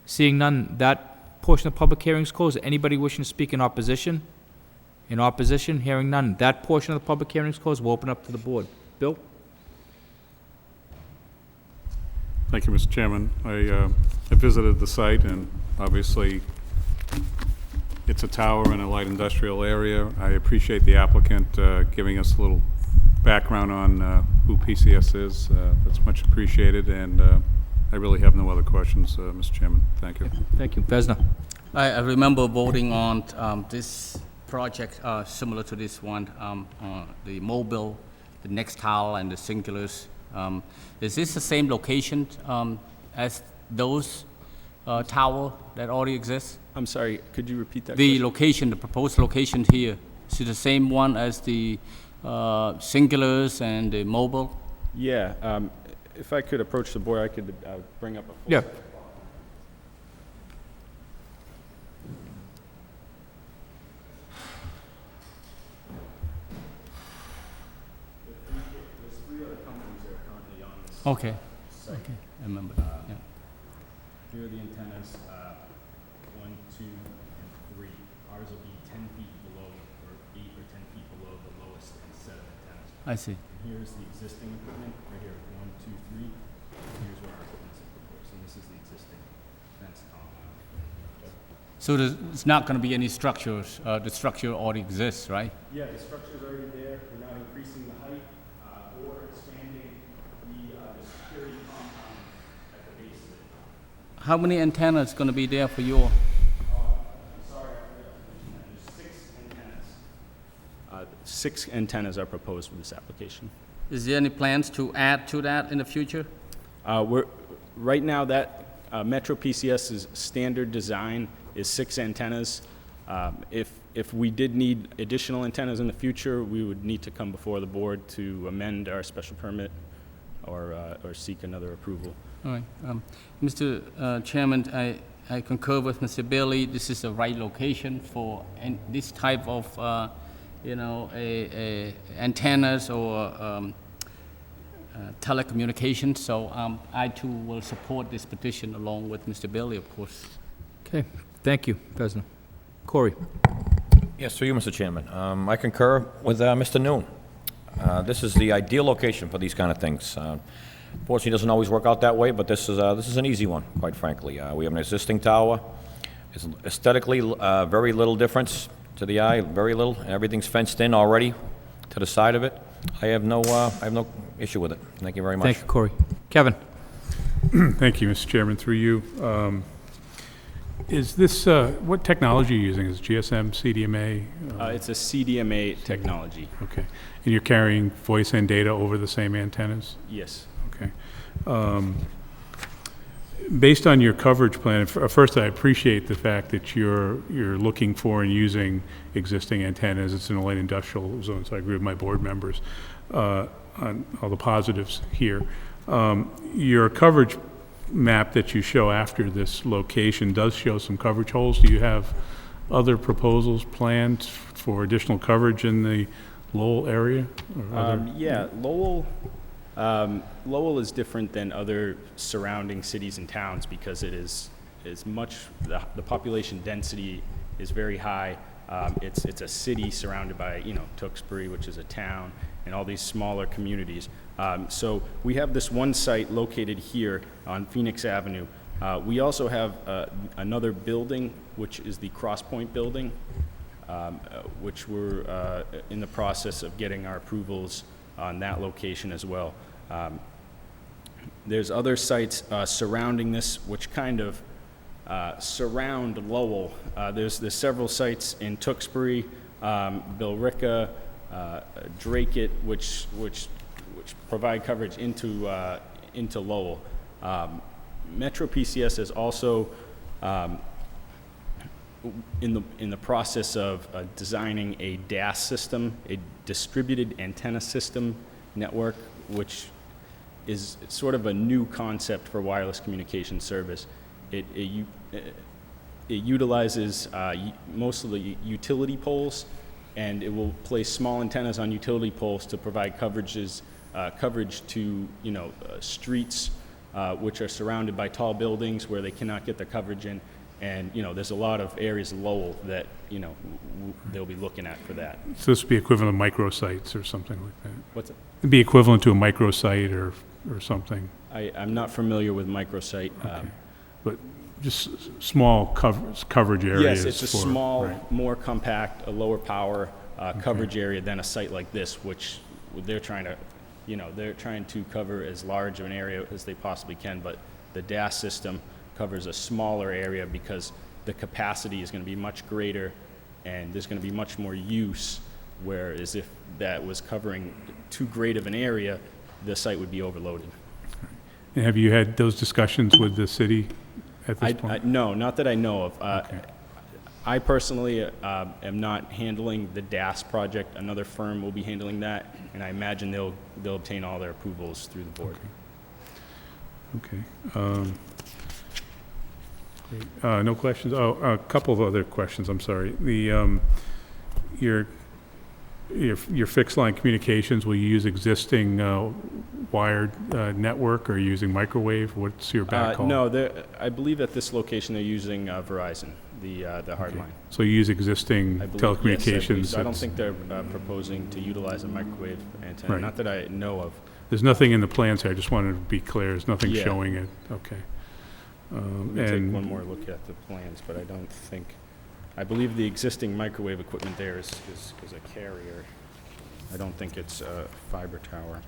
Seeing none, that portion of the public hearing is closed. Anybody wishing to speak in opposition? In opposition, hearing none, that portion of the public hearing is closed. We'll open up to the board. Bill? Thank you, Mr. Chairman. I visited the site, and obviously it's a tower in a light industrial area. I appreciate the applicant giving us a little background on who PCS is. That's much appreciated, and I really have no other questions, Mr. Chairman. Thank you. Thank you. Vesna? I remember voting on this project similar to this one, the mobile, the next tower, and the singulars. Is this the same location as those tower that already exists? I'm sorry, could you repeat that The question? location, the proposed location here, is it the same one as the singulars and the mobile? Yeah, if I could approach the board, I could bring up a full Yeah. There's 3 other companies that are currently on this Okay. site. Okay, I remember that, yeah. Here are the antennas, 1, 2, and 3. Ours will be 10 feet below, or 8 or 10 feet below the lowest set of antennas. I see. And here's the existing equipment, right here, 1, 2, 3. Here's where our equipment's proposed, and this is the existing fence compound. So there's not going to be any structures, the structure already exists, right? Yeah, the structure's already there. We're not increasing the height or expanding the security compound at the base of it. How many antennas going to be there for your? I'm sorry, there's 6 antennas. 6 antennas are proposed with this application. Is there any plans to add to that in the future? Right now, that Metro PCS's standard design is 6 antennas. If we did need additional antennas in the future, we would need to come before the board to amend our special permit or seek another approval. All right. Mr. Chairman, I concur with Mr. Bailey. This is the right location for this type of, antennas or telecommunications. So I too will support this petition along with Mr. Bailey, of course. Okay. Thank you, President. Corey? Yes, through you, Mr. Chairman. I concur with Mr. Noon. This is the ideal location for these kind of things. Fortunately, it doesn't always work out that way, but this is an easy one, quite frankly. We have an existing tower. It's aesthetically very little difference to the eye, very little. Everything's fenced in already to the side of it. I have no issue with it. Thank you very much. Thank you, Corey. Kevin? Thank you, Mr. Chairman. Through you. Is this, what technology are you using? Is it GSM, CDMA? It's a CDMA technology. Okay. And you're carrying voice and data over the same antennas? Yes. Okay. Based on your coverage plan, first I appreciate the fact that you're looking for and using existing antennas. It's in a light industrial zone, so I agree with my board members on all the positives here. Your coverage map that you show after this location does show some coverage holes. Do you have other proposals planned for additional coverage in the Lowell area? Yeah, Lowell is different than other surrounding cities and towns because it is much, the population density is very high. It's a city surrounded by, Tewksbury, which is a town, and all these smaller communities. So we have this one site located here on Phoenix Avenue. We also have another building, which is the Cross Point building. which we're in the process of getting our approvals on that location as well. There's other sites surrounding this, which kind of surround Lowell. There's several sites in Tewksbury, Billerica, Drake, which provide coverage into Lowell. Metro PCS is also in the process of designing a DAS system, a distributed antenna system network, which is sort of a new concept for wireless communication service. It utilizes most of the utility poles, and it will place small antennas on utility poles to provide coverage to streets which are surrounded by tall buildings where they cannot get the coverage in. And there's a lot of areas of Lowell that they'll be looking at for that. So this would be equivalent to microsites or something like that? What's it? It'd be equivalent to a microsite or something? I'm not familiar with microsite. Okay. But just small coverage areas? Yes, it's a small, right. more compact, a lower power coverage area than a site like this, which they're trying to cover as large of an area as they possibly can. But the DAS system covers a smaller area because the capacity is going to be much greater, and there's going to be much more use. Whereas if that was covering too great of an area, the site would be overloaded. And have you had those discussions with the city at this point? No, not that I know of. Okay. I personally am not handling the DAS project. Another firm will be handling that, and I imagine they'll obtain all their approvals through the board. Okay. Great. No questions? Oh, a couple of other questions, I'm sorry. Your fixed line communications, will you use existing wired network or using microwave? What's your backhaul? No, I believe at this location they're using Verizon, the hard line. So you use existing telecommunications? Yes, I don't think they're proposing to utilize a microwave antenna, Right. not that I know of. There's nothing in the plans here, I just wanted to be clear, there's nothing Yeah. showing it, okay. Let me take one more look at the plans, but I don't think, I believe the existing microwave equipment there is a carrier. I don't think it's a fiber tower.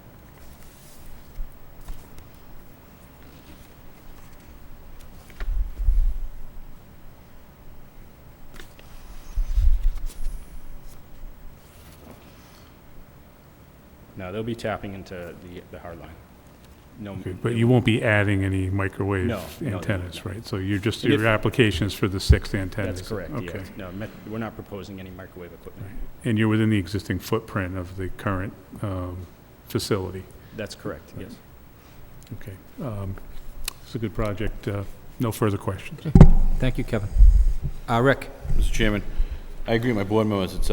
No, they'll be tapping into the hard line. No, Okay, but you won't be adding any microwave No, antennas, no. right? So you're just, And your application is for the 6 antennas? That's correct, Okay. yes. No, we're not proposing any microwave equipment. And you're within the existing footprint of the current facility? That's correct, yes. Okay. It's a good project. No further questions. Thank you, Kevin. Rick? Mr. Chairman, I agree with my board members. It's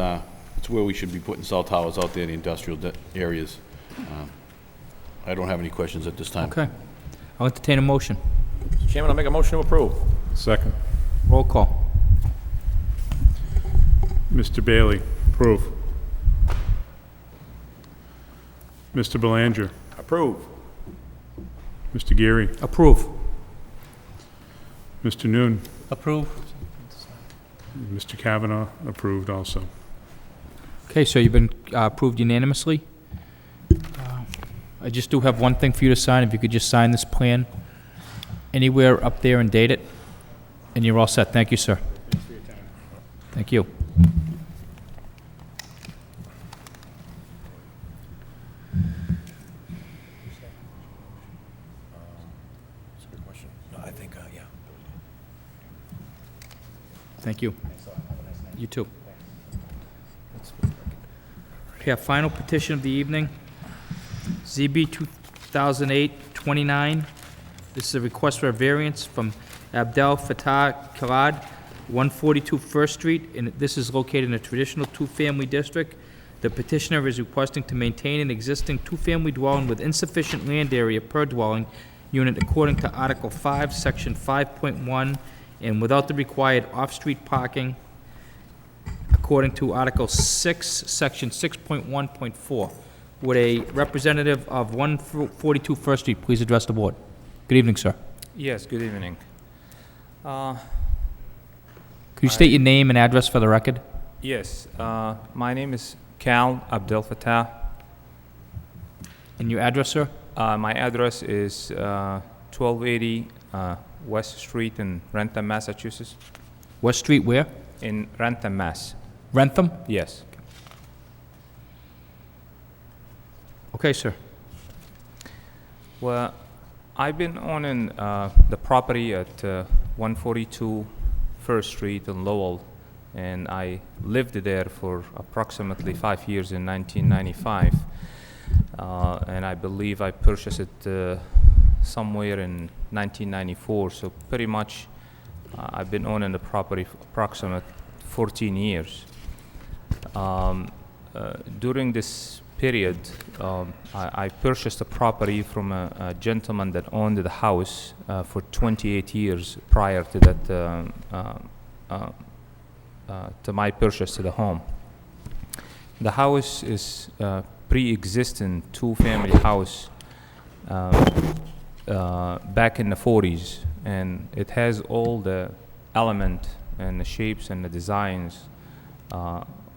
where we should be putting cell towers out there in the industrial areas. I don't have any questions at this time. Okay. I'll entertain a motion. Mr. Chairman, I'll make a motion to approve. Second. Roll call. Mr. Bailey? Approve. Mr. Belanger? Approve. Mr. Geary? Approve. Mr. Noon? Approve. Mr. Kavanaugh? Approved also. Okay, so you've been approved unanimously. I just do have one thing for you to sign. If you could just sign this plan anywhere up there and date it, and you're all set. Thank you, sir. Thanks for your time. Thank you. That's a good question. No, I think, yeah. Thank you. You too. Okay, our final petition of the evening, ZB 2008-29. This is a request for a variance from Abdel Fattah Khalad, 142 First Street, and this is located in a traditional two-family district. The petitioner is requesting to maintain an existing two-family dwelling with insufficient land area per dwelling unit according to Article 5, Section 5.1, and without the required off-street parking according to Article 6, Section 6.1.4. Would a representative of 142 First Street please address the board? Good evening, sir. Yes, good evening. Could you state your name and address for the record? Yes, my name is Cal Abdel Fattah. And your address, sir? My address is 1280 West Street in Rentham, Massachusetts. West Street where? In Rentham, Mass. Rentham? Yes. Okay, sir. Well, I've been owning the property at 142 First Street in Lowell, and I lived there for approximately 5 years in 1995. And I believe I purchased it somewhere in 1994, so pretty much I've been owning the property for approximately 14 years. During this period, I purchased a property from a gentleman that owned the house for 28 years prior to that, to my purchase to the home. The house is pre-existing two-family house back in the 40s, and it has all the element and the shapes and the designs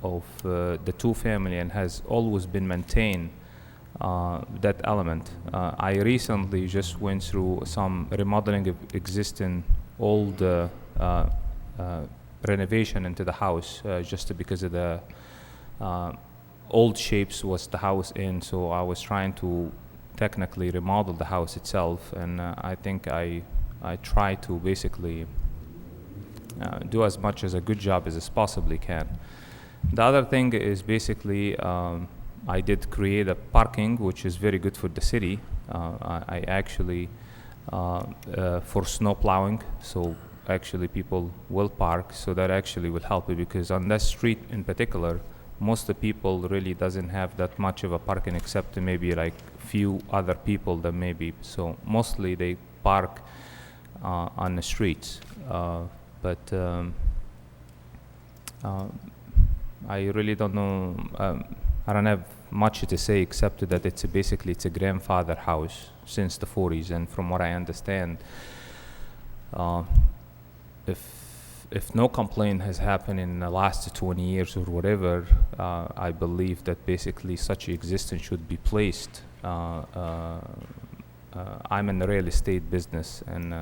of the two-family, and has always been maintained that element. I recently just went through some remodeling of existing old renovation into the house just because of the old shapes was the house in, so I was trying to technically remodel the house itself, and I think I try to basically do as much as a good job as I possibly can. The other thing is basically I did create a parking, which is very good for the city. I actually for snow plowing, so actually people will park, so that actually will help you, because on that street in particular, most of the people really doesn't have that much of a parking, except maybe like few other people that maybe, so mostly they park on the streets. But I really don't know, I don't have much to say except that it's basically it's a grandfather house since the 40s, and from what I understand, if no complaint has happened in the last 20 years or whatever, I believe that basically such existence should be placed. I'm in the real estate business, and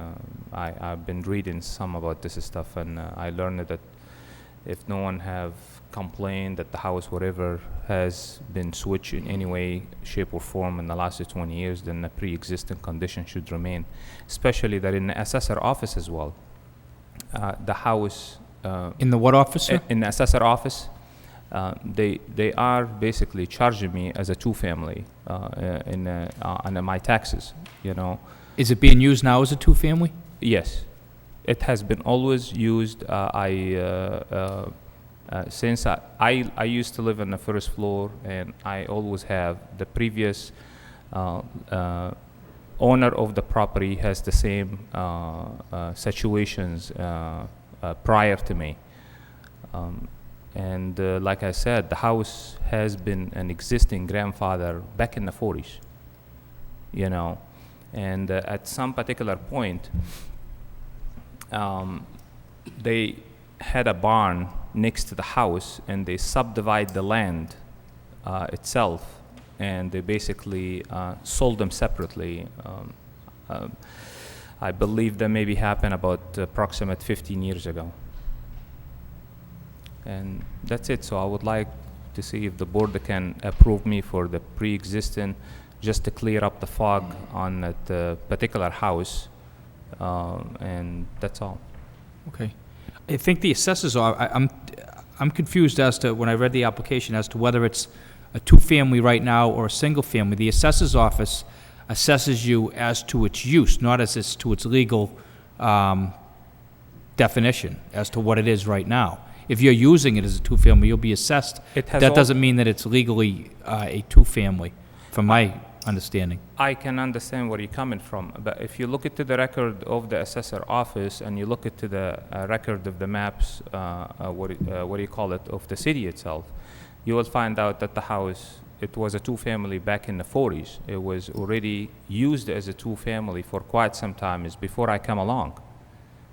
I've been reading some about this stuff, and I learned that if no one have complained that the house, whatever, has been switched in any way, shape, or form in the last 20 years, then the pre-existing condition should remain. Especially that in the assessor office as well. The house... in the what office, sir? In the assessor office, they are basically charging me as a two-family on my taxes, you know. Is it being used now as a two-family? Yes. It has been always used. Since I used to live on the first floor, and I always have. The previous owner of the property has the same situations prior to me. And like I said, the house has been an existing grandfather back in the 40s, you know. And at some particular point, they had a barn next to the house, and they subdivide the land itself, and they basically sold them separately. I believe that maybe happened about approximate 15 years ago. And that's it. So I would like to see if the board can approve me for the pre-existing, just to clear up the fog on that particular house, and that's all. Okay. I think the assessors are, I'm confused as to, when I read the application, as to whether it's a two-family right now or a single-family. The assessor's office assesses you as to its use, not as to its legal definition as to what it is right now. If you're using it as a two-family, you'll be assessed. That doesn't mean that it's legally a two-family, from my understanding. I can understand where you're coming from, but if you look into the record of the assessor office, and you look into the record of the maps, what do you call it, of the city itself, you will find out that the house, it was a two-family back in the 40s. It was already used as a two-family for quite some time, is before I come along,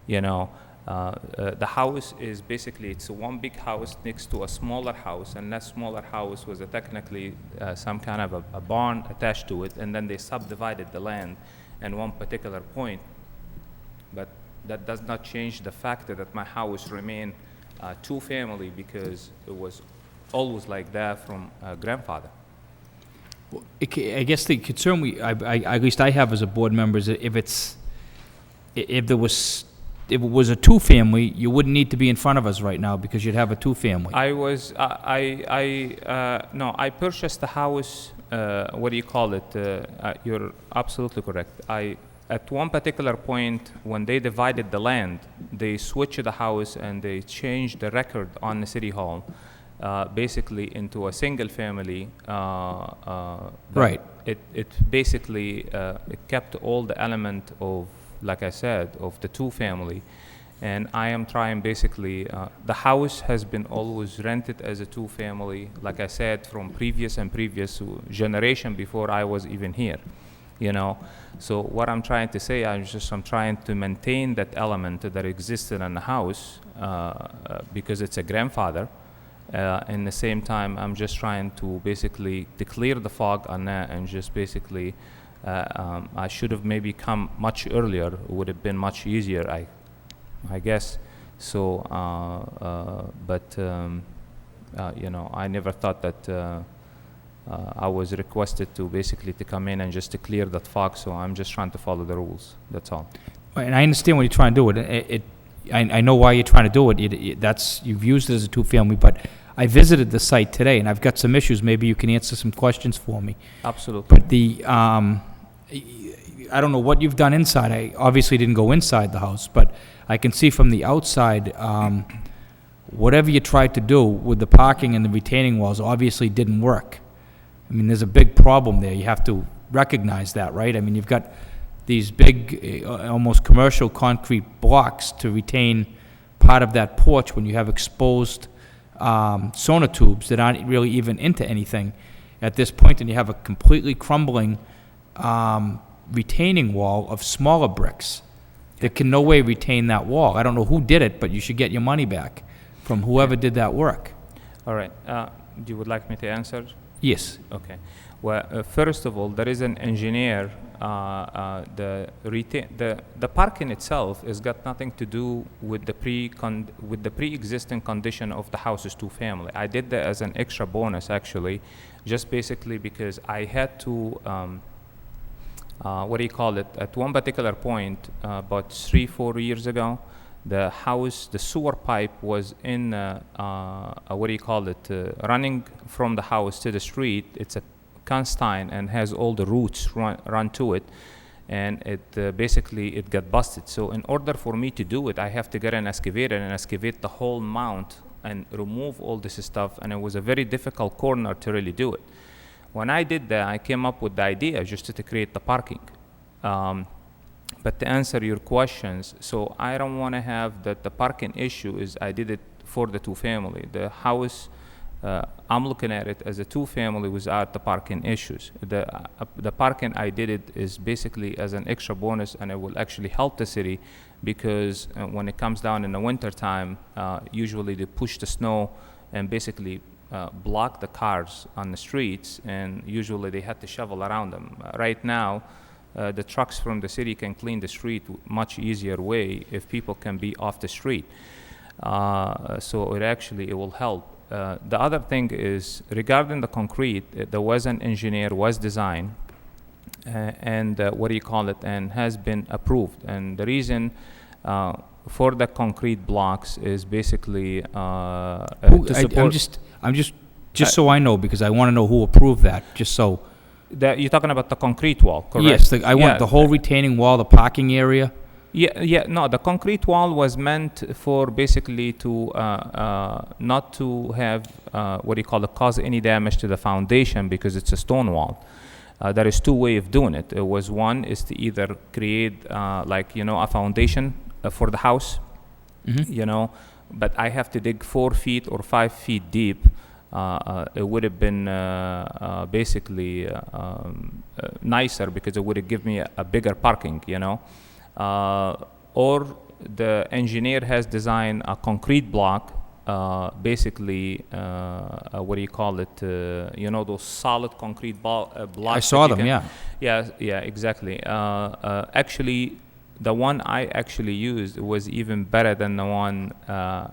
you know. The house is basically, it's one big house next to a smaller house, and that smaller house was technically some kind of a barn attached to it, and then they subdivided the land at one particular point. But that does not change the fact that my house remained two-family because it was always like that from grandfather. I guess the concern at least I have as a board member is that if it was a two-family, you wouldn't need to be in front of us right now because you'd have a two-family. No, I purchased the house, what do you call it? You're absolutely correct. At one particular point, when they divided the land, they switched the house and they changed the record on the city hall, basically into a single family. Right. It basically it kept all the element of, like I said, of the two family, and I am trying basically, the house has been always rented as a two family, like I said, from previous generation before I was even here, you know. So what I'm trying to say, I'm trying to maintain that element that existed in the house, because it's a grandfather. In the same time, I'm just trying to basically to clear the fog on that, and just basically I should have maybe come much earlier. It would have been much easier, I guess. So, you know, I never thought that I was requested to basically to come in and just to clear that fog. So I'm just trying to follow the rules. That's all. And I understand what you're trying to do. I know why you're trying to do it. You've used it as a two-family, but I visited the site today, and I've got some issues. Maybe you can answer some questions for me. Absolutely. But I don't know what you've done inside. I obviously didn't go inside the house, but I can see from the outside, whatever you tried to do with the parking and the retaining walls obviously didn't work. I mean, there's a big problem there. You have to recognize that, right? I mean, you've got these big, almost commercial concrete blocks to retain part of that porch when you have exposed sonotubes that aren't really even into anything at this point, and you have a completely crumbling retaining wall of smaller bricks that can no way retain that wall. I don't know who did it, but you should get your money back from whoever did that work. All right. You would like me to answer? Yes. Okay. Well, first of all, there is an engineer. The parking itself has got nothing to do with the pre-existing condition of the house is two-family. I did that as an extra bonus, actually, just basically because I had to. What do you call it? At one particular point, about 3-4 years ago, the sewer pipe was in, what do you call it? Running from the house to the street. It's a Constein and has all the roots run to it, and it basically it got busted. So in order for me to do it, I have to get an excavator and excavate the whole mount and remove all this stuff, and it was a very difficult corner to really do it. When I did that, I came up with the idea just to create the parking. But to answer your questions, so I don't want to have that the parking issue is I did it for the two-family. The house, I'm looking at it as a two-family without the parking issues. The parking I did it is basically as an extra bonus, and it will actually help the city because when it comes down in the winter time, usually they push the snow and basically block the cars on the streets, and usually they had to shovel around them. Right now, the trucks from the city can clean the street much easier way if people can be off the street. So it will help. The other thing is regarding the concrete, there was an engineer was designed and what do you call it, and has been approved. And the reason for the concrete blocks is basically to support. I'm just so I know, because I want to know who approved that, just so. You're talking about the concrete wall, correct? Yes, I want the whole retaining wall, the parking area. No, the concrete wall was meant for basically to not to have what do you call it, cause any damage to the foundation because it's a stone wall. There is two ways of doing it. One is to either create a foundation for the house, but I have to dig 4 feet or 5 feet deep. It would have been basically nicer because it would have given me a bigger parking, or the engineer has designed a concrete block, basically, what do you call it? Those solid concrete blocks. I saw them, yeah. Yeah, exactly. Actually, the one I actually used was even better than the one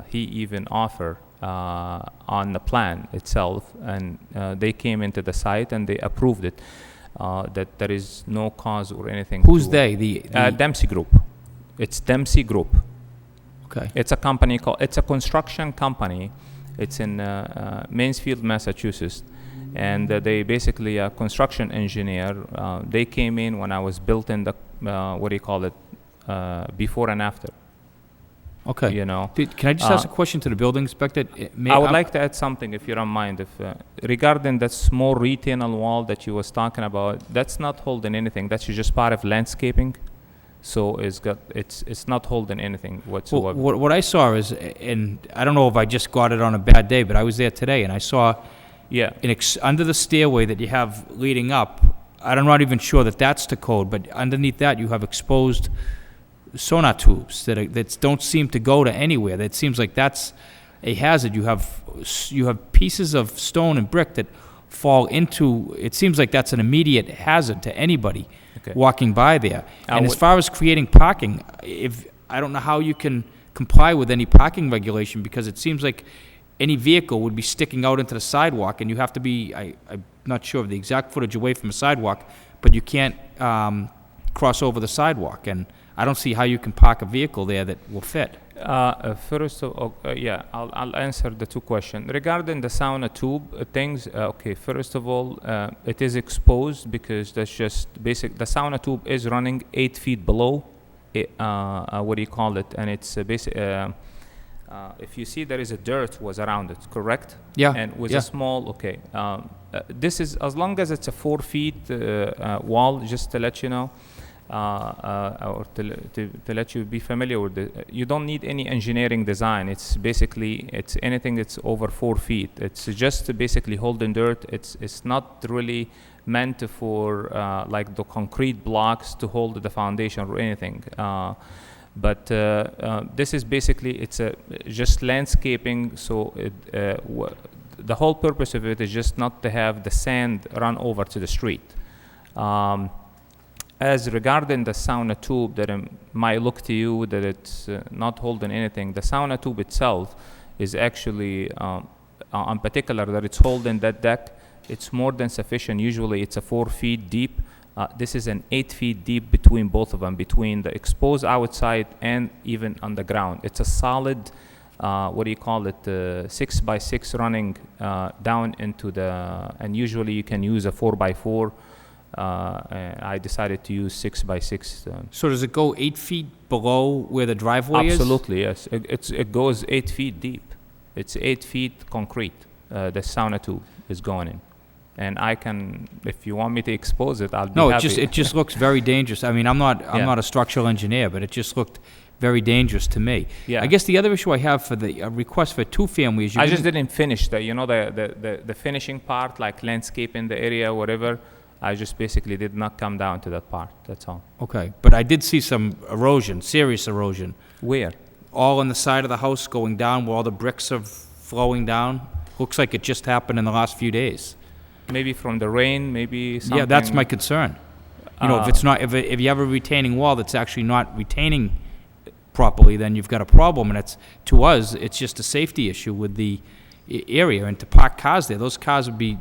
he even offered on the plan itself. And they came into the site and they approved it, that there is no cause or anything. Who's they? The Dempsey Group. It's Dempsey Group. Okay. It's a company it's a construction company. It's in Mansfield, Massachusetts. And they basically a construction engineer. They came in when I was building the, before and after. Okay. Can I just ask a question to the building inspector? I would like to add something, if you don't mind. If regarding that small retaining wall that you was talking about, that's not holding anything. That's just part of landscaping. So it's not holding anything whatsoever. Well, what I saw is, and I don't know if I just got it on a bad day, but I was there today and I saw under the stairway that you have leading up, I'm not even sure that that's the code, but underneath that you have exposed sonar tubes that don't seem to go to anywhere. That seems like that's a hazard. You have pieces of stone and brick that fall into. It seems like that's an immediate hazard to anybody walking by there. And as far as creating parking, I don't know how you can comply with any parking regulation, because it seems like any vehicle would be sticking out into the sidewalk, and you have to be. I'm not sure of the exact footage away from the sidewalk, but you can't cross over the sidewalk, and I don't see how you can park a vehicle there that will fit. First of all, I'll answer the two questions. Regarding the sauna tube things, first of all, it is exposed because that's just basic. The sauna tube is running 8 feet below, and it's basic. If you see there is a dirt was around it, correct? Yeah. And with a small, this is, as long as it's a 4 feet wall, just to let you know, or to let you be familiar with it, you don't need any engineering design. It's basically, it's anything that's over 4 feet. It's just basically holding dirt. It's not really meant for like the concrete blocks to hold the foundation or anything. But this is basically, it's just landscaping, so the whole purpose of it is just not to have the sand run over to the street. As regarding the sauna tube, that might look to you that it's not holding anything, the sauna tube itself is actually, in particular, that it's holding that deck, it's more than sufficient. Usually it's a 4 feet deep. This is an 8 feet deep between both of them, between the exposed outside and even on the ground. It's a solid, 6x6 running down into the, and usually you can use a 4x4. I decided to use 6x6. So does it go 8 feet below where the driveway is? Absolutely, yes. It goes 8 feet deep. It's 8 feet concrete. The sauna tube is going in. And I can, if you want me to expose it, I'll be happy. No, it just looks very dangerous. I mean, I'm not a structural engineer, but it just looked very dangerous to me. Yeah. I guess the other issue I have for the request for 2 families. I just didn't finish the finishing part, like landscaping the area, whatever. I just basically did not come down to that part. That's all. Okay, but I did see some erosion, serious erosion. Where? All on the side of the house going down, where all the bricks are flowing down. Looks like it just happened in the last few days. Maybe from the rain, maybe something. Yeah, that's my concern. If it's not, if you have a retaining wall that's actually not retaining properly, then you've got a problem. And to us, it's just a safety issue with the area, and to park cars there, those cars would be,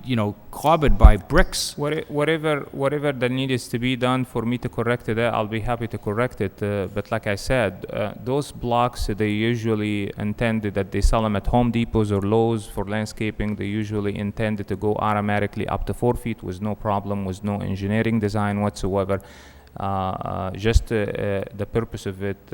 clobbered by bricks. Whatever that needs to be done for me to correct it, I'll be happy to correct it. But like I said, those blocks, they usually intended that they sell them at Home Depots or Lowe's for landscaping. They usually intended to go automatically up to 4 feet with no problem, with no engineering design whatsoever. Just the purpose of it,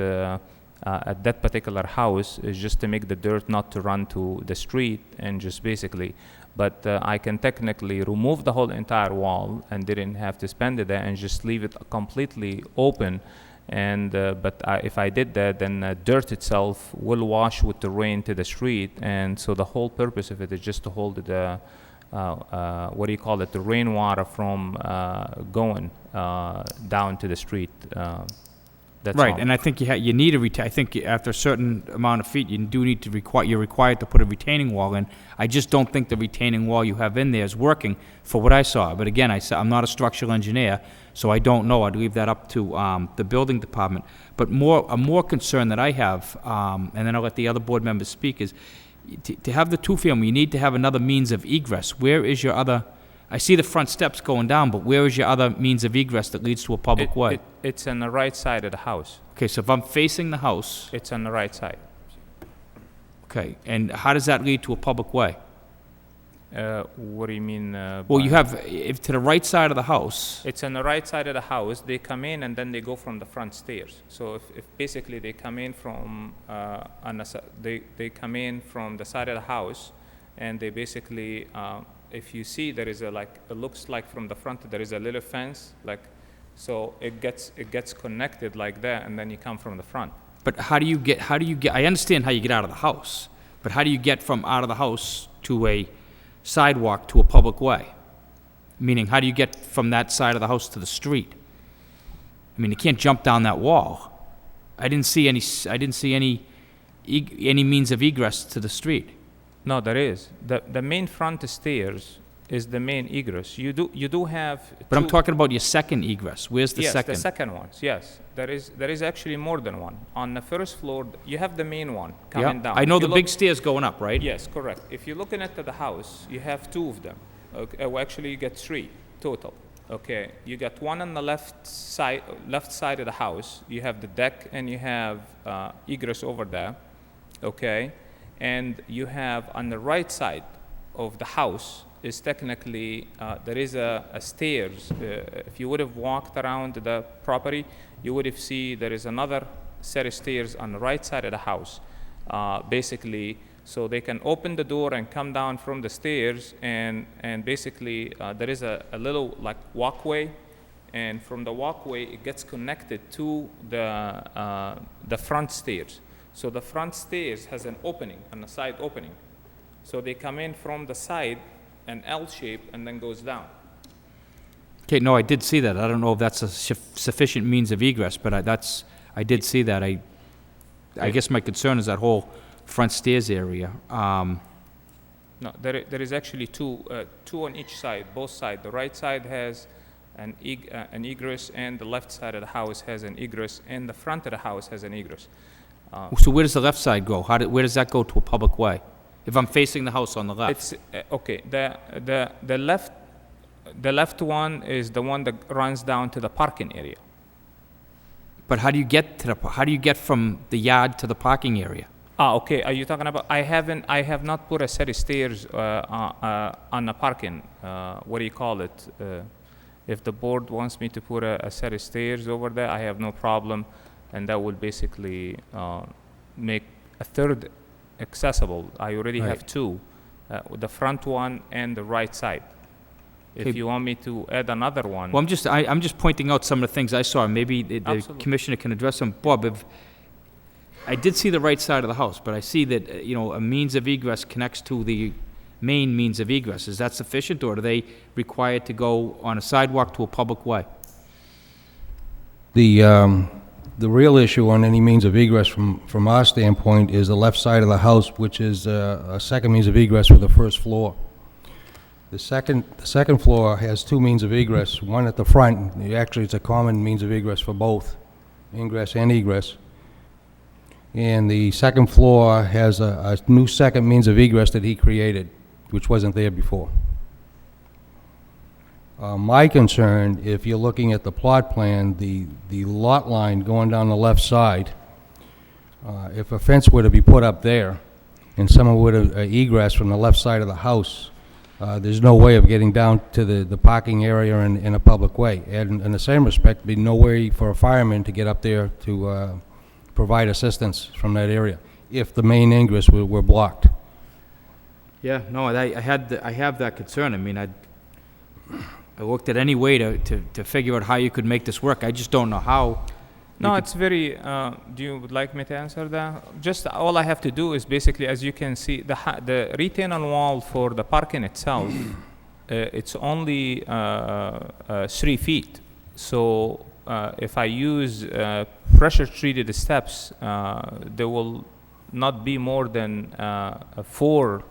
at that particular house is just to make the dirt not to run to the street, and just basically, but I can technically remove the whole entire wall and didn't have to spend it there and just leave it completely open. And but if I did that, then dirt itself will wash with the rain to the street, and so the whole purpose of it is just to hold the the rainwater from going down to the street. That's Right, all. and I think you need I think after a certain amount of feet, you do need to you're required to put a retaining wall in. I just don't think the retaining wall you have in there is working for what I saw. But again, I'm not a structural engineer, so I don't know. I'd leave that up to the building department. But a more concern that I have, and then I'll let the other board members speak, is to have the two-family, you need to have another means of egress. Where is your other? I see the front steps going down, but where is your other means of egress that leads to a public way? It's on the right side of the house. Okay, so if I'm facing the house, It's on the right side. okay, and how does that lead to a public way? What do you mean? Well, you by- have, if to the right side of the house, It's on the right side of the house. They come in and then they go from the front stairs. So if basically they come in from they come in from the side of the house, and they basically if you see there is it looks like from the front there is a little fence, so it gets connected like that, and then you come from the front. but how do you get, I understand how you get out of the house, but how do you get from out of the house to a sidewalk to a public way? Meaning, how do you get from that side of the house to the street? I mean, you can't jump down that wall. I didn't see any means of egress to the street. No, there is. The main front stairs is the main egress. You do have. But I'm two- talking about your second egress. Where's the yes, second? the second ones. Yes, there is actually more than one. On the first floor, you have the main one coming Yeah, down. I know If the you big look- stairs going up, right? Yes, correct. If you're looking at the house, you have two of them. Okay, well, actually, you get three total. Okay, you got one on the left side of the house. You have the deck, and you have egress over there. Okay, and you have on the right side of the house is technically there is a stairs. If you would have walked around the property, you would have seen there is another set of stairs on the right side of the house. Basically, so they can open the door and come down from the stairs, and basically there is a little walkway, and from the walkway it gets connected to the front stairs. So the front stairs has an opening, on the side opening. So they come in from the side, an L shape, and then goes down. Okay, no, I did see that. I don't know if that's a sufficient means of egress, but I did see that. I guess my concern is that whole front stairs area. No, there is actually two on each side, both sides. The right side has an egress, and the left side of the house has an egress, and the front of the house has an egress. So where does the left side go? Where does that go to a public way? If I'm facing the house on the left? It's okay. The left one is the one that runs down to the parking area. But how do you get from the yard to the parking area? Okay. Are you talking about? I have not put a set of stairs on the parking. What do you call it? If the board wants me to put a set of stairs over there, I have no problem, and that will basically make a third accessible. I already have two, the front one and the right side. If you want me to add another one. Well, I'm just pointing out some of the things I saw. Maybe the Absolutely. commissioner can address them. Bob, I did see the right side of the house, but I see that, a means of egress connects to the main means of egress. Is that sufficient, or are they required to go on a sidewalk to a public way? The real issue on any means of egress from our standpoint is the left side of the house, which is a second means of egress for the first floor. The second floor has two means of egress, one at the front. Actually, it's a common means of egress for both, ingress and egress. And the second floor has a new second means of egress that he created, which wasn't there before. My concern, if you're looking at the plot plan, the lot line going down the left side, if a fence were to be put up there and someone were to egress from the left side of the house, there's no way of getting down to the parking area in a public way. And in the same respect, there'd be no way for a fireman to get up there to provide assistance from that area if the main ingress were blocked. Yeah, no, I have that concern. I mean, I looked at any way to figure out how you could make this work. I just don't know how. No, it's very, do you would like me to answer that? Just all I have to do is basically, as you can see, the retaining wall for the parking itself, it's only 3 feet. So if I use pressure-treated steps, there will not be more than four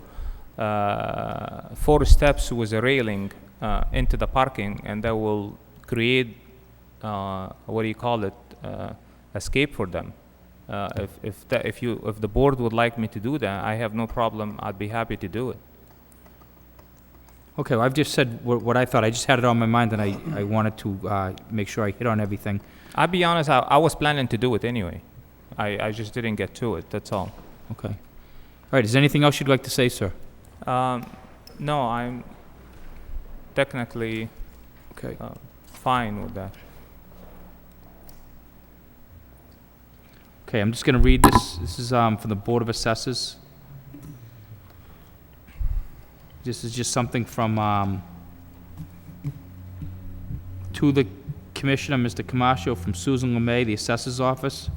steps with a railing into the parking, and that will create escape for them. If the board would like me to do that, I have no problem. I'd be happy to do it. Okay, well, I've just said what I thought. I just had it on my mind, and I wanted to make sure I hit on everything. I'll be honest, I was planning to do it anyway. I just didn't get to it, that's all. Okay. All right, is there anything else you'd like to say, sir? No, I'm technically fine with that. Okay, I'm just going to read this. This is from the Board of Assessors. This is just something from, to the Commissioner, Mr. Camacho, from Susan LeMay, the Assessor's Office.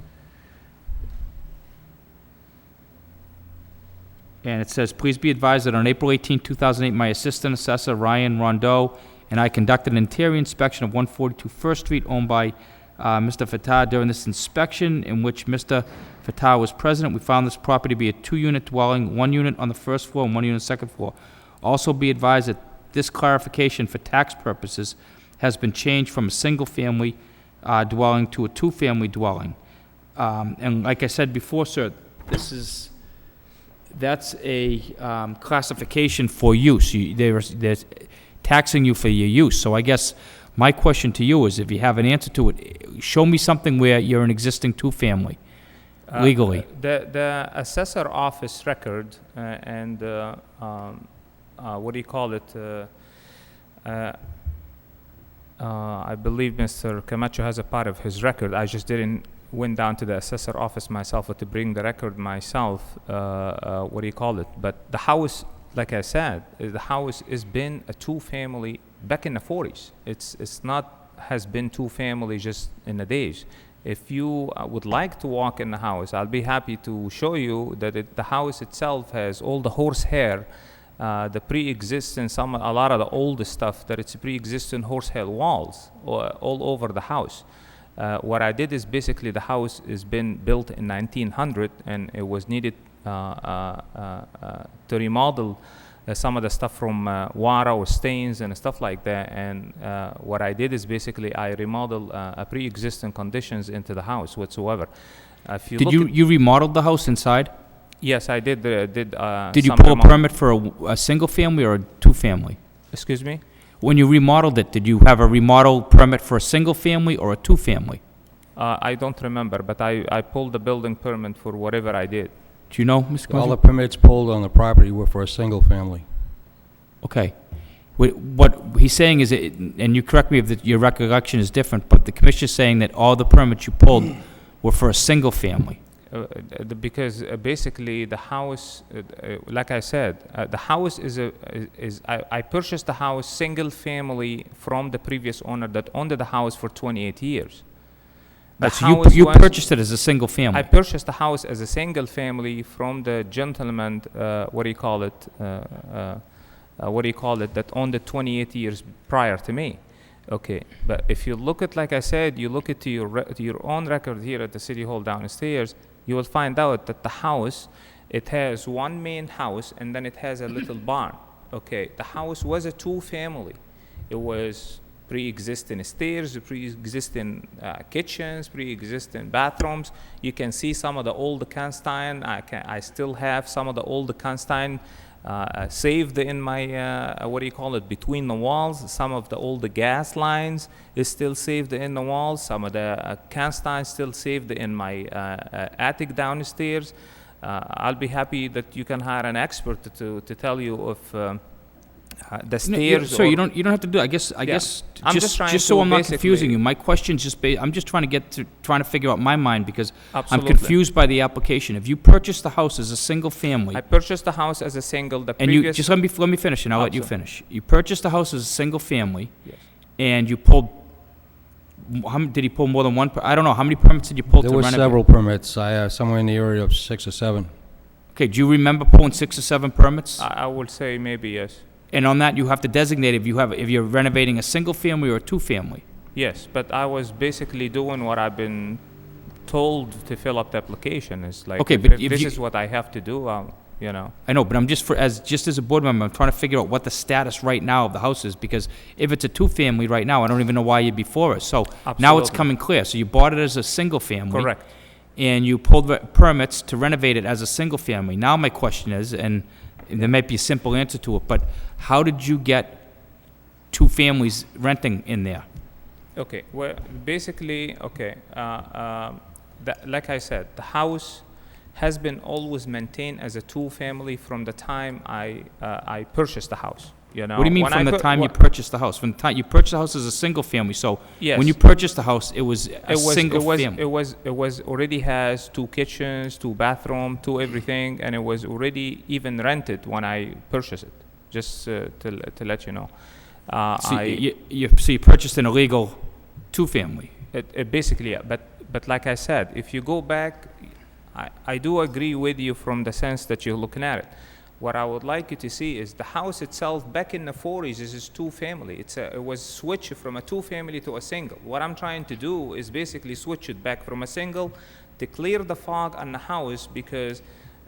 And it says, please be advised that on April 18, 2008, my Assistant Assessor, Ryan Rondeau, and I conducted an interior inspection of 142 First Street owned by Mr. Fatah. During this inspection, in which Mr. Fatah was present, we found this property to be a 2-unit dwelling, 1 unit on the first floor and 1 unit on the second floor. Also be advised that this clarification for tax purposes has been changed from a single-family dwelling to a 2-family dwelling. And like I said before, sir, that's a classification for use. They're taxing you for your use. So I guess my question to you is, if you have an answer to it, show me something where you're an existing 2-family legally. The assessor office record and I believe Mr. Camacho has a part of his record. I just didn't went down to the assessor office myself to bring the record myself. But the house, like I said, the house has been a 2-family back in the 40s. It's not has been 2-family just in the days. If you would like to walk in the house, I'll be happy to show you that the house itself has all the horsehair, the pre-existing, a lot of the old stuff that it's pre-existing horsehair walls all over the house. What I did is basically the house has been built in 1900, and it was needed to remodel some of the stuff from water or stains and stuff like that. And what I did is basically I remodeled pre-existing conditions into the house whatsoever. Did you remodeled the house inside? Yes, I did. Did you pull a permit for a single family or a 2-family? Excuse me? When you remodeled it, did you have a remodel permit for a single family or a 2-family? I don't remember, but I pulled the building permit for whatever I did. Do you know, Mr. All the permits pulled on the property were for a single family. Okay. What he's saying is, and you correct me if your recollection is different, but the commissioner's saying that all the permits you pulled were for a single family. Because basically the house, like I said, the house I purchased the house single family from the previous owner that owned the house for 28 years. So you purchased it as a single family? I purchased the house as a single family from the gentleman, that owned it 28 years prior to me. Okay, but if you look at, like I said, you look at your own record here at the City Hall downstairs, you will find out that the house, it has one main house and then it has a little barn. Okay, the house was a 2-family. It was pre-existing stairs, pre-existing kitchens, pre-existing bathrooms. You can see some of the old Canstein. I still have some of the old Canstein saved in my, between the walls. Some of the old gas lines is still saved in the walls. Some of the Canstein still saved in my attic downstairs. I'll be happy that you can hire an expert to tell you if the stairs. Sir, you don't have to do. I guess just so I'm not confusing you. My question's I'm just trying to figure out my mind, because I'm confused by the application. If you purchased the house as a single family, I purchased the house as a single. You just let me finish, and I'll let you finish. You purchased the house as a single family, yes, and you pulled. Did he pull more than one? I don't know. How many permits did you pull? There were several permits. I have somewhere in the area of 6 or 7. Okay. Do you remember pulling 6 or 7 permits? I would say maybe yes. And on that, you have to designate if you're renovating a single family or a 2-family. Yes, but I was basically doing what I've been told to fill up the application. It's like, Okay, but if this you- is what I have to do, you know. I know, but I'm just as a board member, I'm trying to figure out what the status right now of the house is, because if it's a two-family right now, I don't even know why you're before us. So now it's Absolutely. coming clear. So you bought it as a single family. Correct. And you pulled the permits to renovate it as a single family. Now my question is, and there might be a simple answer to it, but how did you get two families renting in there? Okay, well, basically, okay, like I said, the house has been always maintained as a two-family from the time I purchased the house, you know. What do you mean When from I the pur- time you wha- purchased the house? From the time you purchased the house as a single family, so Yes. when you purchased the house, it was a single family. It was already has two kitchens, two bathroom, two everything, and it was already even rented when I purchased it. Just to let you know. So you purchased an illegal two-family. It basically, yeah. But like I said, if you go back, I do agree with you from the sense that you're looking at it. What I would like you to see is the house itself back in the 40s is two-family. It was switched from a two-family to a single. What I'm trying to do is basically switch it back from a single to clear the fog on the house, because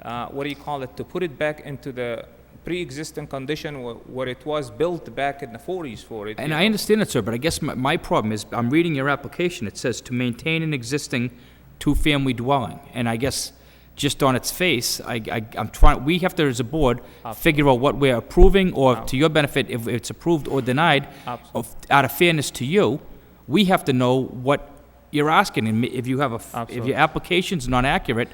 to put it back into the pre-existing condition where it was built back in the 40s for it. And I understand it, sir, but I guess my problem is, I'm reading your application, it says to maintain an existing two-family dwelling, and I guess just on its face, we have to, as a board, figure out what we're approving, or to your benefit, if it's approved or denied, out of fairness to you, we have to know what you're asking, and if you have if your application's not accurate,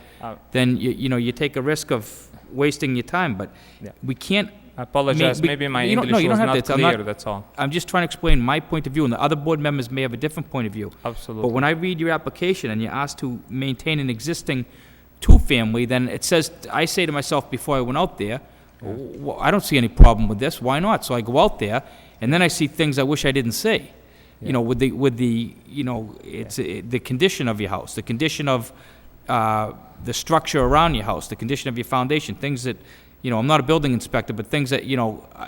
then you take a risk of wasting your time, but we can't. I apologize, maybe my English was not clear, that's all. I'm just trying to explain my point of view, and the other board members may have a different point of view. Absolutely. But when I read your application and you're asked to maintain an existing two-family, then it says, I say to myself before I went out there, well, I don't see any problem with this, why not? So I go out there, and then I see things I wish I didn't see. You know, with the the condition of your house, the condition of the structure around your house, the condition of your foundation, things that, I'm not a building inspector, but things that,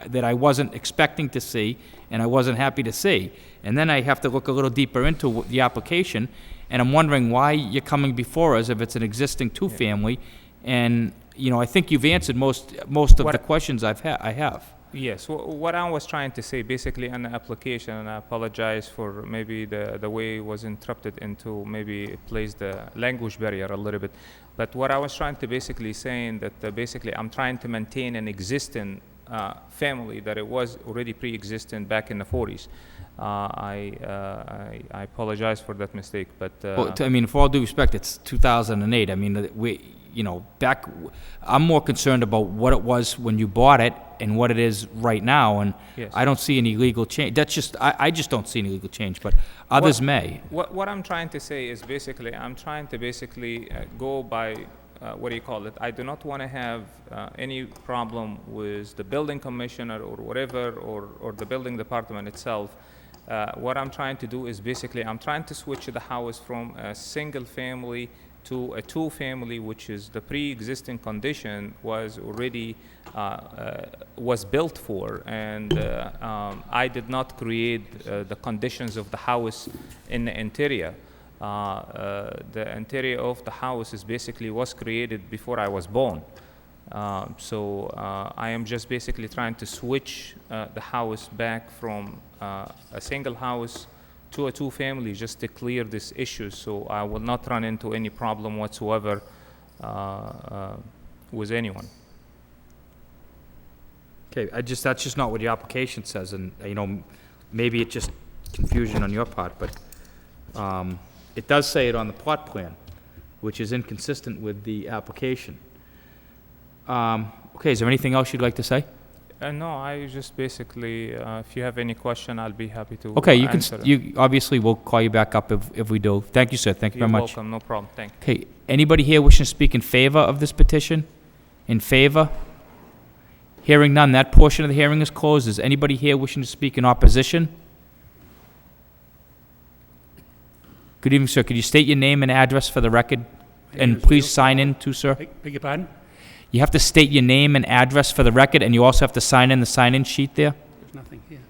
that I wasn't expecting to see and I wasn't happy to see. And then I have to look a little deeper into the application, and I'm wondering why you're coming before us if it's an existing two-family. And, I think you've answered most of the questions I have. Yes, what I was trying to say basically on the application, and I apologize for maybe the way it was interrupted into, maybe it plays the language barrier a little bit, but what I was trying to basically saying that basically I'm trying to maintain an existing family that it was already pre-existing back in the 40s. I apologize for that mistake, but... Well, for all due respect, it's 2008. I'm more concerned about what it was when you bought it and what it is right now, and Yes. I don't see any legal change. That's just, I just don't see any legal change, but others may. What I'm trying to say is basically, I'm trying to go by, I do not want to have any problem with the building commissioner or whatever, or the building department itself. What I'm trying to do is basically, I'm trying to switch the house from a single family to a two-family, which is the pre-existing condition was already was built for, and I did not create the conditions of the house in the interior. The interior of the house was created before I was born. So I am just basically trying to switch the house back from a single house to a two-family, just to clear this issue, so I will not run into any problem whatsoever with anyone. Okay, that's just not what your application says, and, maybe it's just confusion on your part, but it does say it on the plot plan, which is inconsistent with the application. Okay, is there anything else you'd like to say? No, I just basically, if you have any question, I'll be happy to Okay, answer it. you obviously, we'll call you back up if we do. Thank you, sir. Thank you very much. You're welcome, no problem, thank you. Okay, anybody here wishing to speak in favor of this petition? In favor? Hearing none, that portion of the hearing is closed. Is anybody here wishing to speak in opposition? Good evening, sir. Could you state your name and address for the record? And please sign in too, sir. Beg your pardon? You have to state your name and address for the record, and you also have to sign in the sign-in sheet there. There's nothing here.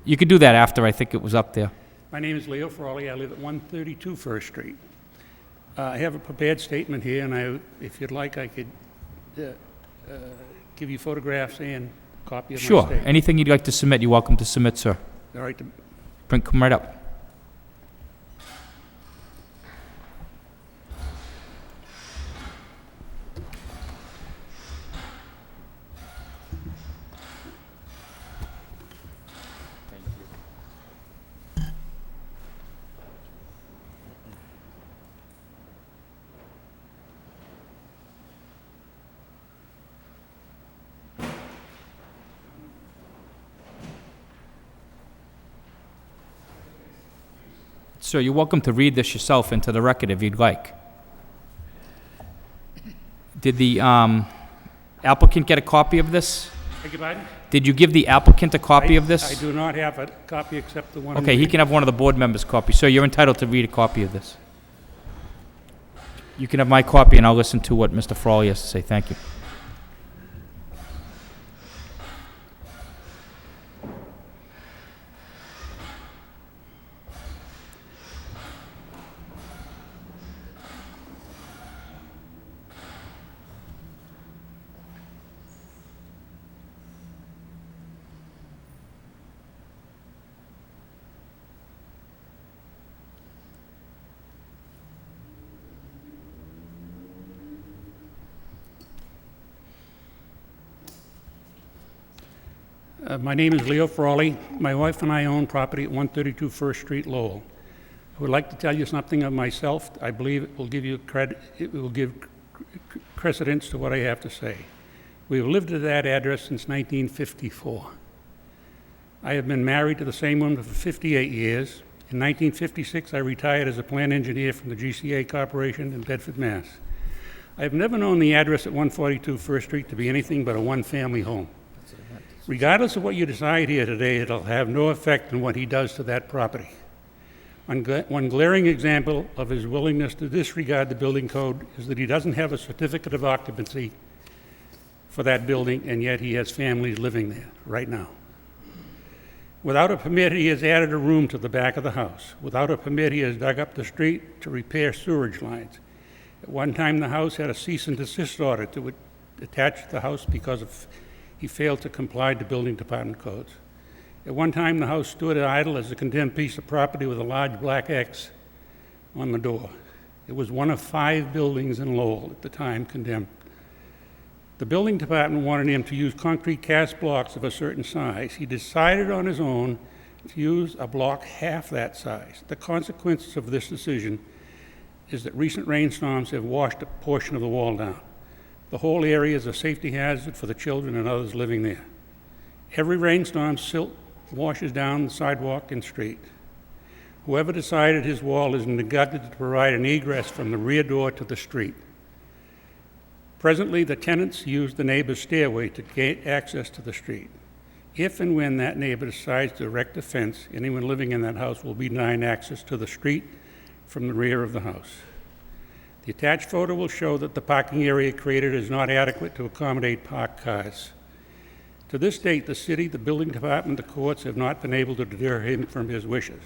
You could do that after, I think it was up there. My name is Leo Frawley. I live at 132 First Street. I have a prepared statement here, and if you'd like, I could give you photographs and a copy of my Sure. statement. Anything you'd like to submit, you're welcome to submit, sir. All right. Come right up. Sir, you're welcome to read this yourself into the record if you'd like. Did the applicant get a copy of this? Beg your pardon? Did you give the applicant a copy of this? I do not have a copy except the one. Okay, he can have one of the board members' copies. Sir, you're entitled to read a copy of this. You can have my copy, and I'll listen to what Mr. Frawley has to say. Thank you. My name is Leo Frawley. My wife and I own property at 132 First Street, Lowell. I would like to tell you something of myself. I believe it will give you credit. It will give precedence to what I have to say. We have lived at that address since 1954. I have been married to the same woman for 58 years. In 1956, I retired as a plant engineer from the GCA Corporation in Bedford, Mass. I have never known the address at 142 First Street to be anything but a one-family home. Regardless of what you decide here today, it'll have no effect on what he does to that property. One glaring example of his willingness to disregard the building code is that he doesn't have a certificate of occupancy for that building, and yet he has families living there right now. Without a permit, he has added a room to the back of the house. Without a permit, he has dug up the street to repair sewage lines. At one time, the house had a cease and desist order to attach the house because he failed to comply to building department codes. At one time, the house stood idle as a condemned piece of property with a large black X on the door. It was one of 5 buildings in Lowell at the time condemned. The building department wanted him to use concrete cast blocks of a certain size. He decided on his own to use a block half that size. The consequences of this decision is that recent rainstorms have washed a portion of the wall down. The whole area is a safety hazard for the children and others living there. Every rainstorm, silt washes down the sidewalk and street. Whoever decided his wall is neglected to provide an egress from the rear door to the street. Presently, the tenants use the neighbor's stairway to gain access to the street. If and when that neighbor decides to erect a fence, anyone living in that house will be denied access to the street from the rear of the house. The attached photo will show that the parking area created is not adequate to accommodate parked cars. To this date, the city, the building department, the courts have not been able to deter him from his wishes.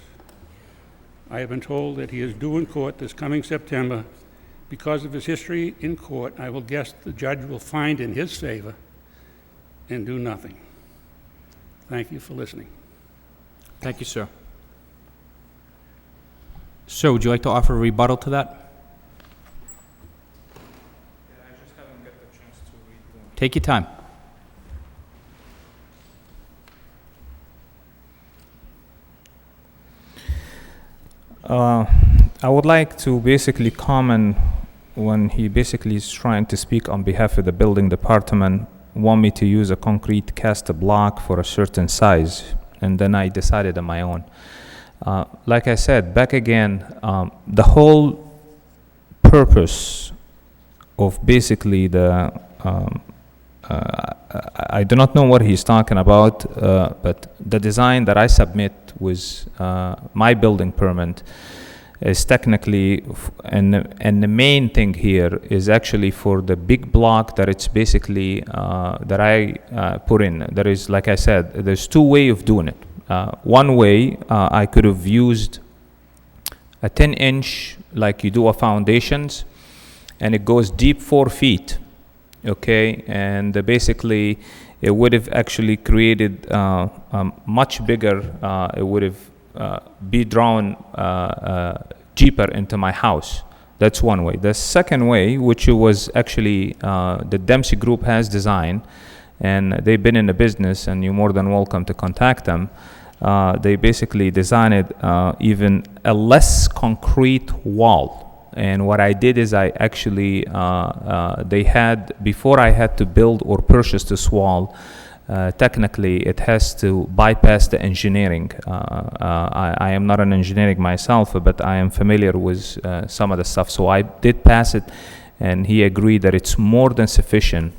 I have been told that he is due in court this coming September. Because of his history in court, I will guess the judge will find in his favor and do nothing. Thank you for listening. Thank you, sir. Sir, would you like to offer a rebuttal to that? Take your time. I would like to basically comment when he basically is trying to speak on behalf of the building department, want me to use a concrete cast block for a certain size, and then I decided on my own. Like I said, back again, the whole purpose of basically the I do not know what he's talking about, but the design that I submit with my building permit is technically, and the main thing here is actually for the big block that it's basically, that I put in. There is, like I said, there's 2 ways of doing it. One way, I could have used a 10-inch, like you do a foundations, and it goes deep 4 feet, okay? And basically, it would have actually created a much bigger, it would have be drawn deeper into my house. That's one way. The second way, which was actually the Dempsey Group has designed, and they've been in the business, and you're more than welcome to contact them. They basically designed even a less concrete wall. And what I did is I actually, they had, before I had to build or purchase this wall, technically it has to bypass the engineering. I am not an engineering myself, but I am familiar with some of the stuff. So I did pass it, and he agreed that it's more than sufficient.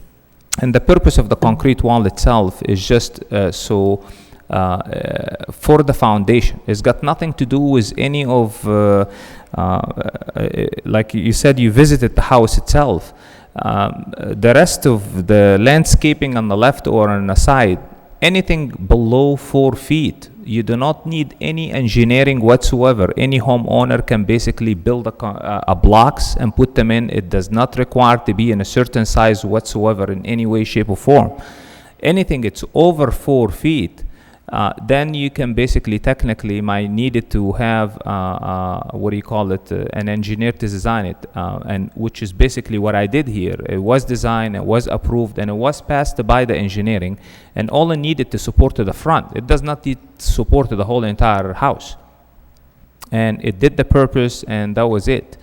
And the purpose of the concrete wall itself is just for the foundation. It's got nothing to do with any of, like you said, you visited the house itself. The rest of the landscaping on the left or on the side, anything below 4 feet, you do not need any engineering whatsoever. Any homeowner can basically build a blocks and put them in. It does not require to be in a certain size whatsoever in any way, shape, or form. Anything it's over 4 feet, then you can basically technically might need it to have what do you call it, an engineer to design it, and which is basically what I did here. It was designed, it was approved, and it was passed by the engineering, and all it needed to support to the front. It does not need support to the whole entire house, and it did the purpose, and that was it.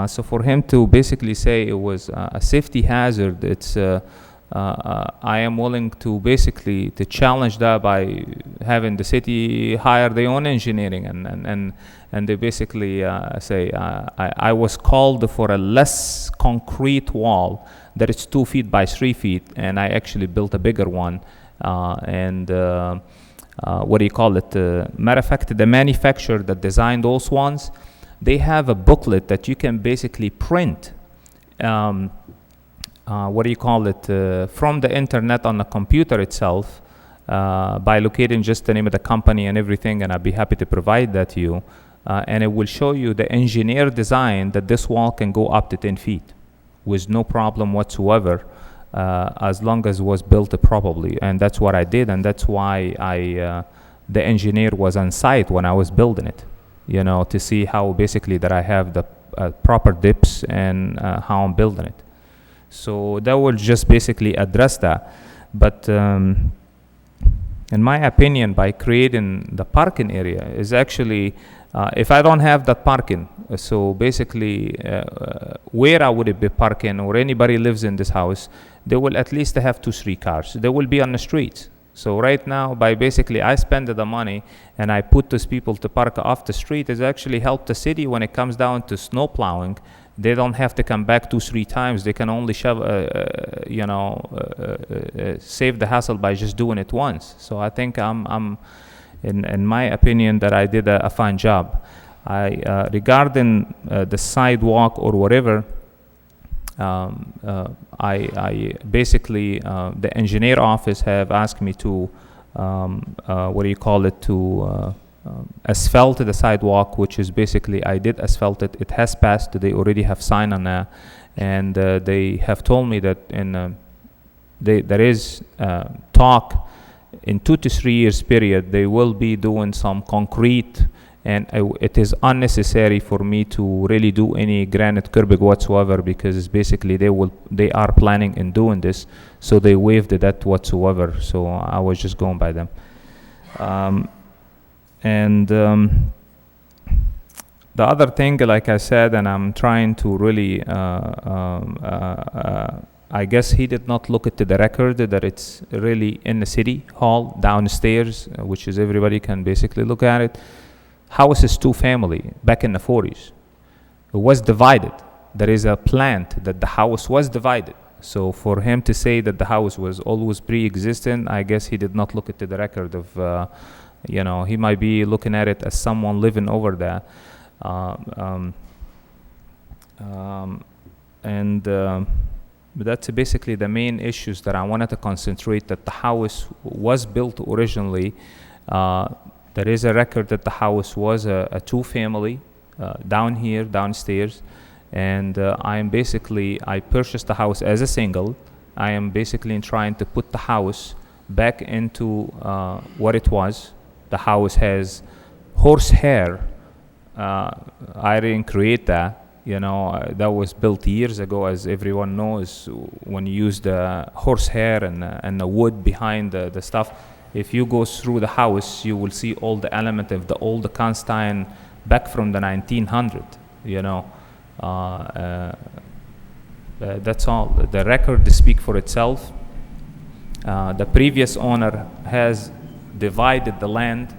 So for him to basically say it was a safety hazard, it's I am willing to basically to challenge that by having the city hire their own engineering, and they basically say I was called for a less concrete wall that is 2 feet by 3 feet, and I actually built a bigger one. What do you call it? Matter of fact, the manufacturer that designed those ones, they have a booklet that you can basically print. What do you call it, from the internet on the computer itself, by locating just the name of the company and everything, and I'd be happy to provide that to you. And it will show you the engineer design that this wall can go up to 10 feet with no problem whatsoever, as long as it was built properly. And that's what I did, and that's why the engineer was on site when I was building it, you know, to see how basically that I have the proper dips and how I'm building it. So that will just basically address that. But in my opinion, by creating the parking area is actually, if I don't have that parking, so basically where I would be parking, or anybody lives in this house, they will at least have 2-3 cars. They will be on the streets. So right now, by basically I spend the money and I put those people to park off the street, is actually help the city when it comes down to snow plowing. They don't have to come back 2-3 times. They can only save the hassle by just doing it once. So I think I'm in my opinion, that I did a fine job. Regarding the sidewalk or whatever, I basically, the engineer office have asked me to, what do you call it, to asphalt the sidewalk, which is basically I did asphalt it. It has passed. They already have signed on that, and they have told me that there is talk in 2 to 3 years period they will be doing some concrete, and it is unnecessary for me to really do any granite curbing whatsoever, because basically they are planning in doing this, so they waived that whatsoever. So I was just going by them. The other thing, like I said, and I'm trying to really, I guess he did not look at the record that it's really in the city hall downstairs, which is everybody can basically look at it. House is 2-family back in the 40s. It was divided. There is a plant that the house was divided. So for him to say that the house was always pre-existent, I guess he did not look at the record of, he might be looking at it as someone living over there. But that's basically the main issues that I wanted to concentrate, that the house was built originally There is a record that the house was a two-family down here, downstairs, and I purchased the house as a single. I am basically trying to put the house back into what it was. The house has horsehair. I didn't create that. That was built years ago, as everyone knows, when you use the horsehair and the wood behind the stuff. If you go through the house, you will see all the element of the old Constantine back from the 1900s, that's all. The record speaks for itself. The previous owner has divided the land,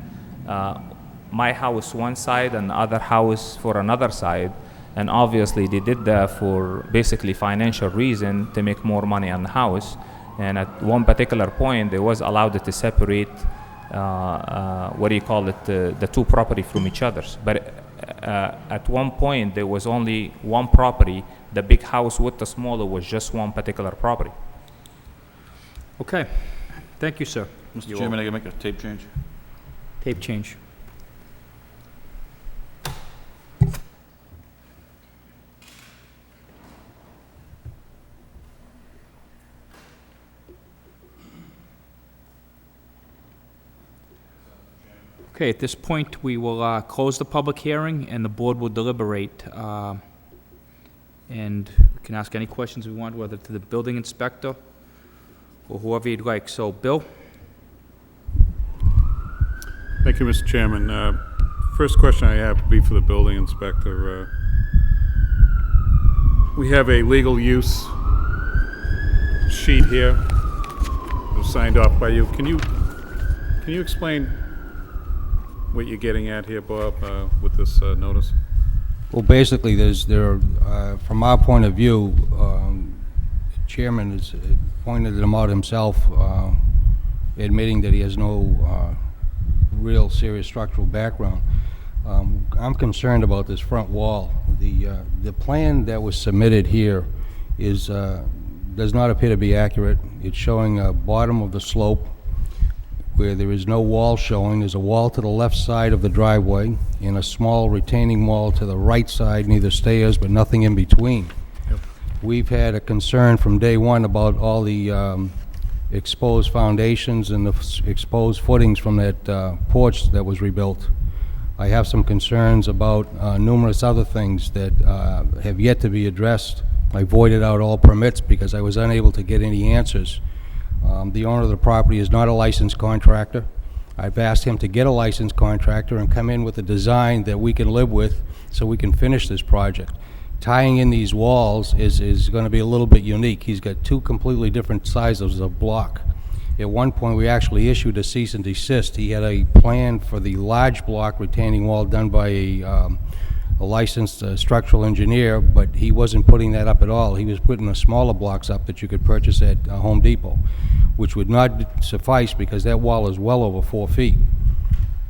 my house one side and the other house for another side, and obviously they did that for basically financial reason to make more money on the house. And at one particular point, they was allowed to separate, the two property from each other. But at one point, there was only one property. The big house with the smaller was just one particular property. Okay. Thank you, sir. Mr. Chairman, I can make a tape change? Tape change. Okay, at this point, we will close the public hearing, and the board will deliberate. And we can ask any questions we want, whether to the building inspector or whoever you'd like. So, Bill? Thank you, Mr. Chairman. First question I have would be for the building inspector. We have a legal use sheet here. It was signed off by you. Can you explain what you're getting at here, Bob, with this notice? Well, basically, from our point of view, Chairman has pointed them out himself, admitting that he has no real serious structural background. I'm concerned about this front wall. The plan that was submitted here does not appear to be accurate. It's showing a bottom of the slope where there is no wall showing. There's a wall to the left side of the driveway and a small retaining wall to the right side near the stairs, but nothing in between. Yep. We've had a concern from day one about all the exposed foundations and the exposed footings from that porch that was rebuilt. I have some concerns about numerous other things that have yet to be addressed. I voided out all permits because I was unable to get any answers. The owner of the property is not a licensed contractor. I've asked him to get a licensed contractor and come in with a design that we can live with so we can finish this project. Tying in these walls is going to be a little bit unique. He's got two completely different sizes of block. At one point, we actually issued a cease and desist. He had a plan for the large block retaining wall done by a licensed structural engineer, but he wasn't putting that up at all. He was putting the smaller blocks up that you could purchase at Home Depot, which would not suffice because that wall is well over 4 feet.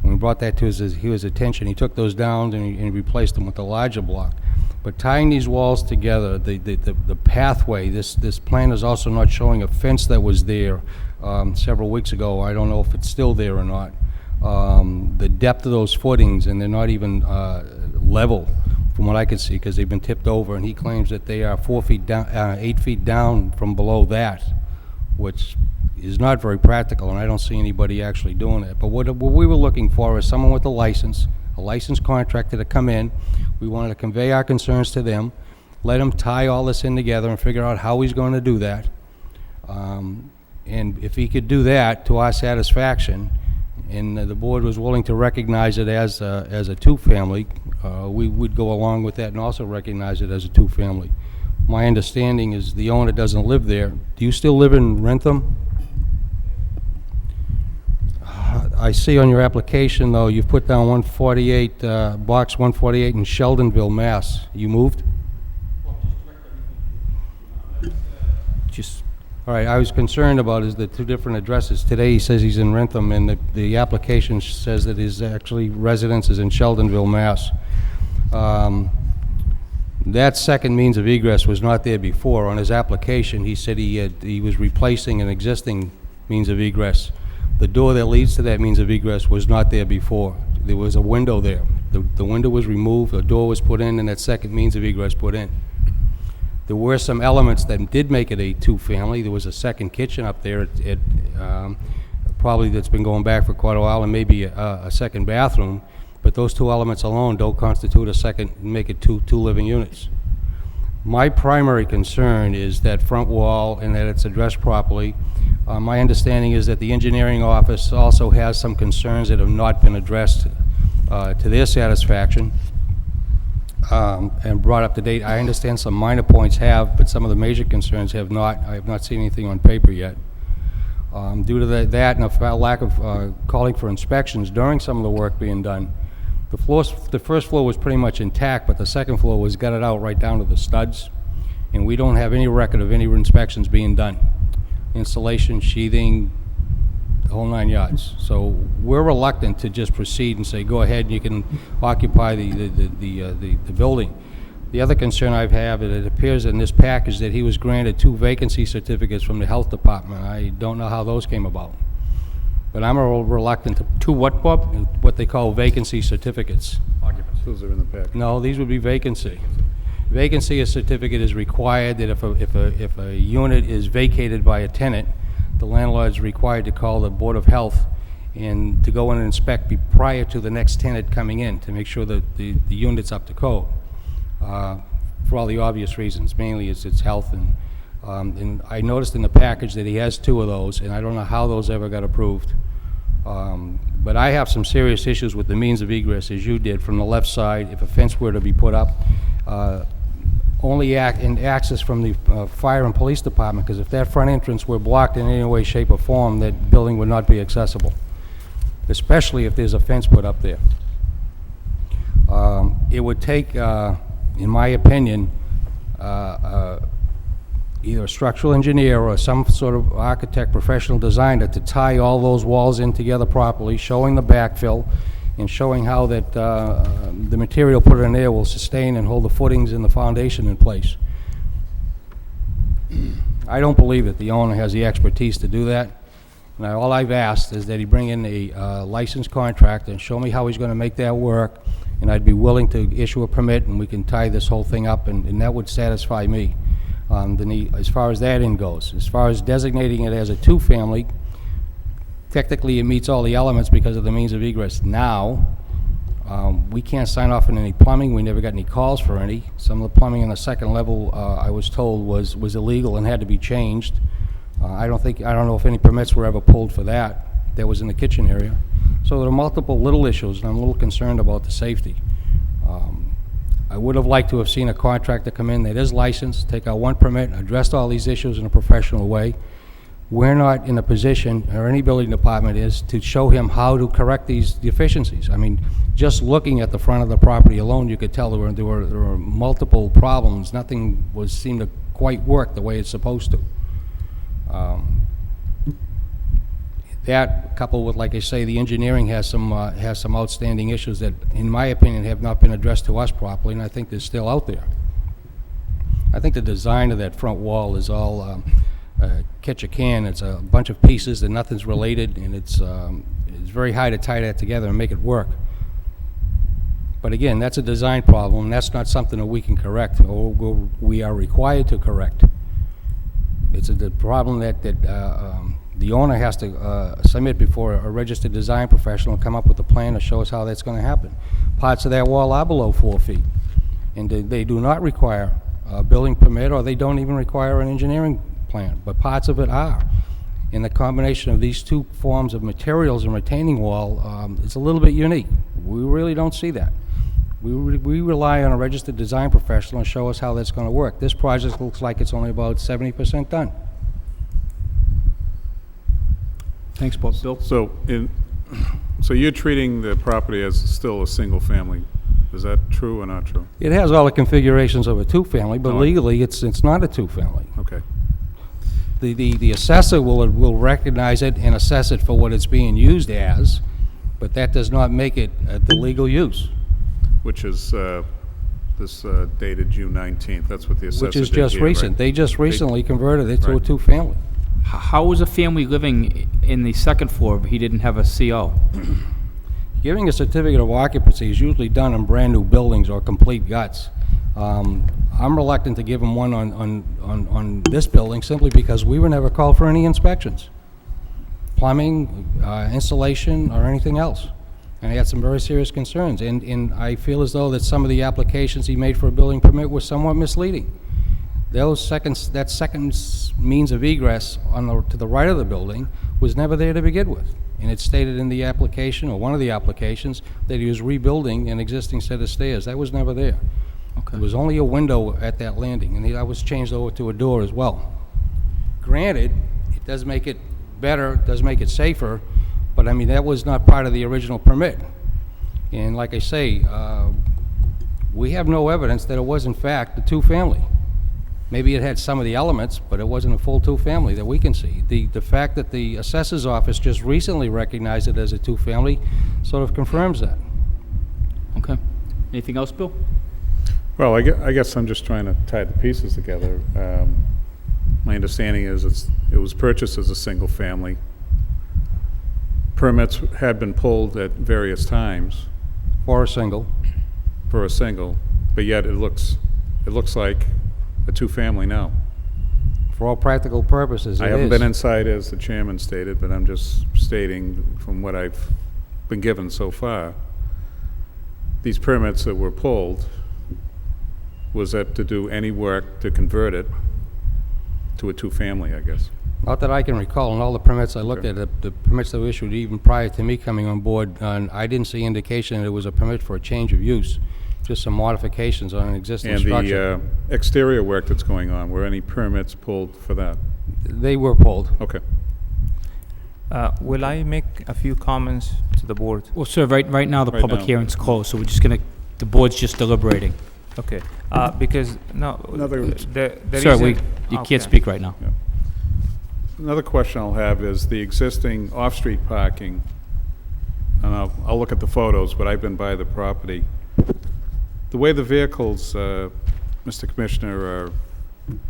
When we brought that to his attention, he took those down and he replaced them with a larger block. But tying these walls together, the pathway, this plan is also not showing a fence that was there several weeks ago. I don't know if it's still there or not. The depth of those footings, and they're not even level from what I could see because they've been tipped over, and he claims that they are 4 feet down, 8 feet down from below that, which is not very practical, and I don't see anybody actually doing it. But what we were looking for is someone with a licensed contractor to come in. We wanted to convey our concerns to them, let him tie all this in together and figure out how he's going to do that. And if he could do that to our satisfaction, and the board was willing to recognize it as a two-family, we would go along with that and also recognize it as a two-family. My understanding is the owner doesn't live there. Do you still live in Rentham? I see on your application, though, you've put down 148, box 148 in Sheldonville, Mass. You moved? All right, I was concerned about is the two different addresses. Today he says he's in Rentham, and the application says that his actually residence is in Sheldonville, Mass. That second means of egress was not there before. On his application, he said he was replacing an existing means of egress. The door that leads to that means of egress was not there before. There was a window there. The window was removed, a door was put in, and that second means of egress put in. There were some elements that did make it a two-family. There was a second kitchen up there, probably that's been going back for quite a while, and maybe a second bathroom, but those two elements alone don't constitute a second, make it two living units. My primary concern is that front wall and that it's addressed properly. My understanding is that the engineering office also has some concerns that have not been addressed to their satisfaction and brought up to date. I understand some minor points have, but some of the major concerns have not. I have not seen anything on paper yet. Due to that and a lack of calling for inspections during some of the work being done, the first floor was pretty much intact, but the second floor was gutted out right down to the studs, and we don't have any record of any inspections being done. Installation, sheathing, the whole 9 yards. So we're reluctant to just proceed and say, go ahead and you can occupy the building. The other concern I have is it appears in this package that he was granted 2 vacancy certificates from the health department. I don't know how those came about. But I'm a little reluctant to what, Bob? What they call vacancy certificates. Occupants. Those are in the package. No, these would be vacancy. Vacancy certificate is required that if a unit is vacated by a tenant, the landlord is required to call the Board of Health and to go in and inspect prior to the next tenant coming in to make sure that the unit's up to code. For all the obvious reasons, mainly it's health, and I noticed in the package that he has 2 of those, and I don't know how those ever got approved. But I have some serious issues with the means of egress, as you did, from the left side. If a fence were to be put up, only access from the fire and police department, because if that front entrance were blocked in any way, shape, or form, that building would not be accessible, especially if there's a fence put up there. It would take, in my opinion, either a structural engineer or some sort of architect, professional designer to tie all those walls in together properly, showing the backfill and showing how that the material put in there will sustain and hold the footings and the foundation in place. I don't believe that the owner has the expertise to do that. Now, all I've asked is that he bring in a licensed contractor and show me how he's going to make that work, and I'd be willing to issue a permit and we can tie this whole thing up, and that would satisfy me. As far as that end goes, as far as designating it as a 2-family, technically it meets all the elements because of the means of egress. Now, we can't sign off on any plumbing. We never got any calls for any. Some of the plumbing on the second level, I was told, was illegal and had to be changed. I don't know if any permits were ever pulled for that. That was in the kitchen area. So there are multiple little issues, and I'm a little concerned about the safety. I would have liked to have seen a contractor come in that is licensed, take out 1 permit, address all these issues in a professional way. We're not in a position, or any building department is, to show him how to correct these deficiencies. I mean, just looking at the front of the property alone, you could tell there were multiple problems. Nothing seemed to quite work the way it's supposed to. That, coupled with, like I say, the engineering has some outstanding issues that, in my opinion, have not been addressed to us properly, and I think they're still out there. I think the design of that front wall is all catch a can. It's a bunch of pieces and nothing's related, and it's very hard to tie that together and make it work. But again, that's a design problem, and that's not something that we can correct or we are required to correct. It's a problem that the owner has to submit before a registered design professional and come up with a plan to show us how that's going to happen. Parts of that wall are below 4 feet, and they do not require a building permit, or they don't even require an engineering plan, but parts of it are. And the combination of these 2 forms of materials and retaining wall is a little bit unique. We really don't see that. We rely on a registered design professional to show us how that's going to work. This project looks like it's only about 70% done. Thanks, Bob. Bill? So you're treating the property as still a single family. Is that true or not true? It has all the configurations of a 2-family, but legally it's not a 2-family. Okay. The assessor will recognize it and assess it for what it's being used as, but that does not make it the legal use. Which is this dated June 19th. That's what the assessor did. Which is just here, recent. right? They just recently converted it to a 2-family. How was a family living in the second floor if he didn't have a CO? Giving a certificate of occupancy is usually done on brand-new buildings or complete guts. I'm reluctant to give them one on this building simply because we were never called for any inspections. Plumbing, installation, or anything else. And he had some very serious concerns. And I feel as though that some of the applications he made for a building permit were somewhat misleading. That second means of egress to the right of the building was never there to begin with. And it's stated in the application, or one of the applications, that he was rebuilding an existing set of stairs. That was never there. Okay. There was only a window at that landing, and that was changed over to a door as well. Granted, it does make it better, it does make it safer, but I mean, that was not part of the original permit. And like I say, we have no evidence that it was in fact a two-family. Maybe it had some of the elements, but it wasn't a full two-family that we can see. The fact that the assessor's office just recently recognized it as a two-family sort of confirms that. Okay. Anything else, Bill? Well, I guess I'm just trying to tie the pieces together. My understanding is it was purchased as a single family. Permits had been pulled at various times. For a single. For a single, but yet it looks like a two-family now. For all practical purposes, it is. I haven't been inside, as the chairman stated, but I'm just stating from what I've been given so far. These permits that were pulled, was that to do any work to convert it to a two-family, I guess? Not that I can recall. In all the permits I looked at, the permits that were issued even prior to me coming on board, I didn't see indication that it was a permit for a change of use, just some modifications on an existing structure. And the exterior work that's going on, were any permits pulled for that? They were pulled. Okay. Will I make a few comments to the board? Well, sir, right now the Right public now. hearing's closed, so we're just the board's just deliberating. Okay, because, no, the Sir, reason... you Okay. can't speak right now. Yeah. Another question I'll have is the existing off-street parking, and I'll look at the photos, but I've been by the property. The way the vehicles, Mr. Commissioner, are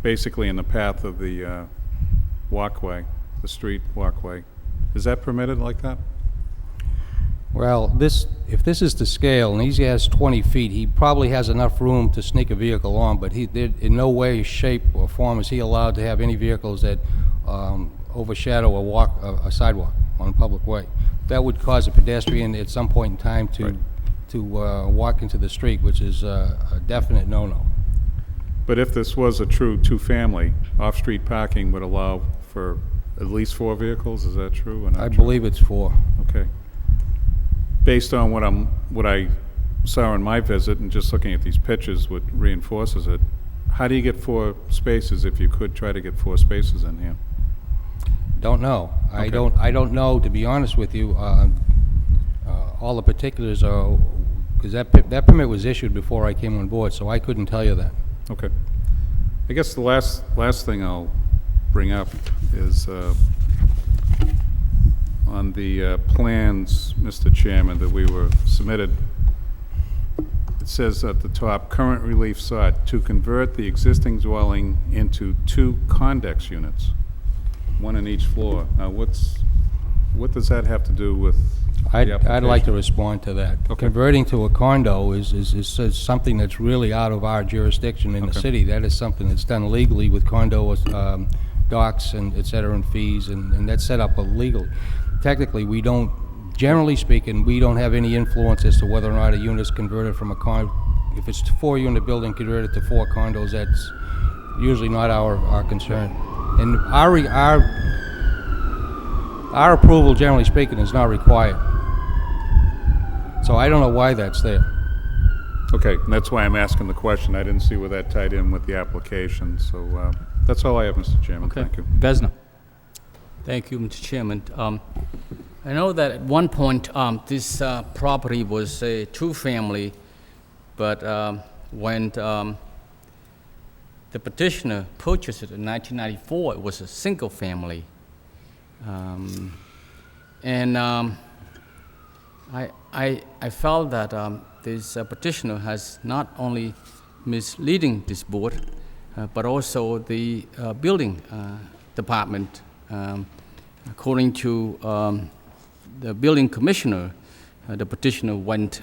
basically in the path of the walkway, the street walkway, is that permitted like that? Well, if this is to scale, and he has 20 feet, he probably has enough room to sneak a vehicle on, but in no way, shape, or form is he allowed to have any vehicles that overshadow a sidewalk on a public way. That would cause a pedestrian at some point in time to walk into the street, which is a definite no-no. But if this was a true two-family, off-street parking would allow for at least 4 vehicles, is that true or not? I believe it's 4. Okay. Based on what I saw in my visit, and just looking at these pictures, what reinforces it, how do you get 4 spaces if you could try to get 4 spaces in here? Don't know. Okay. I don't know, to be honest with you, all the particulars are, because that permit was issued before I came on board, so I couldn't tell you that. Okay. I guess the last thing I'll bring up is on the plans, Mr. Chairman, that we were submitted. It says at the top, current relief sought to convert the existing dwelling into 2 condex units, 1 in each floor. Now, what does that have to do with the application? I'd like to respond to that. Okay. Converting to a condo is something that's really out of our jurisdiction in the city. That is something that's done legally with condo docs and et cetera and fees, and that's set up illegally. Technically, we don't, generally speaking, we don't have any influence as to whether or not a unit is converted from a condo. If it's a 4-unit building converted to 4 condos, that's usually not our concern. And our approval, generally speaking, is not required. So I don't know why that's there. Okay, and that's why I'm asking the question. I didn't see where that tied in with the application, so that's all I have, Mr. Chairman. Okay. Thank you. Vesna. Thank you, Mr. Chairman. I know that at one point, this property was a two-family, but when the petitioner purchased it in 1994, it was a single-family. And I felt that this petitioner has not only misleading this board, but also the building department According to the building commissioner, the petitioner went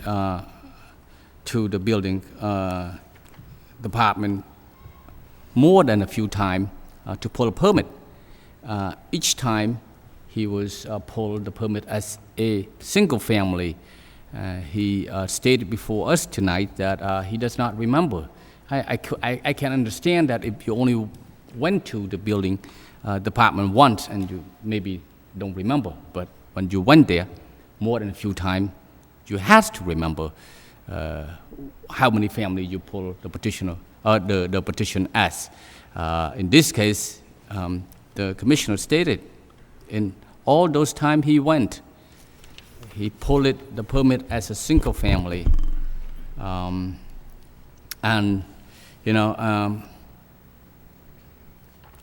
to the building department more than a few times to pull a permit. Each time he was pulled the permit as a single family. He stated before us tonight that he does not remember. I can understand that if you only went to the building department once and you maybe don't remember, but when you went there more than a few times, you have to remember how many families you pull the petitioner, the petition as. In this case, the commissioner stated in all those times he went, he pulled the permit as a single family. And, you know,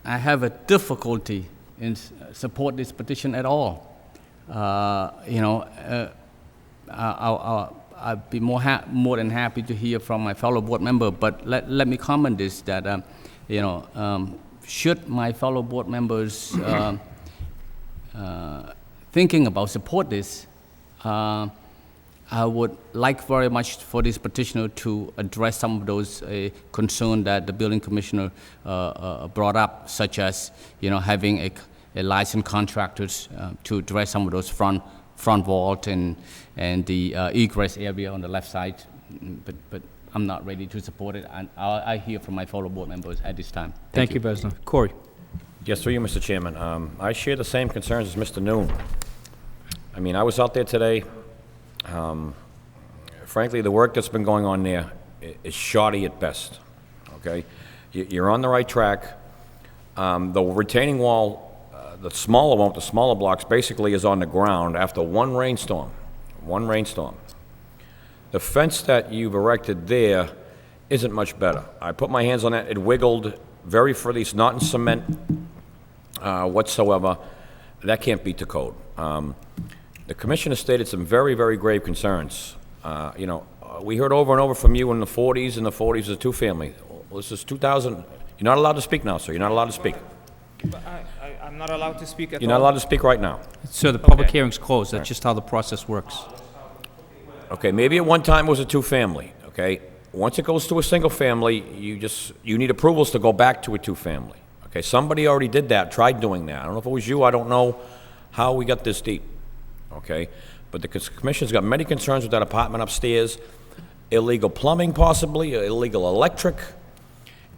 I have a difficulty in support this petition at all. You know, I'd be more than happy to hear from my fellow board member, but let me comment this, that, you know, should my fellow board members thinking about support this, I would like very much for this petitioner to address some of those concerns that the building commissioner brought up, such as, you know, having a licensed contractors to address some of those front vault and the egress area on the left side. But I'm not ready to support it, and I hear from my fellow board members at this time. Thank you, Besna. Corey. Yes, through you, Mr. Chairman. I share the same concerns as Mr. Noon. I mean, I was out there today. Frankly, the work that's been going on there is shoddy at best, okay? You're on the right track. The retaining wall, the smaller blocks basically is on the ground after one rainstorm. The fence that you've erected there isn't much better. I put my hands on that, it wiggled very freely. It's not in cement whatsoever. That can't beat the code. The commissioner stated some very, very grave concerns. You know, we heard over and over from you in the 40s, and the 40s was a two-family. Well, this is 2000. You're not allowed to speak now, sir. You're not allowed to speak. I'm not allowed to speak at all? You're not allowed to speak right now. Sir, the public hearing's closed. That's just how the process works. Okay, maybe at one time it was a two-family, okay? Once it goes to a single family, you need approvals to go back to a two-family. Okay, somebody already did that, tried doing that. I don't know if it was you, I don't know how we got this deep, okay? But the commission's got many concerns with that apartment upstairs, illegal plumbing possibly, illegal electric,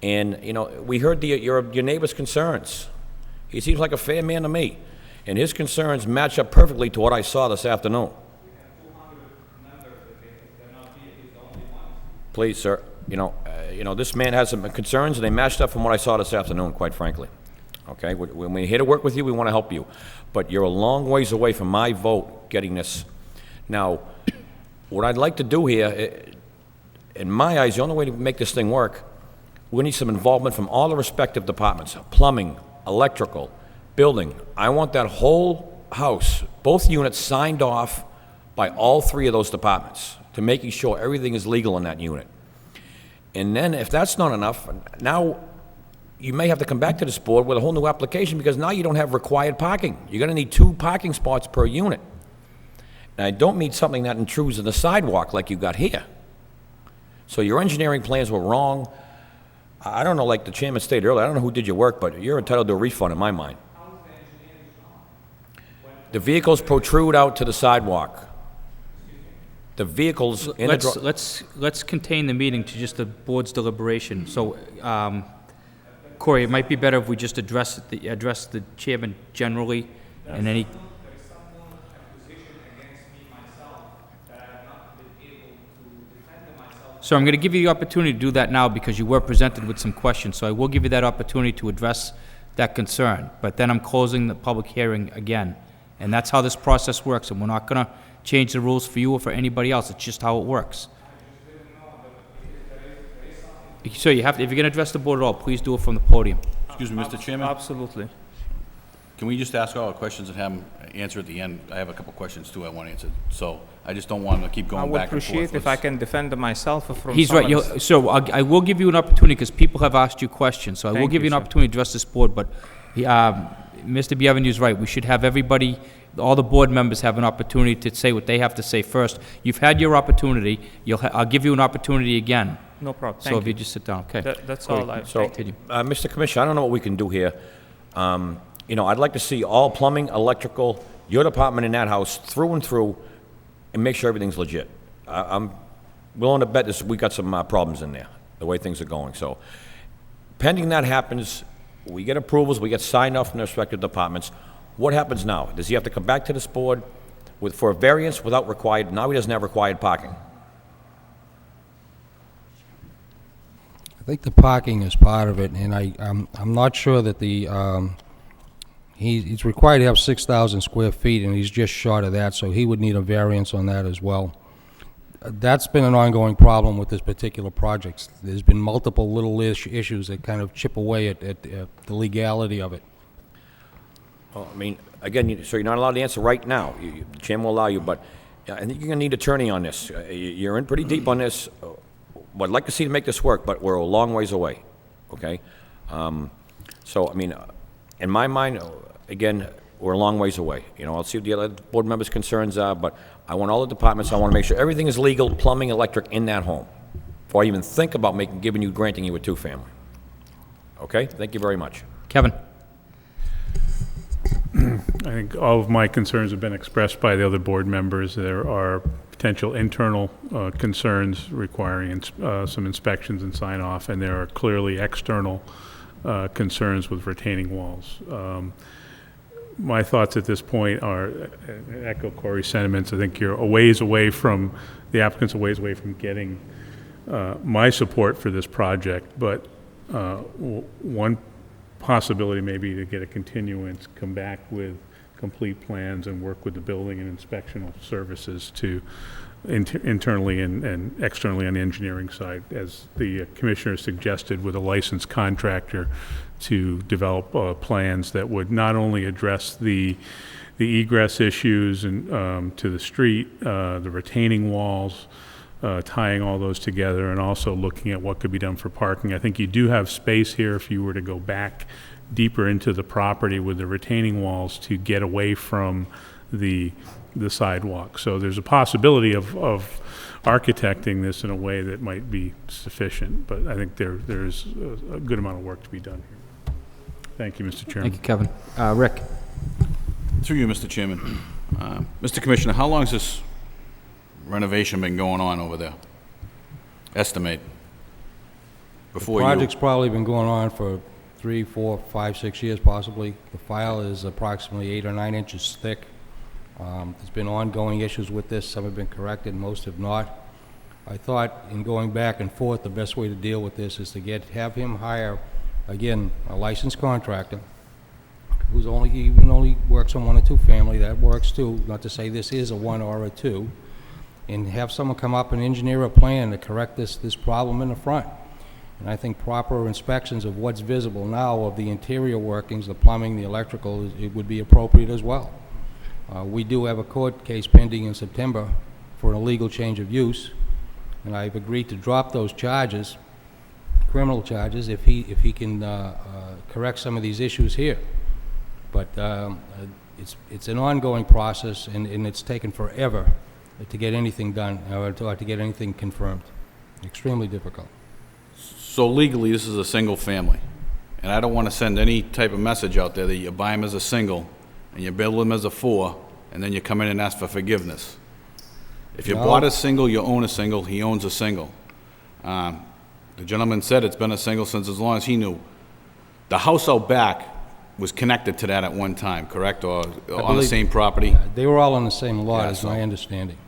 and, you know, we heard your neighbor's concerns. He seems like a fair man to me, and his concerns match up perfectly to what I saw this afternoon. Please, sir, you know, this man has some concerns, and they matched up from what I saw this afternoon, quite frankly. Okay, when we're here to work with you, we want to help you. But you're a long ways away from my vote getting this. Now, what I'd like to do here, in my eyes, the only way to make this thing work, we need some involvement from all the respective departments, plumbing, electrical, building. I want that whole house, both units signed off by all three of those departments to making sure everything is legal in that unit. And then if that's not enough, now you may have to come back to this board with a whole new application because now you don't have required parking. You're gonna need 2 parking spots per unit. And I don't mean something that intrudes on the sidewalk like you got here. So your engineering plans were wrong. I don't know, like the chairman stated earlier, I don't know who did your work, but you're entitled to a refund in my mind. The vehicles protrude out to the sidewalk. The vehicles in the Let's contain the meeting to just the board's deliberation. So, Corey, it might be better if we just address the chairman generally, and any. So I'm going to give you the opportunity to do that now because you were presented with some questions. So I will give you that opportunity to address that concern. But then I'm closing the public hearing again. And that's how this process works. And we're not going to change the rules for you or for anybody else. It's just how it works. So you have to, if you're going to address the board at all, please do it from the podium. Excuse me, Mr. Chairman? Absolutely. Can we just ask all our questions and have them answer at the end? I have a couple questions too I want answered, so I just don't want to keep going back and forth. I would appreciate if I can defend myself from He's right. So I will give you an opportunity because people have asked you questions. So I will give you an opportunity to address this board, but Mr. Bienvenue's right. We should have everybody, all the board members have an opportunity to say what they have to say first. You've had your opportunity. I'll give you an opportunity again. No problem. So Thank if you you. just sit down, okay? That's all I, So, Continue. Mr. Commissioner, I don't know what we can do here. You know, I'd like to see all plumbing, electrical, your department in that house through and through, and make sure everything's legit. I'm willing to bet this, we got some problems in there, the way things are going. So, pending that happens, we get approvals, we get signed off from the respective departments. What happens now? Does he have to come back to this board for a variance without required? Now he doesn't have required parking. I think the parking is part of it, and I'm not sure that he's required to have 6,000 square feet, and he's just short of that, so he would need a variance on that as well. That's been an ongoing problem with this particular project. There's been multiple little issues that kind of chip away at the legality of it. Well, I mean, again, so you're not allowed to answer right now. The chairman will allow you, but I think you're going to need an attorney on this. You're in pretty deep on this. I'd like to see to make this work, but we're a long ways away, okay? So, I mean, in my mind, again, we're a long ways away. You know, I'll see what the other board members' concerns are, but I want all the departments, I want to make sure everything is legal, plumbing, electric, in that home, before I even think about granting you a two-family. Okay? Thank you very much. Kevin? I think all of my concerns have been expressed by the other board members. There are potential internal concerns requiring some inspections and sign-off, and there are clearly external concerns with retaining walls. My thoughts at this point are, echo Corey's sentiments, I think you're a ways away from, the applicant's a ways away from getting my support for this project, but one possibility may be to get a continuance, come back with complete plans and work with the building and inspectional services to internally and externally on the engineering side, as the commissioner suggested, with a licensed contractor to develop plans that would not only address the egress issues and to the street, the retaining walls, tying all those together, and also looking at what could be done for parking. I think you do have space here if you were to go back deeper into the property with the retaining walls to get away from the sidewalk. So there's a possibility of architecting this in a way that might be sufficient, but I think there's a good amount of work to be done here. Thank you, Mr. Chairman. Thank you, Kevin. Rick? Through you, Mr. Chairman. Mr. Commissioner, how long has this renovation been going on over there? Estimate. The project's probably been going on for 3, 4, 5, 6 years possibly. The file is approximately 8 or 9 inches thick. There's been ongoing issues with this. Some have been corrected, most have not. I thought in going back and forth, the best way to deal with this is to have him hire, again, a licensed contractor who's only works on 1 or 2 family. That works too. Not to say this is a 1 or a 2. And have someone come up and engineer a plan to correct this problem in the front. And I think proper inspections of what's visible now of the interior workings, the plumbing, the electrical, it would be appropriate as well. We do have a court case pending in September for an illegal change of use, and I've agreed to drop those charges, criminal charges, if he can correct some of these issues here. But it's an ongoing process, and it's taken forever to get anything done, or to get anything confirmed. Extremely difficult. So legally, this is a single family, and I don't want to send any type of message out there that you buy them as a single, and you build them as a 4, and then you come in and ask for forgiveness. If you bought a single, you own a single, he owns a single. The gentleman said it's been a single since as long as he knew. The house out back was connected to that at one time, correct, or on the same property? They were all on the same lot, is my understanding.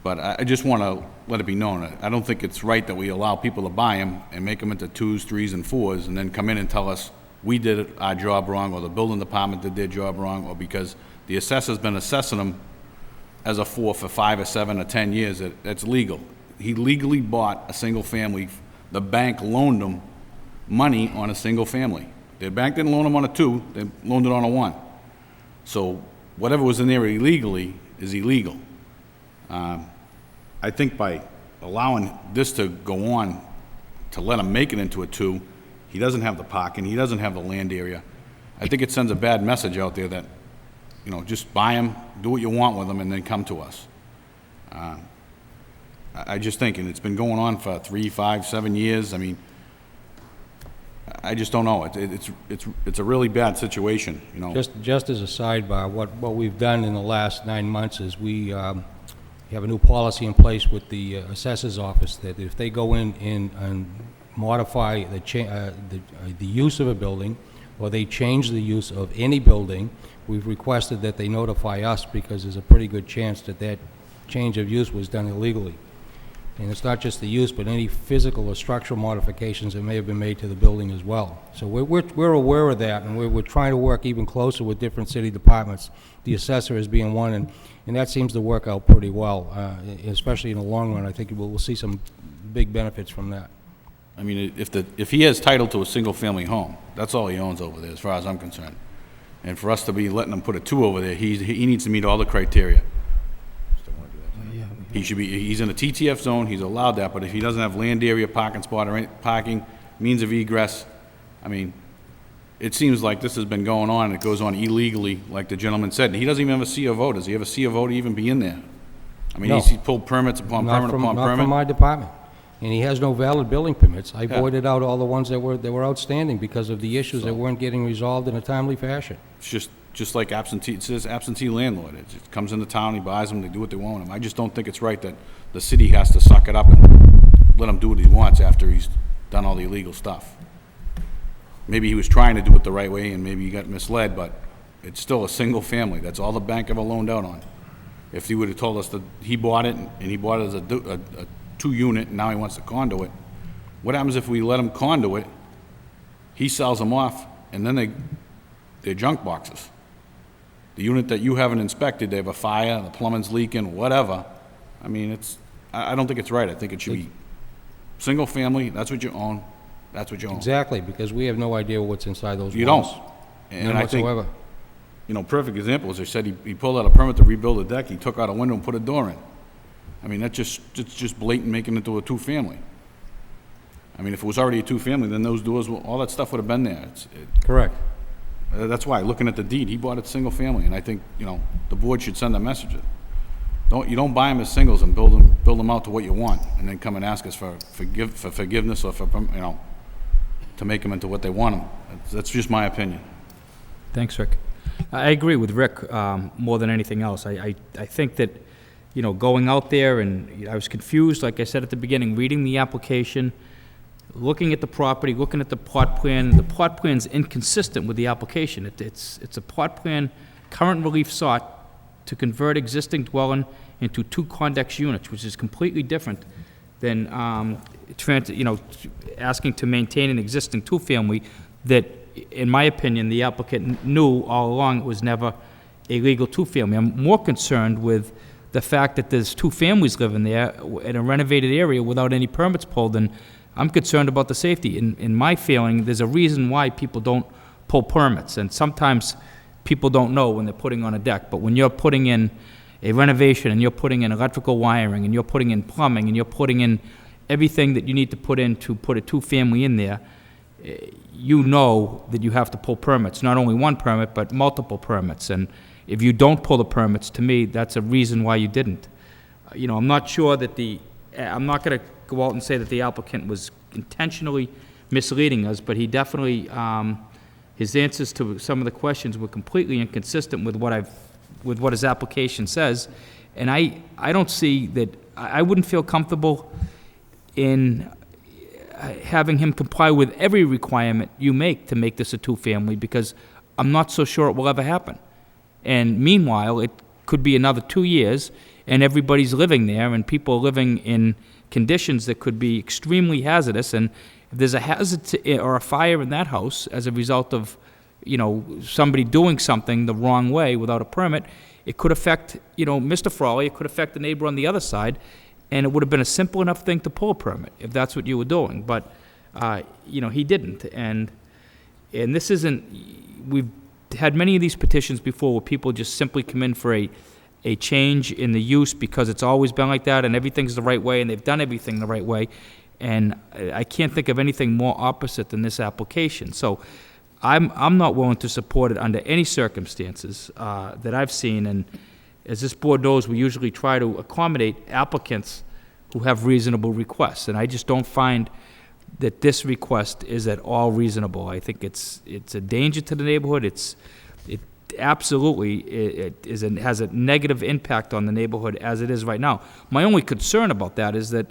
But I just want to let it be known, I don't think it's right that we allow people to buy them and make them into 2s, 3s, and 4s, and then come in and tell us we did our job wrong, or the building department did their job wrong, or because the assessor's been assessing them as a 4 for 5 or 7 or 10 years, it's legal. He legally bought a single family. The bank loaned him money on a single family. The bank didn't loan him on a 2, they loaned it on a 1. So whatever was in there illegally is illegal. I think by allowing this to go on, to let him make it into a 2, he doesn't have the parking, he doesn't have the land area. I think it sends a bad message out there that, you know, just buy them, do what you want with them, and then come to us. I just think, and it's been going on for 3, 5, 7 years. I mean, I just don't know. It's a really bad situation, you know. Just as a sidebar, what we've done in the last 9 months is we have a new policy in place with the assessor's office that if they go in and modify the use of a building, or they change the use of any building, we've requested that they notify us, because there's a pretty good chance that that change of use was done illegally. And it's not just the use, but any physical or structural modifications that may have been made to the building as well. So we're aware of that, and we're trying to work even closer with different city departments, the assessor as being one, and that seems to work out pretty well, especially in the long run. I think we'll see some big benefits from that. I mean, if he has title to a single-family home, that's all he owns over there, as far as I'm concerned. And for us to be letting him put a 2 over there, he needs to meet all the criteria. He's in a TTF zone, he's allowed that, but if he doesn't have land area, parking spot, or any parking, means of egress, I mean, it seems like this has been going on, it goes on illegally, like the gentleman said, and he doesn't even have a C of O. Does he have a C of O to even be in there? I mean, No. he's pulled permits upon permit upon Not from permit. my department. And he has no valid building permits. I voided out all the ones that were outstanding because of the issues that weren't getting resolved in a timely fashion. It's just like absentee, it says absentee landlord. It just comes into town, he buys them, they do what they want with them. I just don't think it's right that the city has to suck it up and let him do what he wants after he's done all the illegal stuff. Maybe he was trying to do it the right way and maybe he got misled, but it's still a single family. That's all the bank ever loaned out on. If he would have told us that he bought it and he bought it as a 2-unit and now he wants to condo it, what happens if we let him condo it, he sells them off, and then they're junk boxes? The unit that you haven't inspected, they have a fire, the plumbing's leaking, whatever. I mean, I don't think it's right. I think it should be single family, that's what you own, that's what you own. Exactly, because we have no idea what's inside those walls. You don't. And None I think, whatsoever. you know, perfect example is they said he pulled out a permit to rebuild a deck, he took out a window and put a door in. I mean, it's just blatant making it into a 2-family. I mean, if it was already a 2-family, then those doors, all that stuff would have been there. Correct. That's why, looking at the deed, he bought it single family, and I think, you know, the board should send a message. You don't buy them as singles and build them out to what you want, and then come and ask us for forgiveness or for, you know, to make them into what they want them. That's just my opinion. Thanks, Rick. I agree with Rick more than anything else. I think that, you know, going out there, and I was confused, like I said at the beginning, reading the application, looking at the property, looking at the plot plan. The plot plan's inconsistent with the application. It's a plot plan, current relief sought to convert existing dwelling into 2 condex units, which is completely different than, asking to maintain an existing 2-family that, in my opinion, the applicant knew all along it was never a legal 2-family. I'm more concerned with the fact that there's 2 families living there in a renovated area without any permits pulled, and I'm concerned about the safety. In my feeling, there's a reason why people don't pull permits, and sometimes people don't know when they're putting on a deck, but when you're putting in a renovation, and you're putting in electrical wiring, and you're putting in plumbing, and you're putting in everything that you need to put in to put a 2-family in there, you know that you have to pull permits, not only 1 permit, but multiple permits. And if you don't pull the permits, to me, that's a reason why you didn't. You know, I'm not sure that I'm not going to go out and say that the applicant was intentionally misleading us, but he definitely, his answers to some of the questions were completely inconsistent with what his application says. And I don't see that, I wouldn't feel comfortable in having him comply with every requirement you make to make this a 2-family, because I'm not so sure it will ever happen. And meanwhile, it could be another 2 years, and everybody's living there, and people are living in conditions that could be extremely hazardous. And if there's a hazard or a fire in that house as a result of, you know, somebody doing something the wrong way without a permit, it could affect, you know, Mr. Frawley, it could affect the neighbor on the other side, and it would have been a simple enough thing to pull a permit if that's what you were doing. But, you know, he didn't. And this isn't, we've had many of these petitions before where people just simply come in for a change in the use because it's always been like that and everything's the right way and they've done everything the right way. And I can't think of anything more opposite than this application. So I'm not willing to support it under any circumstances that I've seen, and as this board knows, we usually try to accommodate applicants who have reasonable requests, and I just don't find that this request is at all reasonable. I think it's a danger to the neighborhood. It absolutely has a negative impact on the neighborhood as it is right now. My only concern about that is that,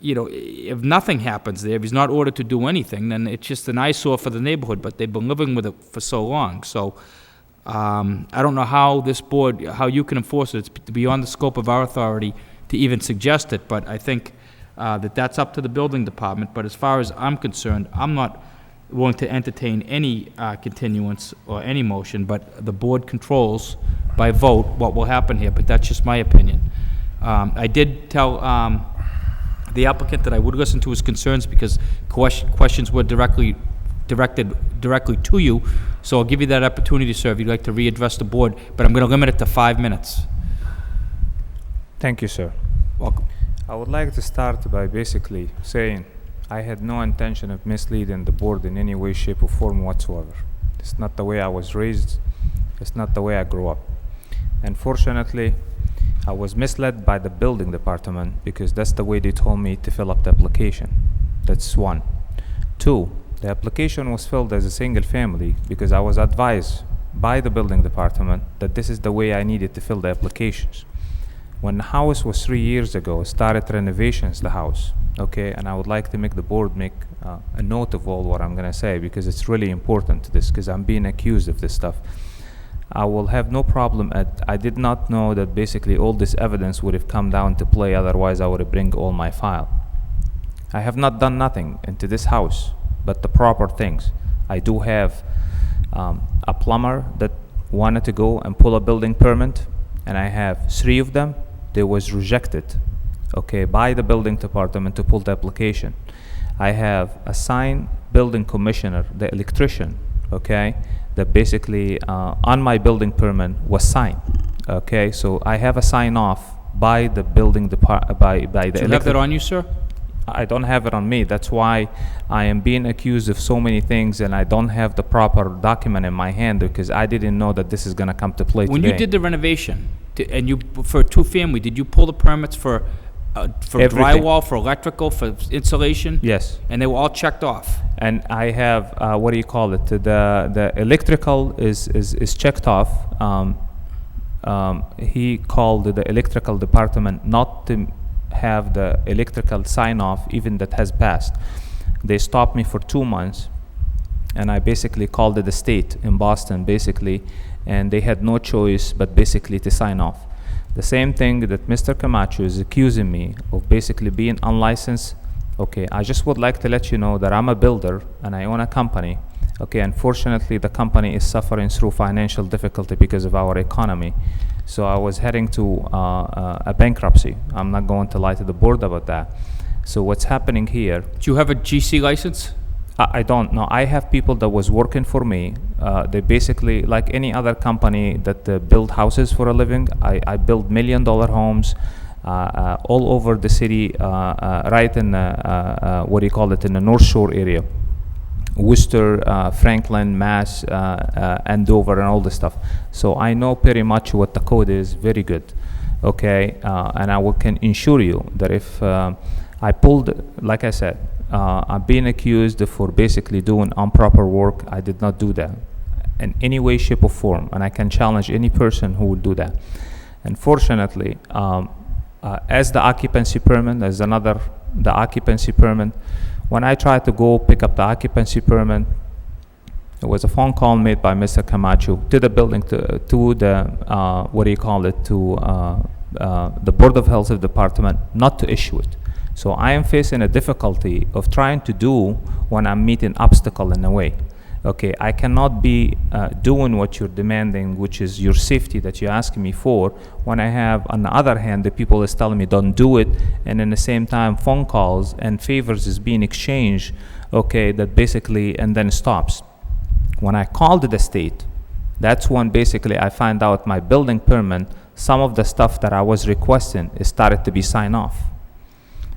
you know, if nothing happens there, if he's not ordered to do anything, then it's just an eyesore for the neighborhood, but they've been living with it for so long. So I don't know how this board, how you can enforce it. It's beyond the scope of our authority to even suggest it, but I think that's up to the building department. But as far as I'm concerned, I'm not willing to entertain any continuance or any motion, but the board controls by vote what will happen here, but that's just my opinion. I did tell the applicant that I would listen to his concerns because questions were directed directly to you, so I'll give you that opportunity, sir, if you'd like to readdress the board, but I'm going to limit it to 5 minutes. Thank you, sir. Welcome. I would like to start by basically saying I had no intention of misleading the board in any way, shape, or form whatsoever. It's not the way I was raised. It's not the way I grew up. Unfortunately, I was misled by the building department because that's the way they told me to fill up the application. That's one. Two, the application was filled as a single family because I was advised by the building department that this is the way I needed to fill the applications. When the house was 3 years ago, started renovations, the house, okay, and I would like to make the board make a note of all what I'm gonna say because it's really important to this because I'm being accused of this stuff. I will have no problem I did not know that basically all this evidence would have come down to play, otherwise I would have bring all my file. I have not done nothing into this house but the proper things. I do have a plumber that wanted to go and pull a building permit, and I have 3 of them. They was rejected, okay, by the building department to pull the application. I have a signed building commissioner, the electrician, okay, that basically on my building permit was signed, okay. So I have a sign off by the building department, by the. Do you have that on you, sir? I don't have it on me. That's why I am being accused of so many things, and I don't have the proper document in my hand because I didn't know that this is going to come to play When today. you did the renovation, and you for a two-family, did you pull the permits for Everything. drywall, for electrical, for insulation? Yes. And they were all checked off? And I have, what do you call it? The electrical is checked off. He called the electrical department not to have the electrical sign off, even that has passed. They stopped me for 2 months, and I basically called the state in Boston, basically, and they had no choice but basically to sign off. The same thing that Mr. Camacho is accusing me of basically being unlicensed. Okay, I just would like to let you know that I'm a builder and I own a company. Okay, unfortunately the company is suffering through financial difficulty because of our economy. So I was heading to a bankruptcy. I'm not going to lie to the board about that. So what's happening here? Do you have a GC license? I don't know. I have people that was working for me. They basically, like any other company that build houses for a living, I build $1 million homes all over the city, right in, what do you call it, in the North Shore area. Worcester, Franklin, Mass, Andover, and all this stuff. So I know pretty much what the code is, very good. Okay, and I can assure you that if I pulled, like I said, I'm being accused for basically doing improper work. I did not do that in any way, shape, or form, and I can challenge any person who would do that. Unfortunately, as the occupancy permit, the occupancy permit, when I tried to go pick up the occupancy permit, there was a phone call made by Mr. Camacho to the building, to the, what do you call it, to the Board of Health Department not to issue it. So I am facing a difficulty of trying to do when I'm meeting obstacle in a way. Okay, I cannot be doing what you're demanding, which is your safety that you're asking me for, when I have, on the other hand, the people is telling me don't do it, and in the same time phone calls and favors is being exchanged, okay, that basically, and then stops. When I called the state, that's when basically I find out my building permit, some of the stuff that I was requesting is started to be signed off.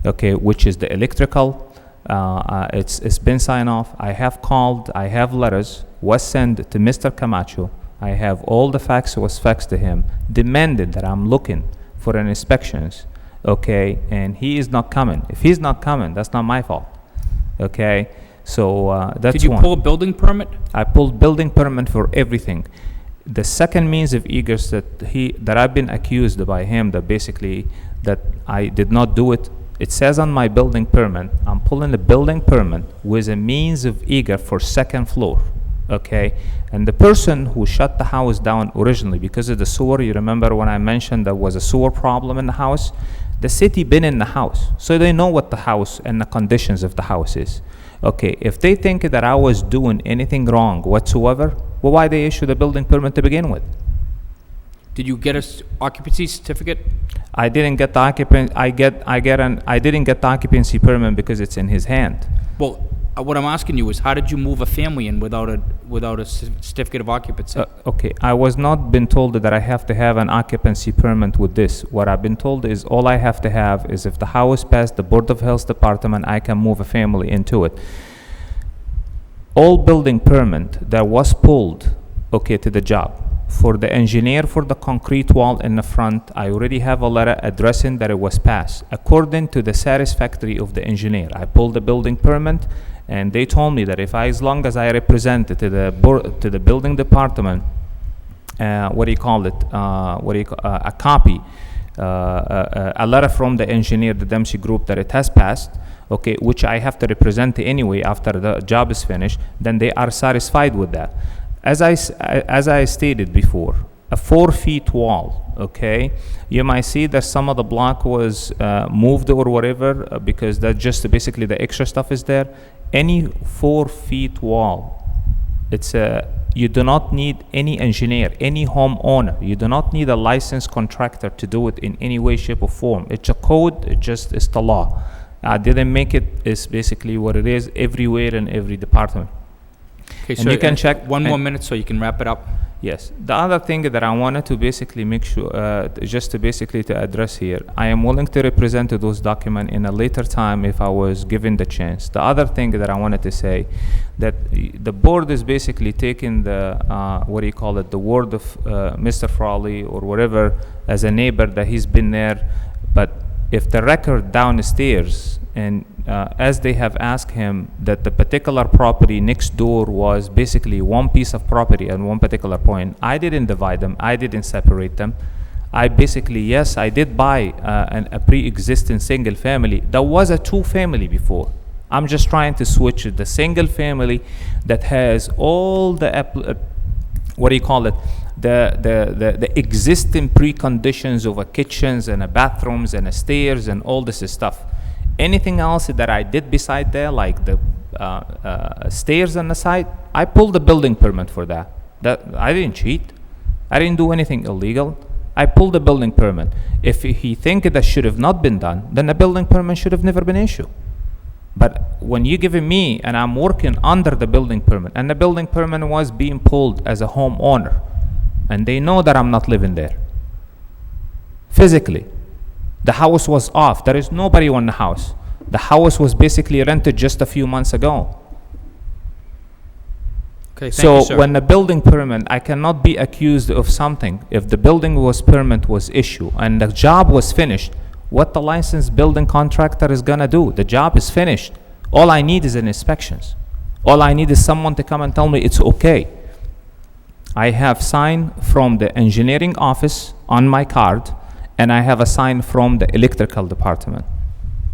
Okay, which is the electrical, It's been signed off. I have called, I have letters, was sent to Mr. Camacho. I have all the facts was faxed to him, demanded that I'm looking for an inspections, okay, and he is not coming. If he's not coming, that's not my fault, okay? So that's Did you one. pull a building permit? I pulled building permit for everything. The second means of egress that I've been accused by him that basically that I did not do it. It says on my building permit, I'm pulling a building permit with a means of egress for second floor, okay? And the person who shut the house down originally because of the sewer, you remember when I mentioned there was a sewer problem in the house? The city been in the house, so they know what the house and the conditions of the house is. Okay, if they think that I was doing anything wrong whatsoever, well, why they issue the building permit to begin with? Did you get a occupancy certificate? I didn't get the I didn't get the occupancy permit because it's in his hand. Well, what I'm asking you is, how did you move a family in without a certificate of occupancy? Okay, I was not been told that I have to have an occupancy permit with this. What I've been told is all I have to have is if the house passed the Board of Health department, I can move a family into it. All building permit that was pulled, okay, to the job. For the engineer for the concrete wall in the front, I already have a letter addressing that it was passed. According to the satisfactory of the engineer, I pulled the building permit, and they told me that if as long as I represent it to the building department, a copy, a letter from the engineer, the Dempsey Group, that it has passed, okay, which I have to represent anyway after the job is finished, then they are satisfied with that. As I stated before, a 4-foot wall, okay? You might see that some of the block was moved or whatever because that just basically the extra stuff is there. Any 4-foot wall, you do not need any engineer, any homeowner. You do not need a licensed contractor to do it in any way, shape, or form. It's a code. It's the law. I didn't make it. It's basically what it is everywhere in every department. Okay, And so you can check one more minute so you can wrap it up. Yes. The other thing that I wanted to basically make sure, just to basically to address here, I am willing to represent those documents in a later time if I was given the chance. The other thing that I wanted to say, that the board is basically taking the, the word of Mr. Frawley or whatever as a neighbor that he's been there, but if the record downstairs and as they have asked him that the particular property next door was basically one piece of property at one particular point, I didn't divide them, I didn't separate them. I basically, yes, I did buy a pre-existing single family. There was a 2-family before. I'm just trying to switch it. The single family that has all the, the existing preconditions of a kitchens and a bathrooms and a stairs and all this stuff. Anything else that I did beside there, like the stairs on the side, I pulled the building permit for that. I didn't cheat. I didn't do anything illegal. I pulled the building permit. If he think that should have not been done, then the building permit should have never been issued. But when you give it me and I'm working under the building permit, and the building permit was being pulled as a homeowner, and they know that I'm not living there. Physically. The house was off. There is nobody in the house. The house was basically rented just a few months ago. Okay, thank so you, sir. when the building permit, I cannot be accused of something. If the building permit was issued and the job was finished, what the licensed building contractor is gonna do? The job is finished. All I need is an inspections. All I need is someone to come and tell me it's okay. I have signed from the engineering office on my card, and I have a sign from the electrical department.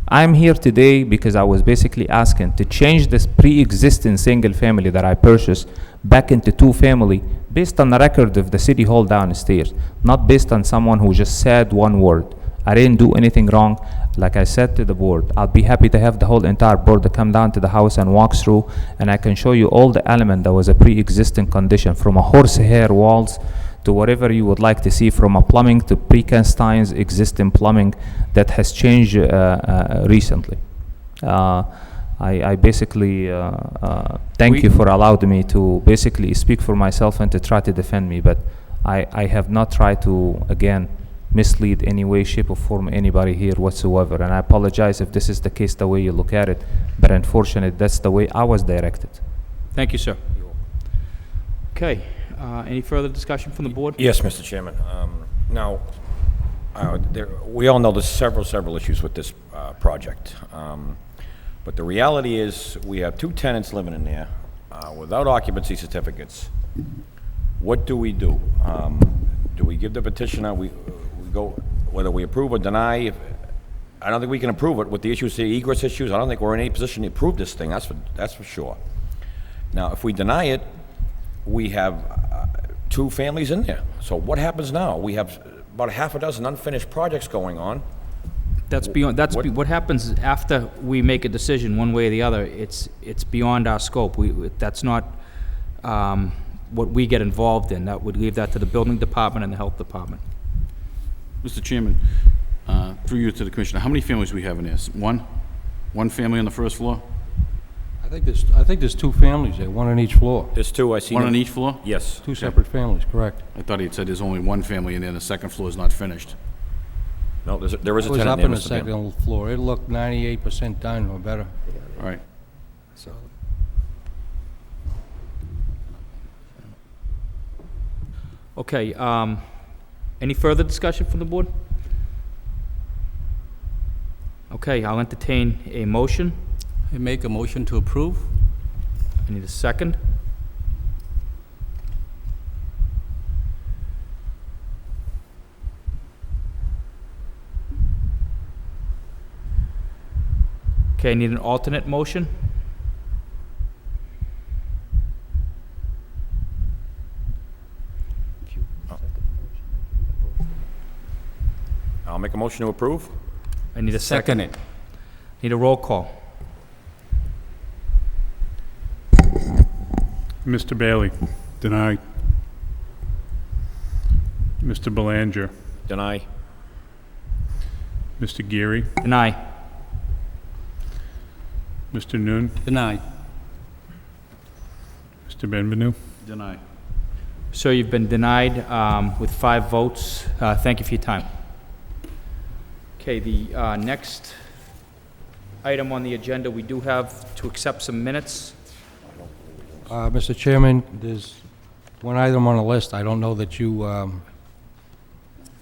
I'm here today because I was basically asking to change this pre-existing single family that I purchased back into 2-family based on the record of the city hall downstairs, not based on someone who just said one word. I didn't do anything wrong. Like I said to the board, I'll be happy to have the whole entire board to come down to the house and walk through, and I can show you all the element that was a pre-existing condition, from a horsehair walls to whatever you would like to see, from a plumbing to Prekenstein's existing plumbing that has changed recently. I basically thank you for allowing me to basically speak for myself and to try to defend me, but I have not tried to, again, mislead any way, shape, or form anybody here whatsoever. And I apologize if this is the case, the way you look at it, but unfortunately, that's the way I was directed. Thank you, sir. Okay, any further discussion from the board? Yes, Mr. Chairman. Now, we all know there's several issues with this project. But the reality is, we have 2 tenants living in there without occupancy certificates. What do? Do we give the petitioner, we go, whether we approve or deny? I don't think we can approve it with the issues, the egress issues. I don't think we're in any position to approve this thing, that's for sure. Now, if we deny it, we have 2 families in there. So what happens now? We have about a half a dozen unfinished projects going on. What happens after we make a decision one way or the other. It's beyond our scope. That's not what we get involved in. That would leave that to the building department and the health department. Mr. Chairman, through you to the commissioner, how many families we have in this? One? One family on the first floor? I think there's 2 families there, one on each floor. There's 2, I see. One on each floor? Yes. 2 separate families, correct. I thought he had said there's only one family in there, and the second floor is not finished. No, there is a I was tenant up there, on the Mr. Bailey. second floor. It looked 98% done or better. All right. Okay, any further discussion from the board? Okay, I'll entertain a motion. I make a motion to approve. I need a second. Okay, I need an alternate motion. I'll make a motion to approve. I need a second. Second it. Need a roll call. Mr. Bailey, deny. Mr. Belanger, Deny. Mr. Geary, Deny. Mr. Noon, Deny. Mr. Benvenu. Deny. Sir, you've been denied with 5 votes. Thank you for your time. Okay, the next item on the agenda, we do have to accept some minutes. Mr. Chairman, there's one item on the list. I don't know that you,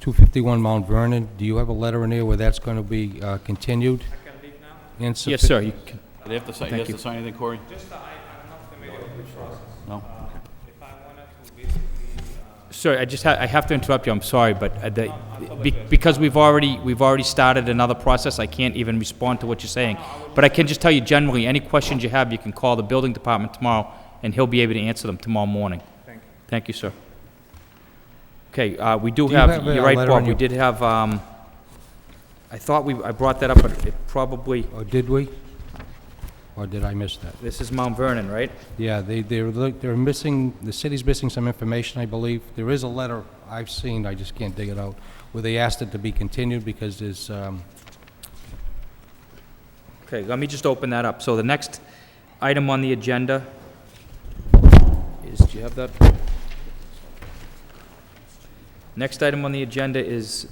251 Mount Vernon, do you have a letter in there where that's going to be continued? Yes, sir. You can. Do they have to sign, Thank he you. has to sign anything, Corey? I'm not familiar with the process. No? If I wanted to basically... Sir, I have to interrupt you, I'm sorry, but because we've already started another process, I can't even respond to what you're saying. But I can just tell you generally, any questions you have, you can call the building department tomorrow, and he'll be able to answer them tomorrow morning. Thank you. Thank you, sir. Okay, we do you have, have a you're right, letter Bob, on we your- did have, I thought I brought that up, but it probably, Or did we? Or did I miss that? this is Mount Vernon, right? Yeah, they're missing, the city's missing some information, I believe. There is a letter I've seen, I just can't dig it out, where they asked it to be continued because there's, Okay, let me just open that up. So the next item on the agenda is, do you have that? Next item on the agenda is,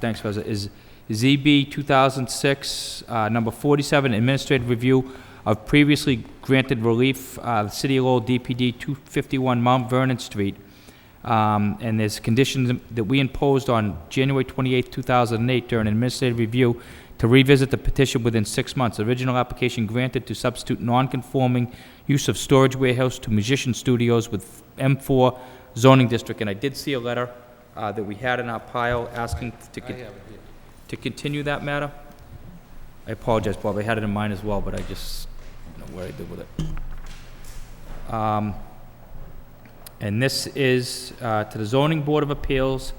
thanks, President, is ZB 2006, number 47, administrative review of previously granted relief, the City of Lowell DPD 251 Mount Vernon Street. And there's conditions that we imposed on January 28, 2008 during an administrative review to revisit the petition within 6 months. Original application granted to substitute non-conforming use of storage warehouse to musician studios with M4 zoning district. And I did see a letter that we had in our pile asking to continue that matter. I apologize, Bob, I had it in mind as well, but I just don't know what I did with it. And this is to the Zoning Board of Appeals,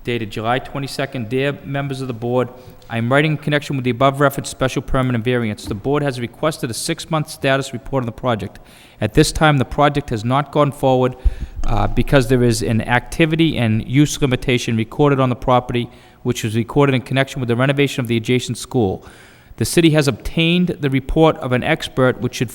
dated July 22nd. Dear members of the board, I am writing in connection with the above referenced special permit and variance. The board has requested a 6-month status report on the project. At this time, the project has not gone forward because there is an activity and use limitation recorded on the property, which was recorded in connection with the renovation of the adjacent school. The city has obtained the report of an expert which should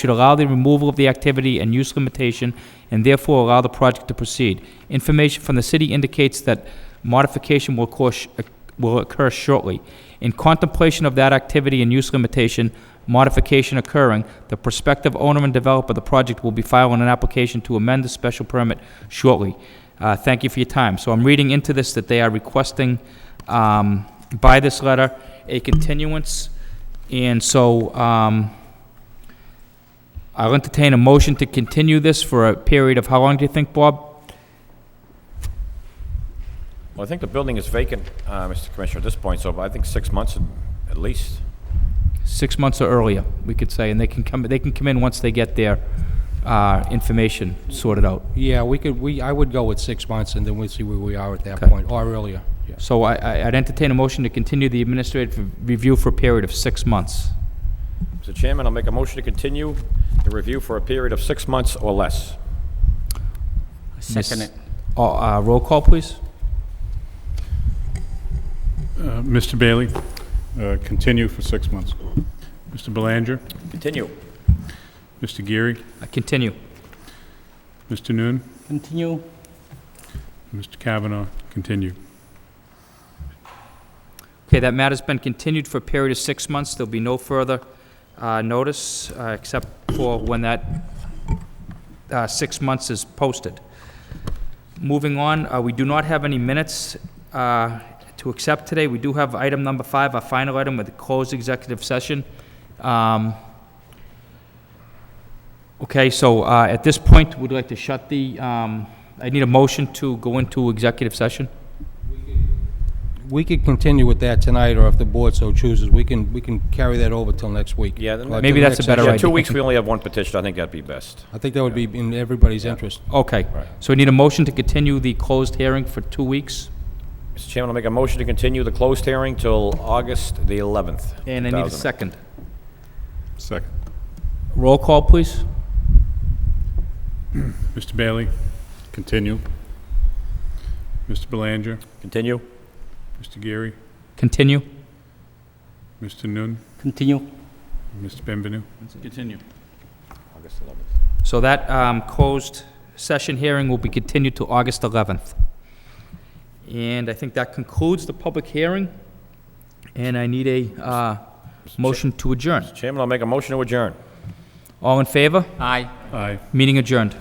allow the removal of the activity and use limitation and therefore allow the project to proceed. Information from the city indicates that Modification will occur shortly. In contemplation of that activity and use limitation, modification occurring, the prospective owner and developer of the project will be filing an application to amend the special permit shortly. Thank you for your time. So I'm reading into this that they are requesting, by this letter, a continuance, and so I'll entertain a motion to continue this for a period of, how long do you think, Bob? Well, I think the building is vacant, Mr. Commissioner, at this point, so I think 6 months at least. 6 months or earlier, we could say, and they can come in once they get their information sorted out. Yeah, I would go with 6 months, and then we'll see where we are at that point, or earlier. Yeah. So I'd entertain a motion to continue the administrative review for a period of 6 months. Mr. Chairman, I'll make a motion to continue the review for a period of 6 months or less. Second it. Roll call, please. Mr. Bailey, continue for 6 months. Mr. Belanger, Continue. Mr. Geary, Continue. Mr. Noon, Continue. Mr. Kavanaugh, continue. Okay, that matter's been continued for a period of 6 months. There'll be no further notice, except for when that 6 months is posted. Moving on, we do not have any minutes to accept today. We do have item number 5, our final item with the closed executive session. Okay, so at this point, we'd like to shut the, I need a motion to go into executive session. We could continue with that tonight, or if the board so chooses, we can carry that over till next week. Yeah, then Maybe that's a better idea. 2 weeks, we only have one petition. I think that'd be best. I think that would be in everybody's interest. Okay, so we need a motion to continue the closed hearing for 2 weeks. Mr. Chairman, I'll make a motion to continue the closed hearing till August the 11th. And I need a second. Second. Roll call, please. Mr. Bailey, continue. Mr. Belanger, Continue. Mr. Geary, Continue. Mr. Noon, Continue. Mr. Benvenu. Continue. August 11th. So that closed session hearing will be continued to August 11th. And I think that concludes the public hearing, and I need a motion to adjourn. Mr. Chairman, I'll make a motion to adjourn. All in favor? Aye. Aye. Meeting adjourned.